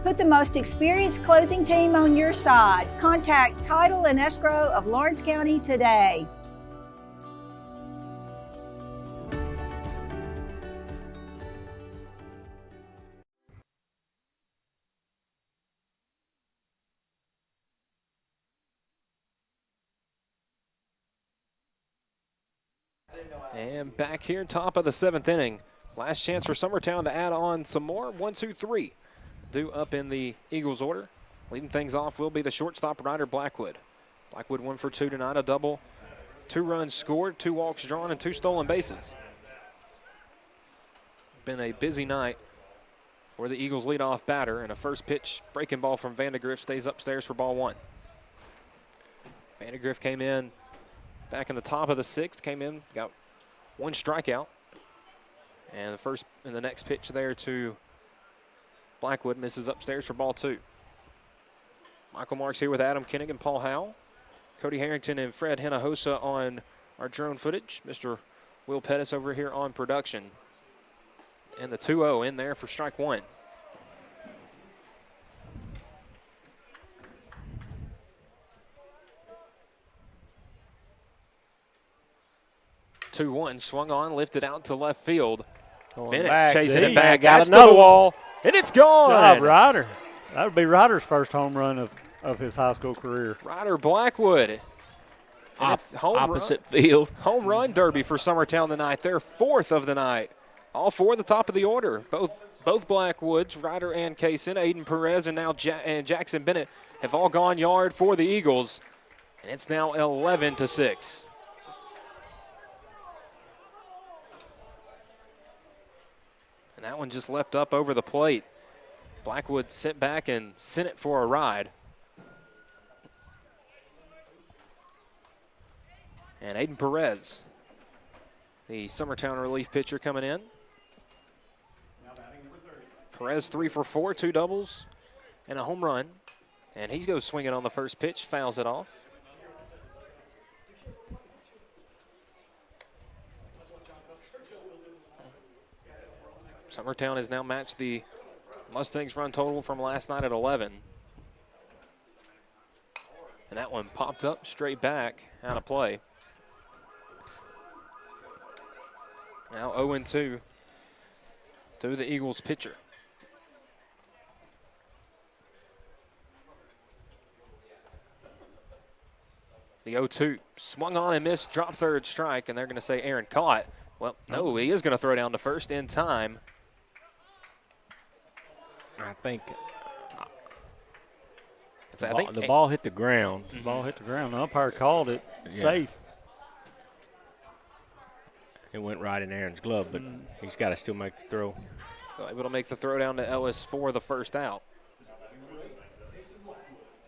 Put the most experienced closing team on your side. Contact Title and Escrow of Lawrence County today. And back here, top of the 7th inning. Last chance for Summertown to add on some more. 1, 2, 3. Due up in the Eagles order. Leading things off will be the shortstop, Ryder Blackwood. Blackwood 1 for 2 tonight, a double. 2 runs scored, 2 walks drawn, and 2 stolen bases. Been a busy night for the Eagles leadoff batter, and a first pitch breaking ball from Vandegrift stays upstairs for ball 1. Vandegrift came in back in the top of the 6th, came in, got 1 strikeout. And the next pitch there to Blackwood misses upstairs for ball 2. Michael Marks here with Adam Kennig and Paul Howell. Cody Harrington and Fred Hinojosa on our drone footage. Mr. Will Pettis over here on production. And the 2-0 in there for strike 1. Swung on, lifted out to left field. Bennett chasing it back. That's to the wall. And it's gone. Job, Ryder. That would be Ryder's first home run of his high school career. Ryder Blackwood. And it's Opposite field. Home run derby for Summertown tonight. Their fourth of the night. All four at the top of the order. Both Blackwoods, Ryder and Kaysen, Aiden Perez, and now Jackson Bennett have all gone yard for the Eagles. And it's now 11-6. And that one just leapt up over the plate. Blackwood sent back and sent it for a ride. And Aiden Perez, the Summertown relief pitcher, coming in. Perez 3 for 4, 2 doubles and a home run. And he goes swinging on the first pitch, fouls it off. Summertown has now matched the Mustangs run total from last night at 11. And that one popped up straight back out of play. Now 0-2 to the Eagles pitcher. The 0-2 swung on and missed, drop third strike, and they're going to say Aaron caught. Well, no, he is going to throw down to first in time. I think the ball hit the ground. The ball hit the ground. The umpire called it safe. It went right in Aaron's glove, but he's got to still make the throw. So able to make the throw down to Ellis for the first out.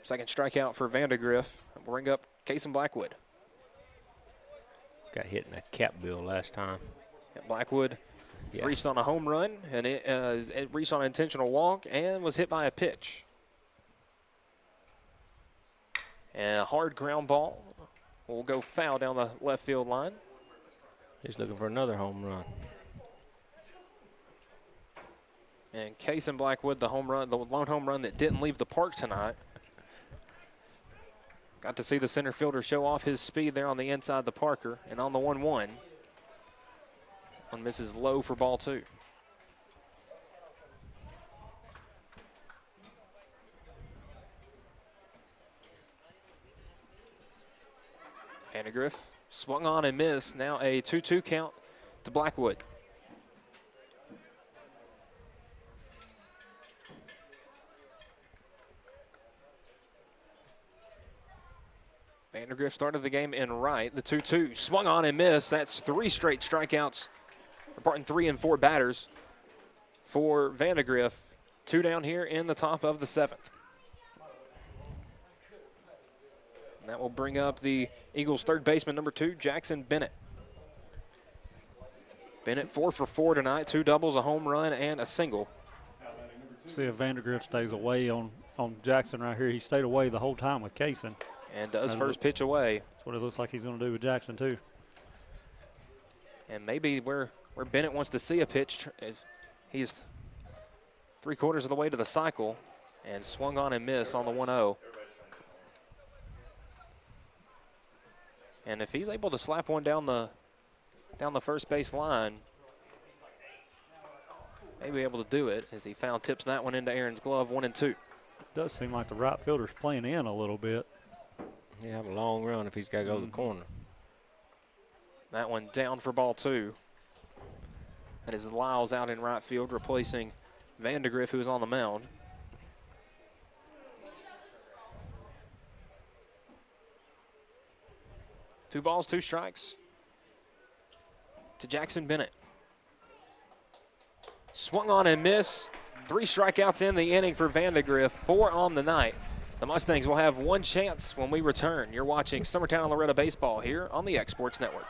Second strikeout for Vandegrift. Bring up Kaysen Blackwood. Got hit in a cap bill last time. Blackwood reached on a home run, and it reached on an intentional walk and was hit by a pitch. And a hard ground ball will go foul down the left field line. He's looking for another home run. And Kaysen Blackwood, the lone home run that didn't leave the park tonight. Got to see the center fielder show off his speed there on the inside the Parker. And on the 1-1, one misses low for ball 2. Vandegrift swung on and missed. Now a 2-2 count to Blackwood. Vandegrift started the game in right. The 2-2 swung on and missed. That's 3 straight strikeouts, pardon, 3 and 4 batters for Vandegrift. 2 down here in the top of the 7th. And that will bring up the Eagles' third baseman, number 2, Jackson Bennett. Bennett 4 for 4 tonight, 2 doubles, a home run, and a single. See if Vandegrift stays away on Jackson right here. He stayed away the whole time with Kaysen. And does first pitch away. That's what it looks like he's going to do with Jackson, too. And maybe where Bennett wants to see a pitch, he's 3/4 of the way to the cycle and swung on and missed on the 1-0. And if he's able to slap one down the first base line, maybe be able to do it as he foul tips that one into Aaron's glove, 1-2. It does seem like the right fielder's playing in a little bit. He have a long run if he's got to go to the corner. That one down for ball 2. That is Lyles out in right field, replacing Vandegrift, who's on the mound. Two balls, 2 strikes to Jackson Bennett. Swung on and missed. 3 strikeouts in the inning for Vandegrift, 4 on the night. The Mustangs will have one chance when we return. You're watching Summertown and Loretto baseball here on the X-Sports Network.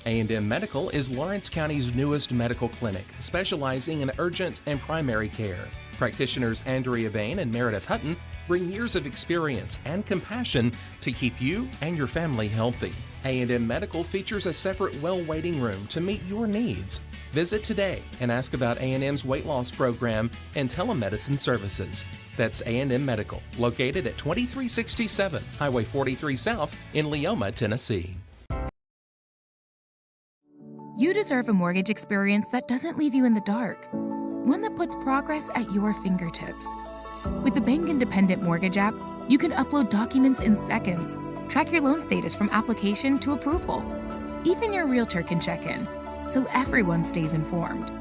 A&M Medical is Lawrence County's newest medical clinic, specializing in urgent and primary care. Practitioners Andrea Bain and Meredith Hutton bring years of experience and compassion to keep you and your family healthy. A&M Medical features a separate well waiting room to meet your needs. Visit today and ask about A&M's weight loss program and telemedicine services. That's A&M Medical, located at 2367 Highway 43 South in Leoma, Tennessee. You deserve a mortgage experience that doesn't leave you in the dark. one that puts progress at your fingertips. With the Bank Independent Mortgage app, you can upload documents in seconds, track your loan status from application to approval. Even your realtor can check in, so everyone stays informed.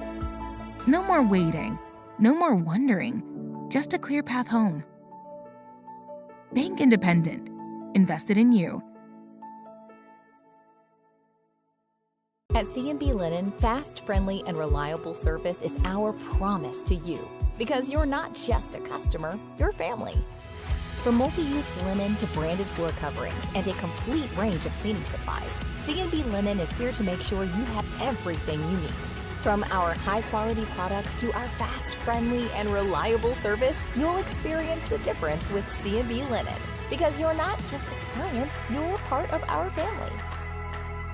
No more waiting, no more wondering, just a clear path home. Bank Independent, invested in you. At C&B Linen, fast, friendly, and reliable service is our promise to you. Because you're not just a customer, you're family. From multi-use linen to branded floor coverings and a complete range of cleaning supplies, C&B Linen is here to make sure you have everything you need. From our high-quality products to our fast, friendly, and reliable service, you'll experience the difference with C&B Linen. Because you're not just a client, you're part of our family.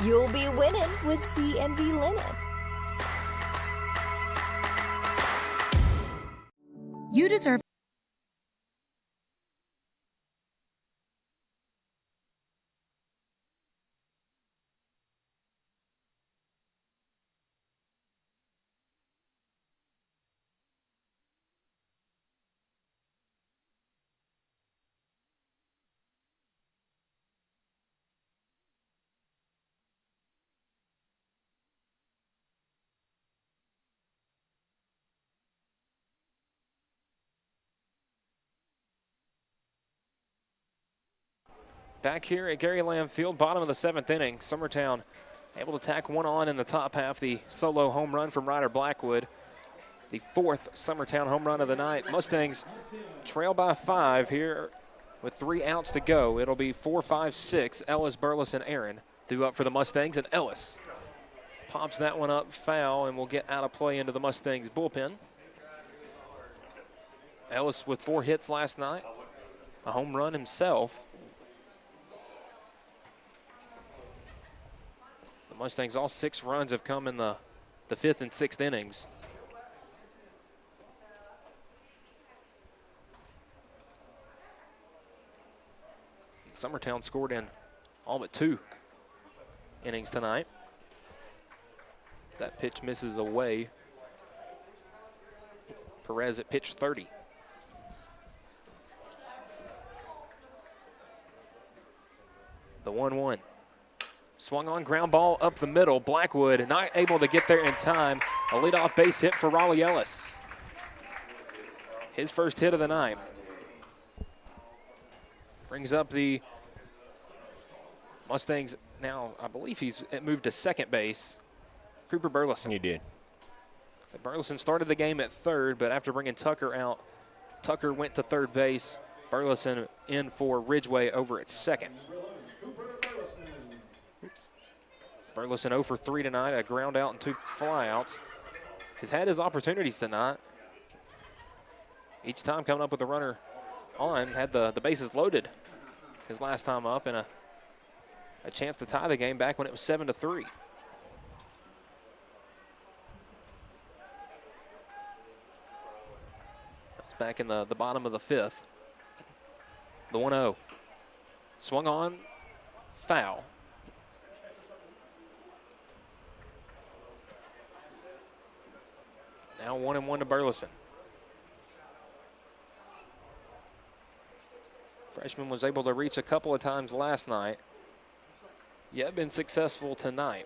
You'll be winning with C&B Linen. You deserve Back here at Gary Lamm Field, bottom of the 7th inning, Summertown able to tack one on in the top half, the solo home run from Ryder Blackwood. The 4th Summertown home run of the night. Mustangs trail by 5 here with 3 outs to go. It'll be 4-5-6. Ellis, Burleson, Aaron due up for the Mustangs, and Ellis pops that one up foul and will get out of play into the Mustangs bullpen. Ellis with 4 hits last night, a home run himself. The Mustangs, all 6 runs have come in the 5th and 6th innings. Summertown scored in all but 2 innings tonight. That pitch misses away. Perez at pitch 30. The 1-1. Swung on, ground ball up the middle. Blackwood not able to get there in time. A leadoff base hit for Raleigh Ellis. His first hit of the night. Brings up the Mustangs now. I believe he's moved to second base. Cooper Burleson. He did. So Burleson started the game at third, but after bringing Tucker out, Tucker went to third base. Burleson in for Ridgeway over at second. Burleson 0 for 3 tonight, a ground out and 2 flyouts. He's had his opportunities tonight. Each time coming up with the runner on, had the bases loaded his last time up, and a chance to tie the game back when it was 7-3. Back in the bottom of the 5th. The 1-0. Swung on, foul. Now 1-1 to Burleson. Freshman was able to reach a couple of times last night, yet been successful tonight.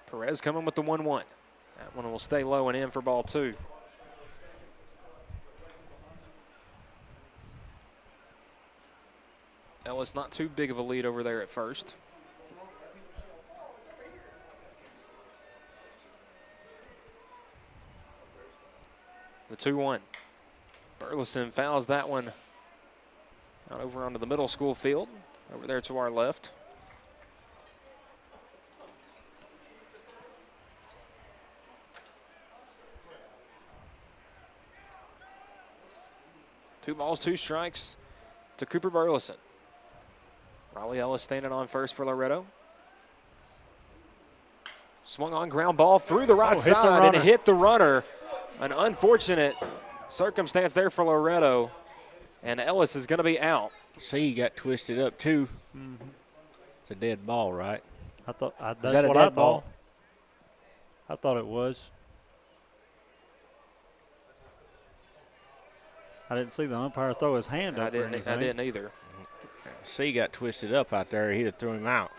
Perez coming with the 1-1. That one will stay low and in for ball 2. Ellis not too big of a lead over there at first. The 2-1. Burleson fouls that one out over onto the middle school field, over there to our left. Two balls, 2 strikes to Cooper Burleson. Raleigh Ellis standing on first for Loretto. Swung on, ground ball through the right side and hit the runner. An unfortunate circumstance there for Loretto. And Ellis is going to be out. See, he got twisted up, too. It's a dead ball, right? I thought Is that's that a what I dead ball? thought. I thought it was. I didn't see the umpire throw his hand up. I didn't either. See, he got twisted up out there. He'd have threw him out.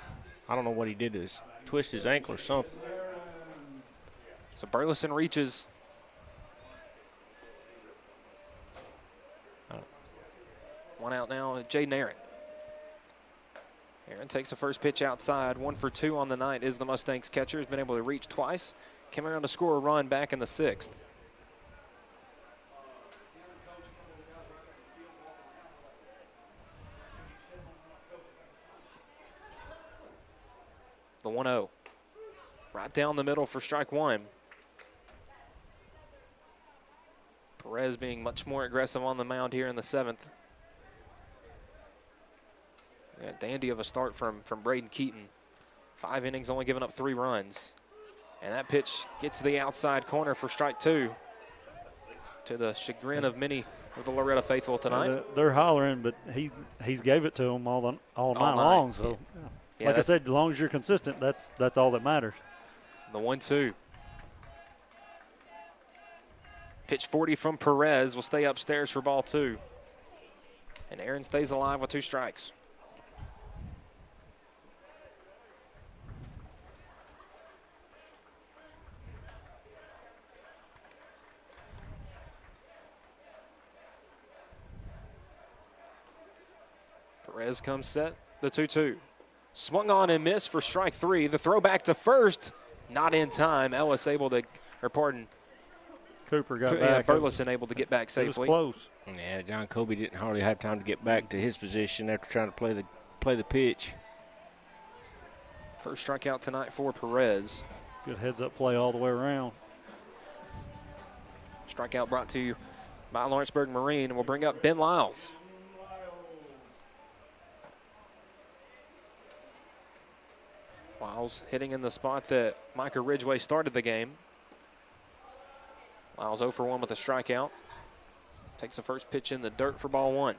I don't know what he did to twist his ankle or something. So Burleson reaches. One out now, Jaden Aaron. Aaron takes the first pitch outside. 1 for 2 on the night is the Mustangs catcher. Has been able to reach twice. Came around to score a run back in the 6th. The 1-0. Right down the middle for strike 1. Perez being much more aggressive on the mound here in the 7th. Yeah, dandy of a start from Braden Keaton. 5 innings, only giving up 3 runs. And that pitch gets the outside corner for strike 2, to the chagrin of many of the Loretto faithful tonight. They're hollering, but he's gave it to them all night long. So, yeah, like I said, as long as you're consistent, that's all that matters. The 1-2. Pitch 40 from Perez will stay upstairs for ball 2. And Aaron stays alive with 2 strikes. Perez comes set, the 2-2. Swung on and missed for strike 3. The throw back to first, not in time. Ellis able to, Cooper got back. Burleson able to get back safely. It was close. Yeah, John Colby didn't hardly have time to get back to his position after trying to play the pitch. First strikeout tonight for Perez. Good heads-up play all the way around. Strikeout brought to you by Lawrenceburg Marine, and we'll bring up Ben Lyles. Lyles hitting in the spot that Micah Ridgway started the game. Lyles 0 for 1 with a strikeout. Takes the first pitch in the dirt for ball 1.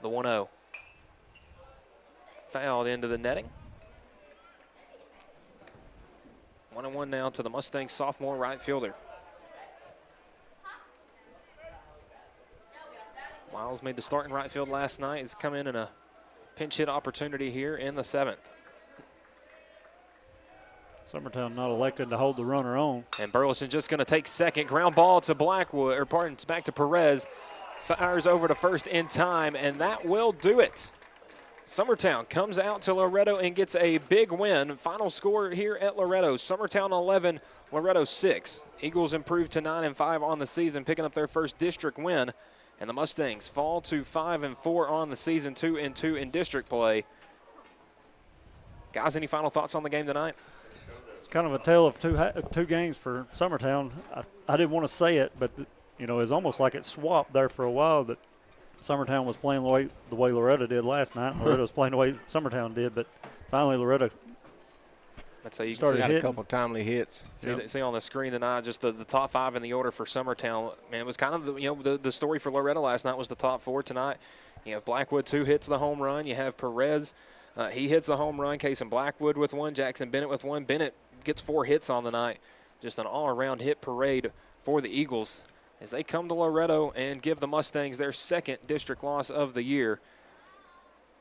The 1-0. Fouled into the netting. 1-1 now to the Mustangs sophomore right fielder. Lyles made the start in right field last night. He's come in a pinch hit opportunity here in the 7th. Summertown not elected to hold the runner on. And Burleson just going to take second. Ground ball to Blackwood, or pardon, it's back to Perez. Fires over to first in time, and that will do it. Summertown comes out to Loretto and gets a big win. Final score here at Loretto, Summertown 11, Loretto 6. Eagles improved to 9-5 on the season, picking up their first district win. And the Mustangs fall to 5-4 on the season, 2-2 in district play. Guys, any final thoughts on the game tonight? It's kind of a tale of two games for Summertown. I didn't want to say it, but it was almost like it swapped there for a while. That Summertown was playing the way Loretto did last night. Loretto was playing the way Summertown did, but finally Loretto. That's how you started hitting. A couple timely hits. See on the screen tonight, just the top 5 in the order for Summertown. Man, it was kind of the story for Loretto last night was the top 4 tonight. Blackwood 2 hits the home run. You have Perez, he hits the home run. Casey Blackwood with 1. Jackson Bennett with 1. Bennett gets 4 hits on the night. Just an all-around hit parade for the Eagles as they come to Loretto and give the Mustangs their 2nd district loss of the year.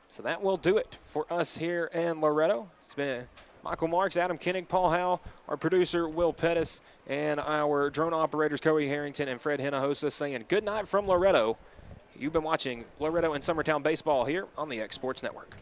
So that will do it for us here in Loretto. It's been Michael Marks, Adam Kinnig, Paul Howell, our producer Will Pettis, and our drone operators Cody Harrington and Fred Hinojosa saying good night from Loretto. You've been watching Loretto and Summertown baseball here on the X Sports Network.